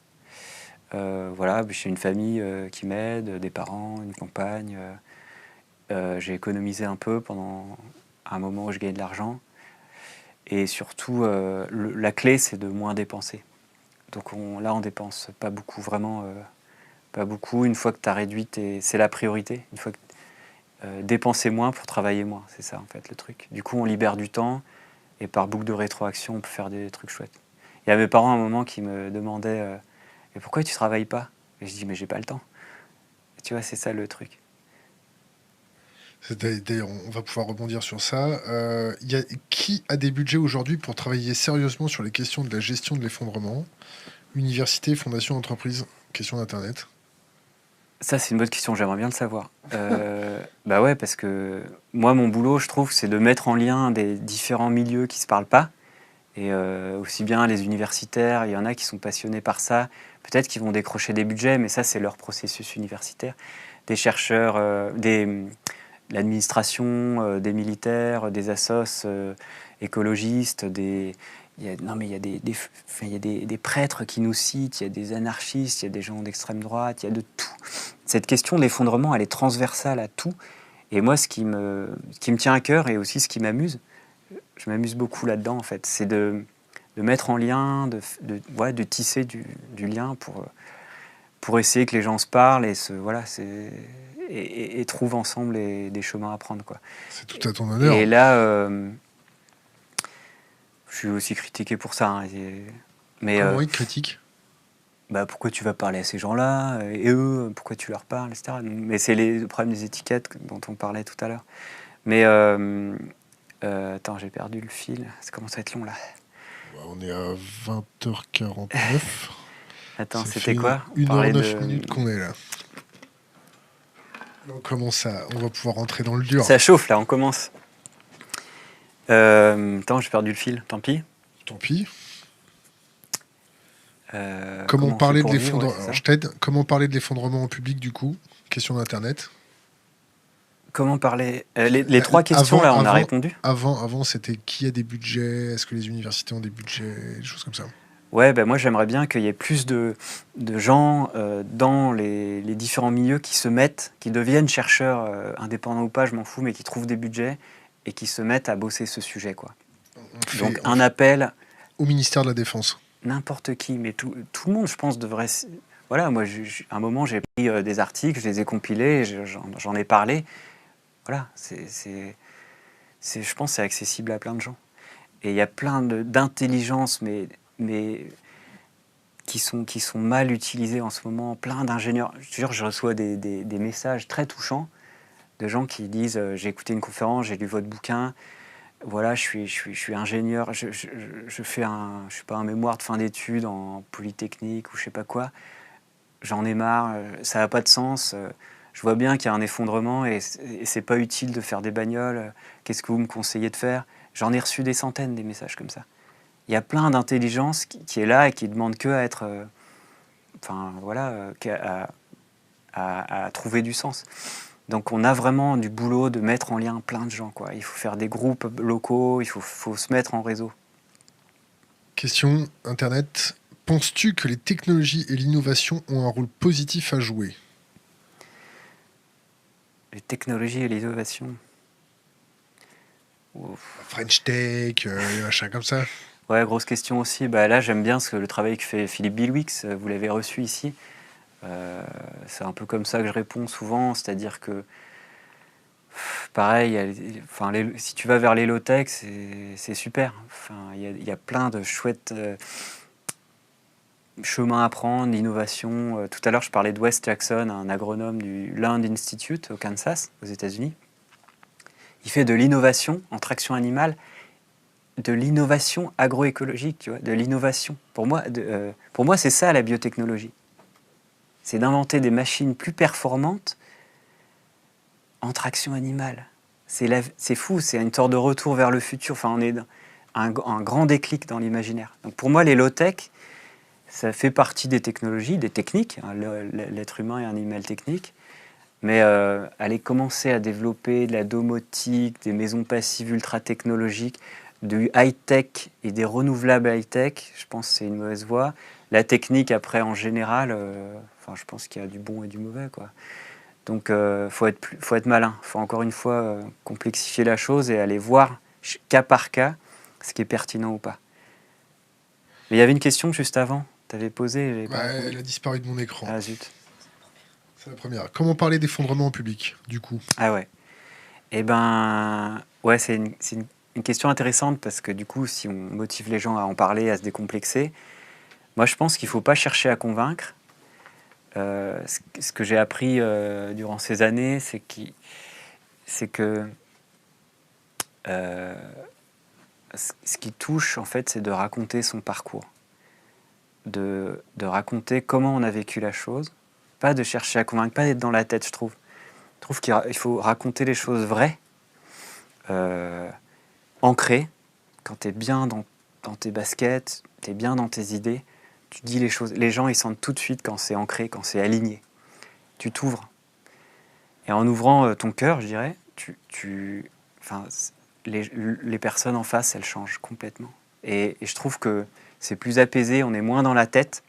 [SPEAKER 2] Voilà, j'ai une famille qui m'aide, des parents, une compagne. J'ai économisé un peu pendant un moment où je gagnais de l'argent. Et surtout, la clé, c'est de moins dépenser. Donc là, on dépense pas beaucoup, vraiment pas beaucoup. Une fois que tu as réduit, c'est la priorité. Une fois que dépenser moins pour travailler moins, c'est ça en fait le truc. Du coup, on libère du temps et par boucle de rétroaction, on peut faire des trucs chouettes. Il y a mes parents à un moment qui me demandaient mais pourquoi tu travailles pas? Et je dis mais j'ai pas le temps. Et tu vois, c'est ça le truc.
[SPEAKER 1] D'ailleurs, on va pouvoir rebondir sur ça. Qui a des budgets aujourd'hui pour travailler sérieusement sur les questions de la gestion de l'effondrement? Université, fondation, entreprise, question d'Internet.
[SPEAKER 2] Ça, c'est une bonne question, j'aimerais bien le savoir. Bah ouais, parce que moi, mon boulot, je trouve, c'est de mettre en lien des différents milieux qui ne se parlent pas. Et aussi bien les universitaires, il y en a qui sont passionnés par ça. Peut-être qu'ils vont décrocher des budgets, mais ça, c'est leur processus universitaire. Des chercheurs, l'administration, des militaires, des assos écologistes, non, mais il y a enfin, il y a des prêtres qui nous citent, il y a des anarchistes, il y a des gens d'extrême droite, il y a de tout. Cette question de l'effondrement, elle est transversale à tout. Et moi, ce qui me tient à cœur et aussi ce qui m'amuse, je m'amuse beaucoup là-dedans, en fait, c'est de mettre en lien, ouais, de tisser du lien pour essayer que les gens se parlent voilà, et trouvent ensemble des chemins à prendre, quoi.
[SPEAKER 1] C'est tout à ton
[SPEAKER 2] Et
[SPEAKER 1] honneur.
[SPEAKER 2] là, je suis aussi critiqué pour ça, hein, mais
[SPEAKER 1] Comment ils te critiquent?
[SPEAKER 2] bah, pourquoi tu vas parler à ces gens-là et eux, pourquoi tu leur parles, etc. Mais c'est le problème des étiquettes dont on parlait tout à l'heure. Mais attends, j'ai perdu le fil. Ça commence à être long là.
[SPEAKER 1] On est à 20h49.
[SPEAKER 2] Attends,
[SPEAKER 1] Ça
[SPEAKER 2] c'était
[SPEAKER 1] fait
[SPEAKER 2] quoi? On parlait
[SPEAKER 1] 1h09
[SPEAKER 2] de...
[SPEAKER 1] minutes qu'on est là. On va pouvoir rentrer dans le dur.
[SPEAKER 2] Ça chauffe là, on commence. Attends, j'ai perdu le fil, tant pis.
[SPEAKER 1] Tant pis. Comment
[SPEAKER 2] Comment on fait
[SPEAKER 1] parler de
[SPEAKER 2] pour vivre, ouais,
[SPEAKER 1] l'effondrement?
[SPEAKER 2] c'est
[SPEAKER 1] Alors,
[SPEAKER 2] ça.
[SPEAKER 1] je t'aide. Comment parler de l'effondrement en public, du coup? Question d'Internet.
[SPEAKER 2] Comment parler les trois questions,
[SPEAKER 1] Avant,
[SPEAKER 2] là, on a
[SPEAKER 1] avant,
[SPEAKER 2] répondu.
[SPEAKER 1] avant, c'était qui a des budgets? Est-ce que les universités ont des budgets? Des choses comme ça.
[SPEAKER 2] Ouais, ben moi j'aimerais bien qu'il y ait plus de gens dans les différents milieux qui se mettent, qui deviennent chercheurs indépendants ou pas, je m'en fous, mais qui trouvent des budgets et qui se mettent à bosser ce sujet, quoi. Donc
[SPEAKER 1] On
[SPEAKER 2] un
[SPEAKER 1] fait
[SPEAKER 2] appel,
[SPEAKER 1] au ministère de la Défense.
[SPEAKER 2] n'importe qui, mais tout le monde, je pense, devrait. Voilà, moi, à un moment, j'ai pris des articles, je les ai compilés, j'en ai parlé. Voilà, je pense que c'est accessible à plein de gens. Et il y a plein d'intelligences, mais qui sont mal utilisées en ce moment. Plein d'ingénieurs. Je te jure, je reçois des messages très touchants de gens qui disent j'ai écouté une conférence, j'ai lu votre bouquin. Voilà, je suis ingénieur, je fais je sais pas, un mémoire de fin d'études en polytechnique ou je sais pas quoi. J'en ai marre, ça n'a pas de sens. Je vois bien qu'il y a un effondrement et c'est pas utile de faire des bagnoles. Qu'est-ce que vous me conseillez de faire? J'en ai reçu des centaines des messages comme ça. Il y a plein d'intelligence qui est là et qui demande que à être, enfin voilà, à trouver du sens. Donc on a vraiment du boulot de mettre en lien plein de gens, quoi. Il faut faire des groupes locaux, il faut se mettre en réseau.
[SPEAKER 1] Question Internet. Penses-tu que les technologies et l'innovation ont un rôle positif à jouer?
[SPEAKER 2] Les technologies et l'innovation.
[SPEAKER 1] French Tech, les machins comme ça.
[SPEAKER 2] Ouais, grosse question aussi. Bah, là, j'aime bien le travail que fait Philippe Bilwix. Vous l'avez reçu ici. C'est un peu comme ça que je réponds souvent, c'est-à-dire que, pareil, enfin, si tu vas vers les low-tech, c'est super. Enfin, il y a plein de chouettes chemins à prendre, l'innovation. Tout à l'heure, je parlais de Wes Jackson, un agronome du Land Institute au Kansas, aux États-Unis. Il fait de l'innovation en traction animale, de l'innovation agroécologique, tu vois, de l'innovation. Pour moi, c'est ça la biotechnologie. C'est d'inventer des machines plus performantes en traction animale. C'est fou, c'est une sorte de retour vers le futur. Enfin, on est un grand déclic dans l'imaginaire. Donc pour moi, les low-tech, ça fait partie des technologies, des techniques. Hein. L'être humain est un animal technique. Mais aller commencer à développer de la domotique, des maisons passives ultra technologiques, du high-tech et des renouvelables high-tech, je pense que c'est une mauvaise voie. La technique, après, en général, enfin, je pense qu'il y a du bon et du mauvais, quoi. Donc, faut être malin. Faut encore une fois complexifier la chose et aller voir cas par cas ce qui est pertinent ou pas. Mais il y avait une question juste avant. Tu avais posé.
[SPEAKER 1] Elle a disparu de mon écran.
[SPEAKER 2] Ah zut.
[SPEAKER 1] C'est la première. Comment parler d'effondrement en public, du coup?
[SPEAKER 2] Ah ouais. Eh ben, ouais, c'est une question intéressante parce que du coup, si on motive les gens à en parler, à se décomplexer, moi je pense qu'il ne faut pas chercher à convaincre. Ce que j'ai appris durant ces années, c'est que ce qui touche, en fait, c'est de raconter son parcours, de raconter comment on a vécu la chose, pas de chercher à convaincre, pas d'être dans la tête, je trouve. Je trouve qu'il faut raconter les choses vraies, ancrées. Quand tu es bien dans tes baskets, tu es bien dans tes idées, tu dis les choses. Les gens, ils sentent tout de suite quand c'est ancré, quand c'est aligné. Tu t'ouvres. Et en ouvrant ton cœur, je dirais, enfin, les personnes en face, elles changent complètement. Et je trouve que c'est plus apaisé, on est moins dans la tête.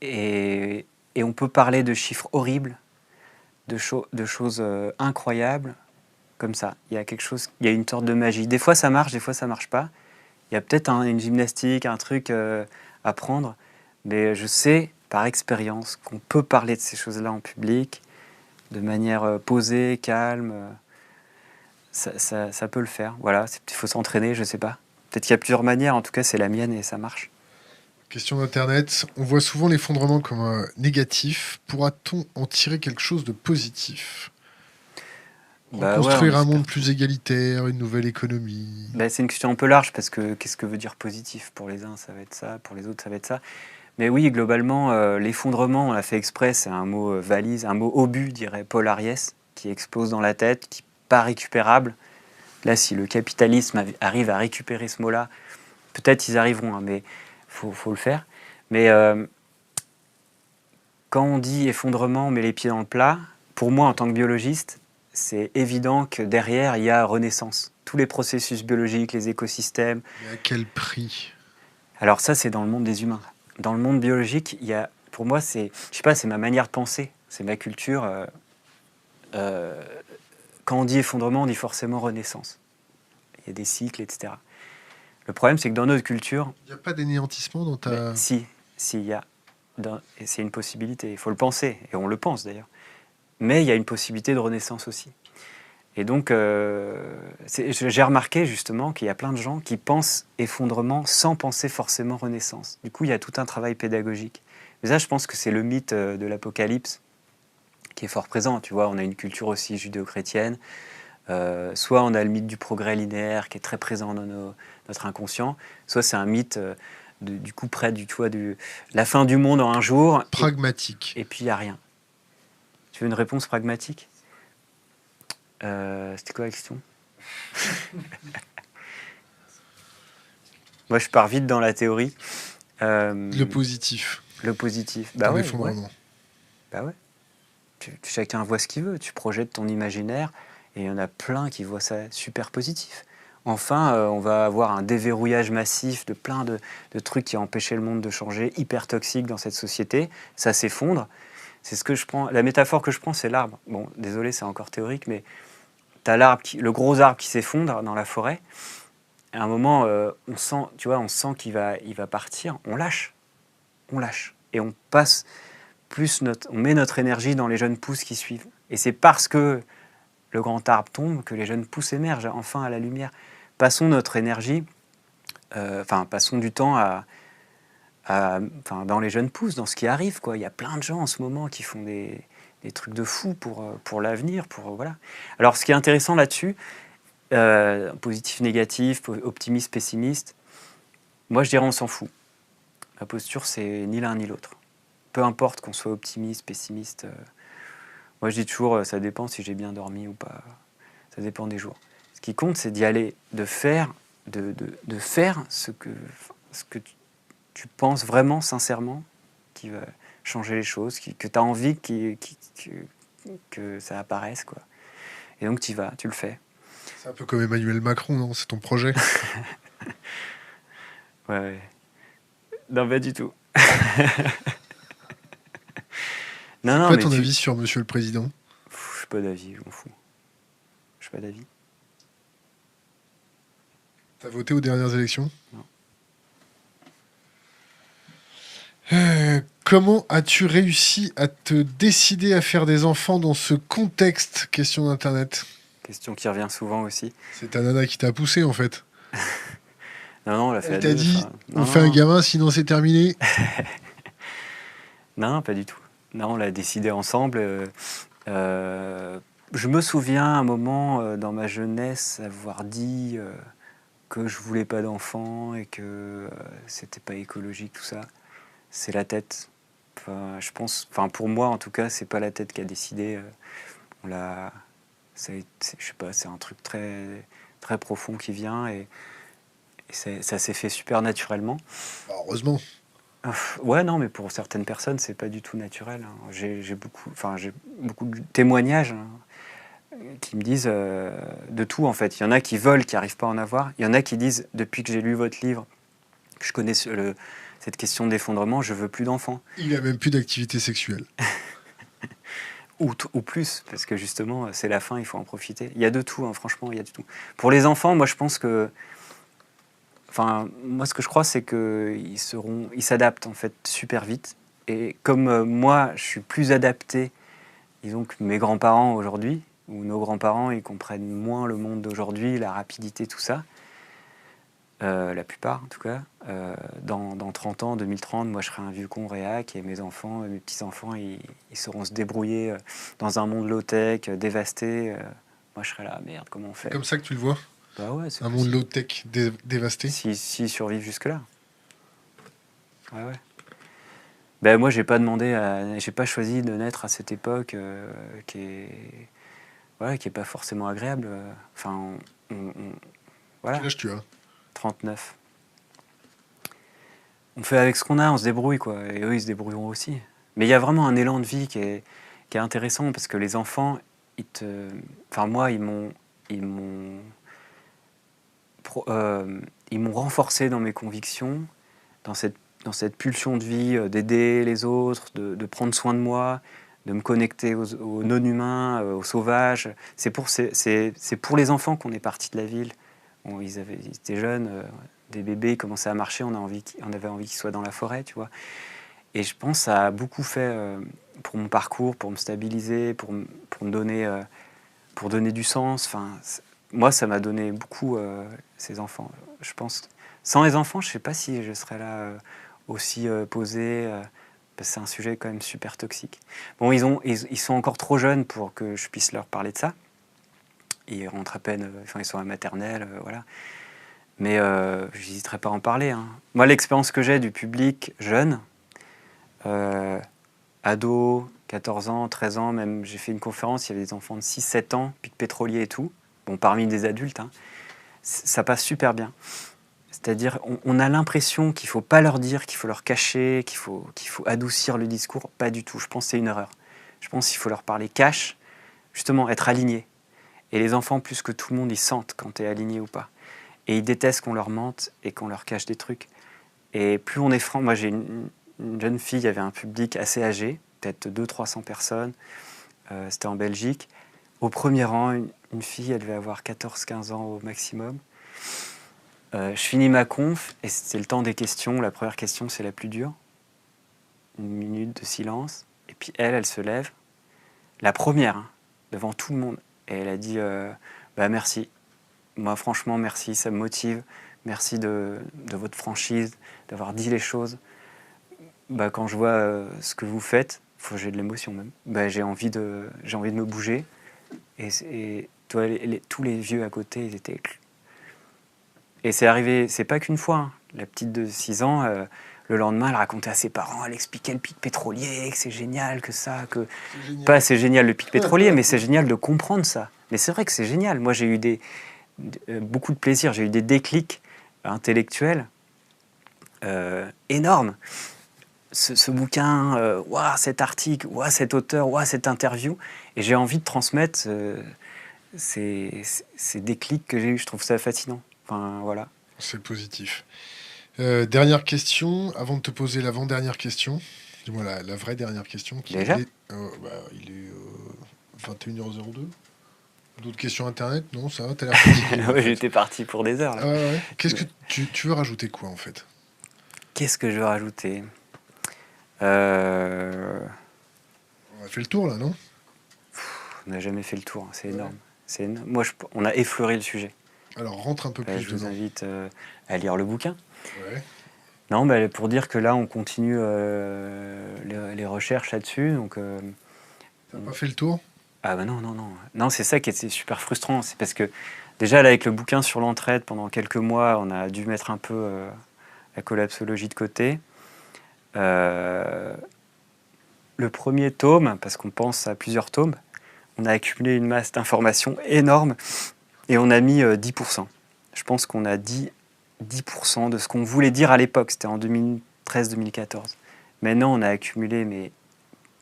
[SPEAKER 2] Et on peut parler de chiffres horribles, de choses incroyables, comme ça. Il y a quelque chose, il y a une sorte de magie. Des fois ça marche, des fois ça marche pas. Il y a peut-être une gymnastique, un truc à prendre, mais je sais par expérience qu'on peut parler de ces choses-là en public, de manière posée, calme. Ça peut le faire. Voilà, il faut s'entraîner, je sais pas. Peut-être qu'il y a plusieurs manières, en tout cas c'est la mienne et ça marche.
[SPEAKER 1] Question d'Internet. On voit souvent l'effondrement comme négatif. Pourra-t-on en tirer quelque chose de positif?
[SPEAKER 2] Bah ouais,
[SPEAKER 1] Reconstruire un monde plus égalitaire, une nouvelle économie.
[SPEAKER 2] Bah, c'est une question un peu large parce que qu'est-ce que veut dire positif? Pour les uns, ça va être ça, pour les autres, ça va être ça. Mais oui, globalement, l'effondrement, on l'a fait exprès, c'est un mot valise, un mot obus, dirait Paul Ariès, qui explose dans la tête, qui n'est pas récupérable. Là, si le capitalisme arrive à récupérer ce mot-là, peut-être ils arriveront, hein, mais faut le faire. Mais quand on dit effondrement, on met les pieds dans le plat, pour moi, en tant que biologiste, c'est évident que derrière, il y a renaissance. Tous les processus biologiques, les écosystèmes.
[SPEAKER 1] Mais à quel prix?
[SPEAKER 2] Alors ça, c'est dans le monde des humains. Dans le monde biologique, il y a, pour moi, c'est, je sais pas, c'est ma manière de penser, c'est ma culture. Quand on dit effondrement, on dit forcément renaissance. Il y a des cycles, etc. Le problème, c'est que dans notre culture,
[SPEAKER 1] Il n'y a pas d'anéantissement dans ta...
[SPEAKER 2] si, il y a, et c'est une possibilité. Il faut le penser, et on le pense d'ailleurs. Mais il y a une possibilité de renaissance aussi. Et donc, j'ai remarqué justement qu'il y a plein de gens qui pensent effondrement sans penser forcément renaissance. Du coup, il y a tout un travail pédagogique. Mais ça, je pense que c'est le mythe de l'Apocalypse qui est fort présent. Tu vois, on a une culture aussi judéo-chrétienne. Soit on a le mythe du progrès linéaire qui est très présent dans notre inconscient, soit c'est un mythe du coup près du, tu vois, la fin du monde en un jour.
[SPEAKER 1] Pragmatique.
[SPEAKER 2] Et puis il n'y a rien. Tu veux une réponse pragmatique? C'était quoi la question? Moi, je pars vite dans la théorie.
[SPEAKER 1] Le positif.
[SPEAKER 2] Le positif.
[SPEAKER 1] Dans
[SPEAKER 2] Ouais,
[SPEAKER 1] l'effondrement.
[SPEAKER 2] ouais. Bah ouais. Chacun voit ce qu'il veut. Tu projettes ton imaginaire et il y en a plein qui voient ça super positif. Enfin, on va avoir un déverrouillage massif de plein de trucs qui empêchaient le monde de changer, hyper toxiques dans cette société. Ça s'effondre. C'est ce que je prends. La métaphore que je prends, c'est l'arbre. Bon, désolé, c'est encore théorique, mais tu as le gros arbre qui s'effondre dans la forêt. À un moment, on sent, tu vois, on sent qu'il va partir. On lâche. Et on passe on met notre énergie dans les jeunes pousses qui suivent. Et c'est parce que le grand arbre tombe que les jeunes pousses émergent enfin à la lumière. Passons notre énergie, passons du temps dans les jeunes pousses, dans ce qui arrive, quoi. Il y a plein de gens en ce moment qui font des trucs de fous pour l'avenir. Voilà. Alors, ce qui est intéressant là-dessus, positif, négatif, optimiste, pessimiste, moi, je dirais on s'en fout. Ma posture, c'est ni l'un ni l'autre. Peu importe qu'on soit optimiste, pessimiste. Moi, je dis toujours, ça dépend si j'ai bien dormi ou pas. Ça dépend des jours. Ce qui compte, c'est d'y aller, de faire ce que tu penses vraiment, sincèrement, qui va changer les choses, que tu as envie que ça apparaisse, quoi. Et donc, tu y vas, tu le fais.
[SPEAKER 1] C'est un peu comme Emmanuel Macron, non? C'est ton projet?
[SPEAKER 2] Ouais. Non, pas du tout.
[SPEAKER 1] C'est quoi ton avis sur Monsieur le Président?
[SPEAKER 2] Je n'ai pas d'avis, je m'en fous. Je n'ai pas d'avis.
[SPEAKER 1] T'as voté aux dernières élections?
[SPEAKER 2] Non.
[SPEAKER 1] Comment as-tu réussi à te décider à faire des enfants dans ce contexte? Question d'Internet.
[SPEAKER 2] Question qui revient souvent aussi.
[SPEAKER 1] C'est ta nana qui t'a poussé, en fait.
[SPEAKER 2] Non, on l'a fait
[SPEAKER 1] Elle
[SPEAKER 2] à
[SPEAKER 1] t'a
[SPEAKER 2] deux.
[SPEAKER 1] dit, on fait un gamin, sinon c'est terminé.
[SPEAKER 2] Non, pas du tout. Non, on l'a décidé ensemble. Je me souviens un moment dans ma jeunesse avoir dit que je voulais pas d'enfant et que c'était pas écologique, tout ça. C'est la tête. Je pense, pour moi en tout cas, c'est pas la tête qui a décidé. Je sais pas, c'est un truc très, très profond qui vient et ça s'est fait super naturellement.
[SPEAKER 1] Bah, heureusement.
[SPEAKER 2] Ouais, non, mais pour certaines personnes, c'est pas du tout naturel, hein. J'ai beaucoup de témoignages, hein, qui me disent de tout, en fait. Il y en a qui veulent, qui n'arrivent pas à en avoir. Il y en a qui disent, depuis que j'ai lu votre livre, que je connais cette question d'effondrement, je veux plus d'enfants.
[SPEAKER 1] Il a même plus d'activité sexuelle.
[SPEAKER 2] Ou plus, parce que justement, c'est la fin, il faut en profiter. Il y a de tout, hein, franchement, il y a de tout. Pour les enfants, moi, je pense que... moi, ce que je crois, c'est qu'ils s'adaptent, en fait, super vite. Et comme moi, je suis plus adapté, disons, que mes grands-parents aujourd'hui, ou nos grands-parents, ils comprennent moins le monde d'aujourd'hui, la rapidité, tout ça. La plupart, en tout cas. Dans 30 ans, 2030, moi, je serai un vieux con réac et mes enfants, mes petits-enfants, ils sauront se débrouiller dans un monde low-tech, dévasté. Moi, je serai là, merde, comment on fait?
[SPEAKER 1] C'est comme ça que tu le vois?
[SPEAKER 2] Bah ouais, c'est
[SPEAKER 1] un monde low-tech dévasté?
[SPEAKER 2] Si ils survivent jusque-là. Ouais, ouais. Ben moi, j'ai pas choisi de naître à cette époque qui est pas forcément agréable. Voilà,
[SPEAKER 1] Quel âge tu as?
[SPEAKER 2] 39. On fait avec ce qu'on a, on se débrouille, quoi. Et eux, ils se débrouilleront aussi. Mais il y a vraiment un élan de vie qui est intéressant parce que les enfants, enfin, moi, ils m'ont, pro- euh, ils m'ont renforcé dans mes convictions, dans dans cette pulsion de vie, d'aider les autres, de prendre soin de moi, de me connecter aux non-humains, aux sauvages. C'est pour les enfants qu'on est parti de la ville. Bon, ils étaient jeunes, des bébés, ils commençaient à marcher, on avait envie qu'ils soient dans la forêt, tu vois. Et je pense que ça a beaucoup fait pour mon parcours, pour me stabiliser, pour donner du sens. Enfin, moi, ça m'a donné beaucoup, ces enfants. Je pense, sans les enfants, je ne sais pas si je serais là aussi posé. Parce que c'est un sujet quand même super toxique. Bon, ils sont encore trop jeunes pour que je puisse leur parler de ça. Ils rentrent à peine, enfin, ils sont à la maternelle, voilà. Mais j'hésiterai pas à en parler, hein. Moi, l'expérience que j'ai du public jeune, euh, ado, 14 ans, 13 ans, même j'ai fait une conférence, il y avait des enfants de 6-7 ans, pic pétrolier et tout, bon, parmi des adultes, hein, ça passe super bien. C'est-à-dire, on a l'impression qu'il ne faut pas leur dire, qu'il faut leur cacher, qu'il faut adoucir le discours. Pas du tout, je pense que c'est une erreur. Je pense qu'il faut leur parler cash, justement, être aligné. Et les enfants, plus que tout le monde, ils sentent quand tu es aligné ou pas. Et ils détestent qu'on leur mente et qu'on leur cache des trucs. Et plus on est franc, moi j'ai une jeune fille, il y avait un public assez âgé, peut-être 200-300 personnes, c'était en Belgique. Au premier rang, une fille, elle devait avoir 14-15 ans au maximum. Je finis ma conf et c'est le temps des questions. La première question, c'est la plus dure. Une minute de silence. Et puis elle se lève, la première, hein, devant tout le monde. Et elle a dit bah, merci. Moi, franchement, merci, ça me motive. Merci de votre franchise, d'avoir dit les choses. Bah, quand je vois ce que vous faites, j'ai de l'émotion même. Bah, j'ai envie de me bouger. Et toi, tous les vieux à côté, ils étaient. Et c'est arrivé, c'est pas qu'une fois, hein. La petite de 6 ans, le lendemain, elle racontait à ses parents, elle expliquait le pic pétrolier, que c'est génial, que ça, que.
[SPEAKER 1] C'est génial.
[SPEAKER 2] Pas c'est génial le pic pétrolier, mais c'est génial de comprendre ça. Mais c'est vrai que c'est génial. Moi, j'ai eu beaucoup de plaisir, j'ai eu des déclics intellectuels énormes. Ce bouquin, ouah, cet article, ouah, cet auteur, ouah, cette interview. Et j'ai envie de transmettre ces déclics que j'ai eus. Je trouve ça fascinant. Enfin, voilà.
[SPEAKER 1] C'est positif. Dernière question, avant de te poser l'avant-dernière question. Dis-moi la vraie dernière question.
[SPEAKER 2] Déjà
[SPEAKER 1] Il est 21h02. D'autres questions internet? Non, ça va, t'as l'air fatigué. En
[SPEAKER 2] Ouais,
[SPEAKER 1] fait.
[SPEAKER 2] j'étais parti pour des heures, là.
[SPEAKER 1] Ah ouais. Qu'est-ce que tu veux rajouter quoi en fait?
[SPEAKER 2] Qu'est-ce que je veux rajouter
[SPEAKER 1] On a fait le tour là, non?
[SPEAKER 2] On n'a jamais fait le tour, hein, c'est énorme. C'est énorme. Moi, on a effleuré le sujet.
[SPEAKER 1] Alors rentre un peu plus
[SPEAKER 2] Je vous
[SPEAKER 1] dedans.
[SPEAKER 2] invite à lire le bouquin.
[SPEAKER 1] Ouais.
[SPEAKER 2] Non, bah, pour dire que là, on continue les recherches là-dessus. Donc,
[SPEAKER 1] T'as pas fait le tour?
[SPEAKER 2] ah bah non, non, non. Non, c'est ça qui était super frustrant. C'est parce que déjà, là, avec le bouquin sur l'entraide, pendant quelques mois, on a dû mettre un peu la collapsologie de côté. Le premier tome, parce qu'on pense à plusieurs tomes, on a accumulé une masse d'informations énorme et on a mis 10%. Je pense qu'on a dit 10% de ce qu'on voulait dire à l'époque. C'était en 2013-2014. Maintenant, on a accumulé mais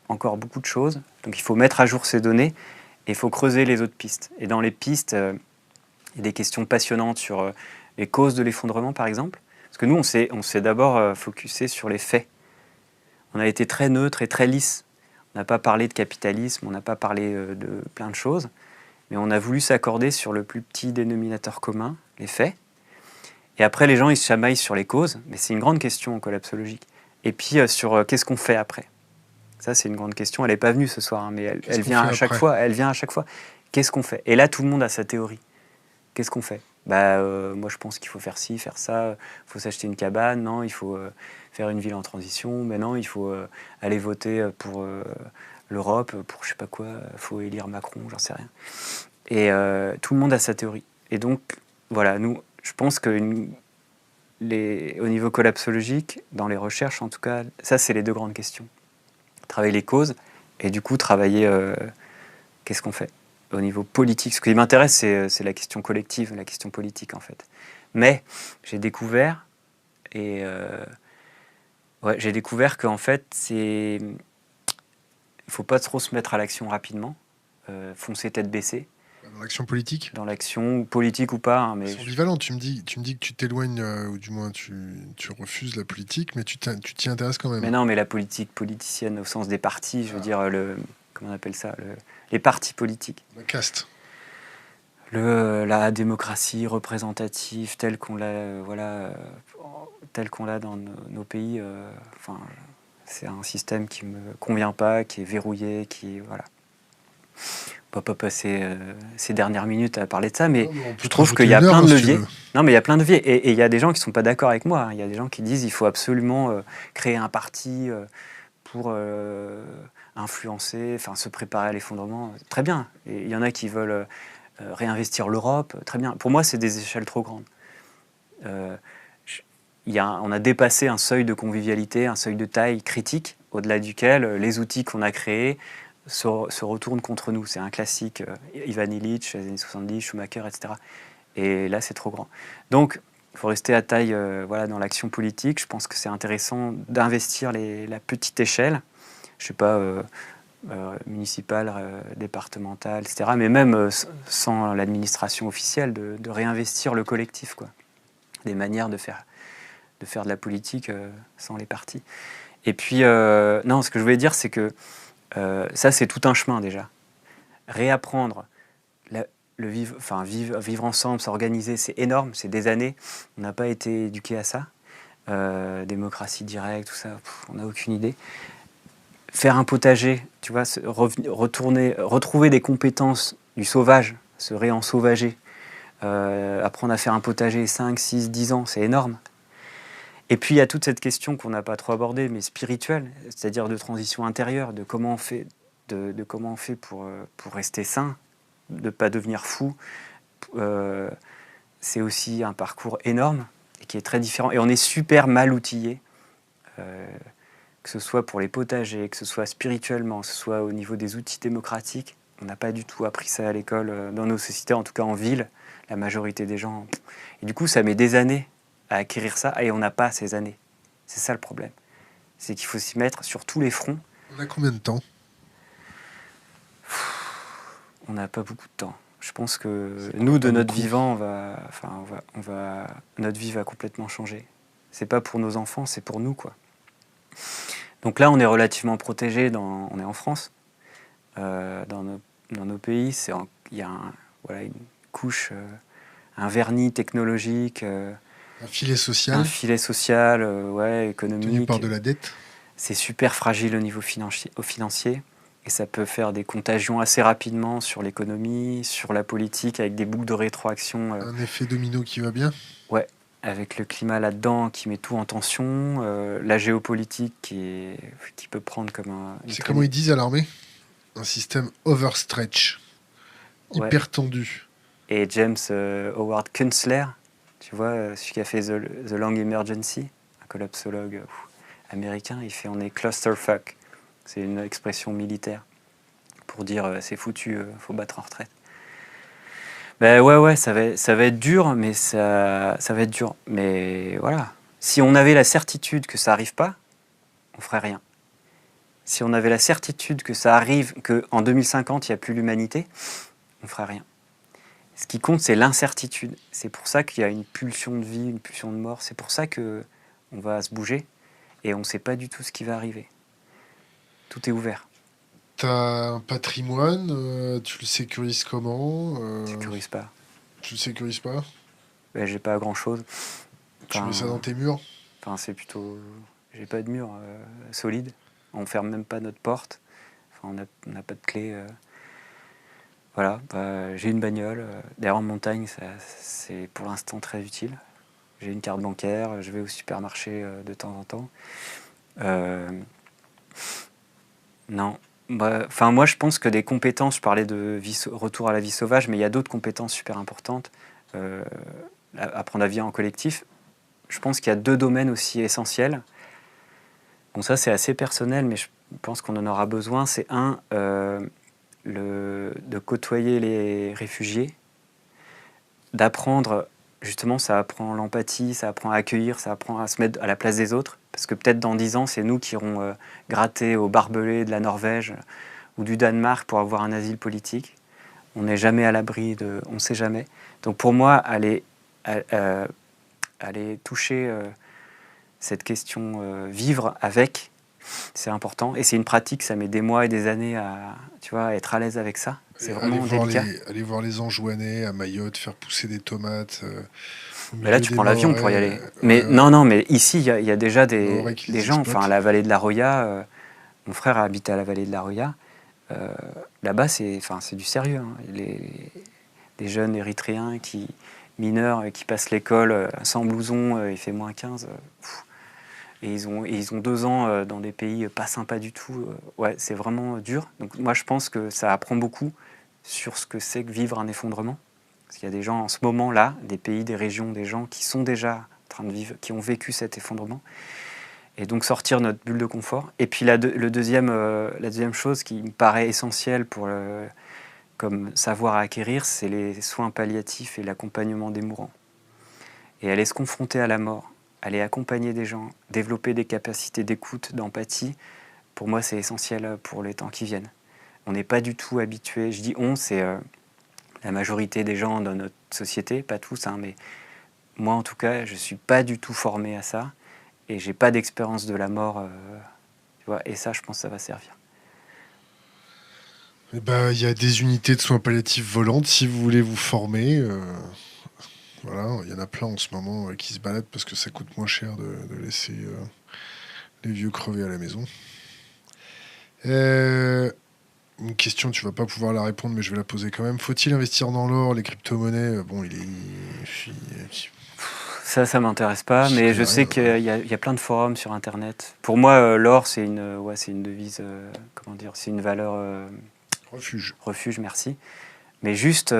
[SPEAKER 2] encore beaucoup de choses. Donc il faut mettre à jour ces données et il faut creuser les autres pistes. Et dans les pistes, il y a des questions passionnantes sur les causes de l'effondrement, par exemple. Parce que nous, on s'est d'abord focusé sur les faits. On a été très neutre et très lisse. On n'a pas parlé de capitalisme, on n'a pas parlé de plein de choses, mais on a voulu s'accorder sur le plus petit dénominateur commun, les faits. Et après, les gens, ils se chamaillent sur les causes, mais c'est une grande question en collapsologique. Et puis sur qu'est-ce qu'on fait après. Ça, c'est une grande question. Elle n'est pas venue ce soir, hein, mais elle vient à chaque fois. Elle vient à chaque fois. Qu'est-ce qu'on fait? Et là, tout le monde a sa théorie. Qu'est-ce qu'on fait? Bah, moi, je pense qu'il faut faire ci, faire ça. Il faut s'acheter une cabane. Non, il faut faire une ville en transition. Mais non, il faut aller voter pour l'Europe, pour je sais pas quoi. Il faut élire Macron, j'en sais rien. Et tout le monde a sa théorie. Et donc, voilà, nous, je pense que au niveau collapsologique, dans les recherches en tout cas, ça, c'est les deux grandes questions. Travailler les causes et du coup, travailler qu'est-ce qu'on fait. au niveau politique. Ce qui m'intéresse, c'est la question collective, la question politique, en fait. Mais j'ai découvert, j'ai découvert qu'en fait, il ne faut pas trop se mettre à l'action rapidement, foncer tête baissée.
[SPEAKER 1] Dans l'action politique?
[SPEAKER 2] Dans l'action, politique ou pas. Mais
[SPEAKER 1] Ils sont ambivalents. Tu me dis que tu t'éloignes, ou du moins tu refuses la politique, mais tu t'y intéresses quand même.
[SPEAKER 2] Mais non, mais la politique politicienne au sens des partis, je veux dire, comment on appelle ça, les partis politiques.
[SPEAKER 1] La caste.
[SPEAKER 2] La démocratie représentative telle qu'on l'a, telle qu'on l'a dans nos pays, c'est un système qui me convient pas, qui est verrouillé, voilà. On va pas passer ces dernières minutes à parler de ça, mais je trouve qu'il y a plein de leviers. Non, mais il y a plein de leviers, et il y a des gens qui sont pas d'accord avec moi. Il y a des gens qui disent il faut absolument créer un parti pour influencer, se préparer à l'effondrement. Très bien. Et il y en a qui veulent réinvestir l'Europe. Très bien. Pour moi, c'est des échelles trop grandes. On a dépassé un seuil de convivialité, un seuil de taille critique, au-delà duquel les outils qu'on a créés se retournent contre nous. C'est un classique, Ivan Illich, les années 70, Schumacher, etc. Et là, c'est trop grand. Donc, il faut rester à taille dans l'action politique. Je pense que c'est intéressant d'investir la petite échelle, je ne sais pas, municipale, départementale, etc. Mais même sans l'administration officielle, de réinvestir le collectif, quoi. Des manières de faire de la politique sans les partis. Et puis, non, ce que je voulais dire, c'est que ça, c'est tout un chemin déjà. Réapprendre vivre ensemble, s'organiser, c'est énorme, c'est des années. On n'a pas été éduqué à ça. Démocratie directe, tout ça, on n'a aucune idée. Faire un potager, tu vois, retrouver des compétences du sauvage, se réensauvager, apprendre à faire un potager 5, 6, 10 ans, c'est énorme. Et puis il y a toute cette question qu'on n'a pas trop abordée, mais spirituelle, c'est-à-dire de transition intérieure, de comment on fait, comment on fait pour rester sain, de ne pas devenir fou. C'est aussi un parcours énorme et qui est très différent. Et on est super mal outillés, que ce soit pour les potagers, que ce soit spirituellement, que ce soit au niveau des outils démocratiques. On n'a pas du tout appris ça à l'école, dans nos sociétés, en tout cas en ville. La majorité des gens... Et du coup, ça met des années à acquérir ça, et on n'a pas ces années. C'est ça le problème. C'est qu'il faut s'y mettre sur tous les fronts.
[SPEAKER 1] On a combien de temps?
[SPEAKER 2] On n'a pas beaucoup de temps. Je pense que nous, de notre vivant, notre vie va complètement changer. C'est pas pour nos enfants, c'est pour nous, quoi. Donc là, on est relativement protégés. On est en France. Dans nos pays, il y a une couche, un vernis technologique.
[SPEAKER 1] Un filet social.
[SPEAKER 2] Un filet social, économique.
[SPEAKER 1] Tenu par de la dette.
[SPEAKER 2] C'est super fragile au niveau financier. Et ça peut faire des contagions assez rapidement sur l'économie, sur la politique, avec des boucles de rétroaction.
[SPEAKER 1] Un effet domino qui va bien.
[SPEAKER 2] Ouais, avec le climat là-dedans qui met tout en tension, la géopolitique qui peut prendre comme un...
[SPEAKER 1] C'est comment ils disent à l'armée? Un système overstretch, hyper tendu.
[SPEAKER 2] Et James Howard Kunstler, tu vois, celui qui a fait The Long Emergency, un collapsologue américain, on est clusterfuck. C'est une expression militaire pour dire c'est foutu, faut battre en retraite. Ben ça va être dur, mais ça va être dur. Mais voilà, si on avait la certitude que ça arrive pas, on ferait rien. Si on avait la certitude que ça arrive, qu'en 2050 il n'y a plus l'humanité, on ferait rien. Ce qui compte, c'est l'incertitude. C'est pour ça qu'il y a une pulsion de vie, une pulsion de mort. C'est pour ça qu'on va se bouger et on ne sait pas du tout ce qui va arriver. Tout est ouvert.
[SPEAKER 1] Tu as un patrimoine, tu le sécurises comment?
[SPEAKER 2] Je ne sécurise pas.
[SPEAKER 1] Tu le sécurises pas?
[SPEAKER 2] J'ai pas grand-chose.
[SPEAKER 1] Tu mets ça dans tes murs?
[SPEAKER 2] C'est plutôt... J'ai pas de mur solide. On ne ferme même pas notre porte. On n'a pas de clé... Voilà, j'ai une bagnole. D'ailleurs, en montagne, c'est pour l'instant très utile. J'ai une carte bancaire, je vais au supermarché de temps en temps. Non. Moi, je pense que des compétences, je parlais de retour à la vie sauvage, mais il y a d'autres compétences super importantes. Apprendre à vivre en collectif. Je pense qu'il y a 2 domaines aussi essentiels. Bon, ça, c'est assez personnel, mais je pense qu'on en aura besoin. C'est de côtoyer les réfugiés, d'apprendre, justement, ça apprend l'empathie, ça apprend à accueillir, ça apprend à se mettre à la place des autres. Parce que peut-être dans 10 ans, c'est nous qui irons gratter au barbelé de la Norvège ou du Danemark pour avoir un asile politique. On n'est jamais à l'abri de... On ne sait jamais. Donc pour moi, aller toucher cette question, vivre avec, c'est important. Et c'est une pratique, ça met des mois et des années à, tu vois, à être à l'aise avec ça. C'est vraiment délicat.
[SPEAKER 1] Aller voir les Anjouanais à Mayotte, faire pousser des tomates.
[SPEAKER 2] Mais là, tu prends l'avion pour y aller. Mais non, mais ici, il y a déjà des gens. Enfin, la vallée de la Roya, mon frère a habité à la vallée de la Roya. Là-bas, c'est du sérieux. Hein. Des jeunes Érythréens mineurs qui passent l'école sans blouson, il fait moins 15. Et ils ont 2 ans dans des pays pas sympas du tout. Ouais, c'est vraiment dur. Donc moi, je pense que ça apprend beaucoup sur ce que c'est que vivre un effondrement. Parce qu'il y a des gens en ce moment-là, des pays, des régions, des gens qui sont déjà en train de vivre, qui ont vécu cet effondrement. Et donc sortir notre bulle de confort. Et puis la deuxième chose qui me paraît essentielle pour comme savoir à acquérir, c'est les soins palliatifs et l'accompagnement des mourants. Et aller se confronter à la mort, aller accompagner des gens, développer des capacités d'écoute, d'empathie, pour moi c'est essentiel pour les temps qui viennent. On n'est pas du tout habitué, je dis on, c'est la majorité des gens dans notre société, pas tous, hein, mais moi en tout cas, je ne suis pas du tout formé à ça. Et j'ai pas d'expérience de la mort, tu vois, et ça, je pense que ça va servir.
[SPEAKER 1] Eh ben, il y a des unités de soins palliatifs volantes, si vous voulez vous former. Voilà, il y en a plein en ce moment qui se baladent parce que ça coûte moins cher de laisser les vieux crever à la maison. Une question, tu vas pas pouvoir la répondre, mais je vais la poser quand même. Faut-il investir dans l'or, les crypto-monnaies? Bon,
[SPEAKER 2] Ça m'intéresse pas, mais je sais qu'il y a plein de forums sur Internet. Pour moi, l'or, c'est une devise, comment dire, c'est une valeur...
[SPEAKER 1] Refuge.
[SPEAKER 2] Refuge, merci. Mais juste,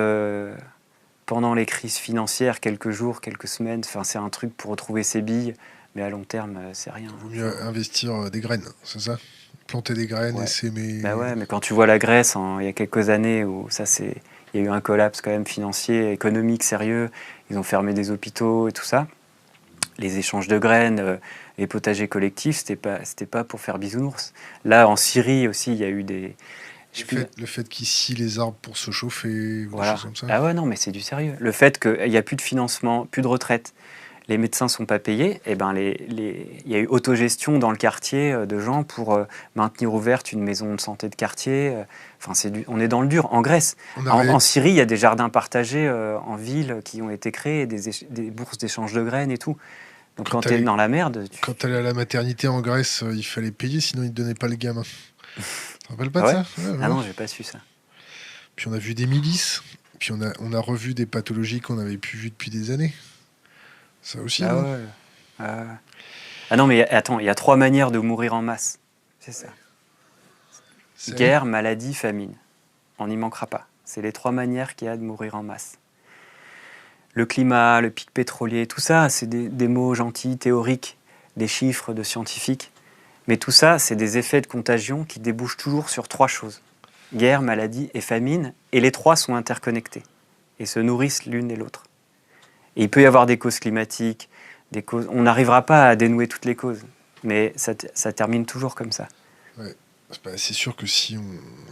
[SPEAKER 2] pendant les crises financières, quelques jours, quelques semaines, c'est un truc pour retrouver ses billes, mais à long terme, c'est rien.
[SPEAKER 1] Il vaut mieux investir des graines, c'est ça? Planter des graines et s'aimer...
[SPEAKER 2] Bah ouais, mais quand tu vois la Grèce, il y a quelques années, où il y a eu un collapse quand même financier, économique, sérieux, ils ont fermé des hôpitaux et tout ça. Les échanges de graines, les potagers collectifs, c'était pas pour faire bisounours. Là, en Syrie aussi, il y a eu des...
[SPEAKER 1] Le fait qu'ils scient les arbres pour se chauffer, ou
[SPEAKER 2] voilà.
[SPEAKER 1] des choses comme ça.
[SPEAKER 2] Ah ouais, non, mais c'est du sérieux. Le fait qu'il n'y a plus de financement, plus de retraite, les médecins ne sont pas payés, et ben il y a eu autogestion dans le quartier de gens pour maintenir ouverte une maison de santé de quartier. On est dans le dur. En Grèce, en Syrie, il y a des jardins partagés en ville qui ont été créés, des bourses d'échange de graines et tout. Donc quand tu es dans la merde...
[SPEAKER 1] Quand tu allais à la maternité en Grèce, il fallait payer, sinon ils ne te donnaient pas le gamin. Tu te rappelles pas de ça?
[SPEAKER 2] Ah non, j'ai pas su ça.
[SPEAKER 1] Puis on a vu des milices, puis on a revu des pathologies qu'on n'avait plus vues depuis des années. Ça aussi, non?
[SPEAKER 2] Ouais. Ah non, mais attends, il y a 3 manières de mourir en masse. C'est ça. Guerre, maladie, famine. On n'y manquera pas. C'est les 3 manières qu'il y a de mourir en masse. Le climat, le pic pétrolier, tout ça, c'est des mots gentils, théoriques, des chiffres de scientifiques. Mais tout ça, c'est des effets de contagion qui débouchent toujours sur 3 choses. Guerre, maladie et famine. Et les 3 sont interconnectés et se nourrissent l'une et l'autre. Et il peut y avoir des causes climatiques, des causes... On n'arrivera pas à dénouer toutes les causes, mais ça termine toujours comme ça.
[SPEAKER 1] Ouais. C'est sûr que si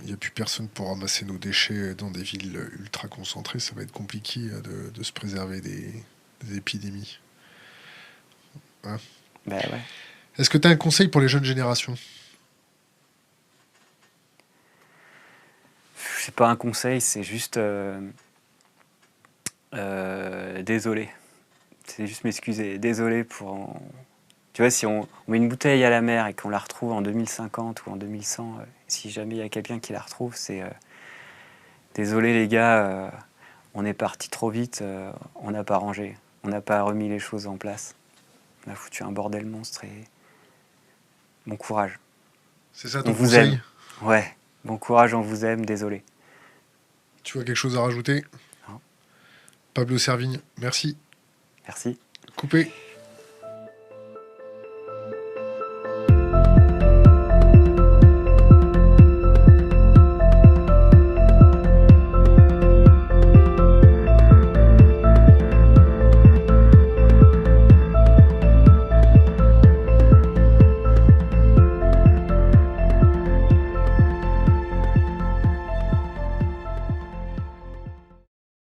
[SPEAKER 1] il n'y a plus personne pour ramasser nos déchets dans des villes ultra concentrées, ça va être compliqué de se préserver des épidémies. Hein?
[SPEAKER 2] Ben ouais.
[SPEAKER 1] Est-ce que tu as un conseil pour les jeunes générations?
[SPEAKER 2] C'est pas un conseil, c'est juste... désolé. C'est juste m'excuser. Désolé pour... Tu vois, si on met une bouteille à la mer et qu'on la retrouve en 2050 ou en 2100, si jamais il y a quelqu'un qui la retrouve, c'est... désolé les gars, on est parti trop vite, on n'a pas rangé, on n'a pas remis les choses en place. On a foutu un bordel monstre et... Bon courage.
[SPEAKER 1] C'est ça ton
[SPEAKER 2] conseil? Vous aime. Ouais, bon courage, on vous aime, désolé.
[SPEAKER 1] Tu vois quelque chose à rajouter? Non. Pablo Servigne, merci.
[SPEAKER 2] Merci.
[SPEAKER 1] Coupé.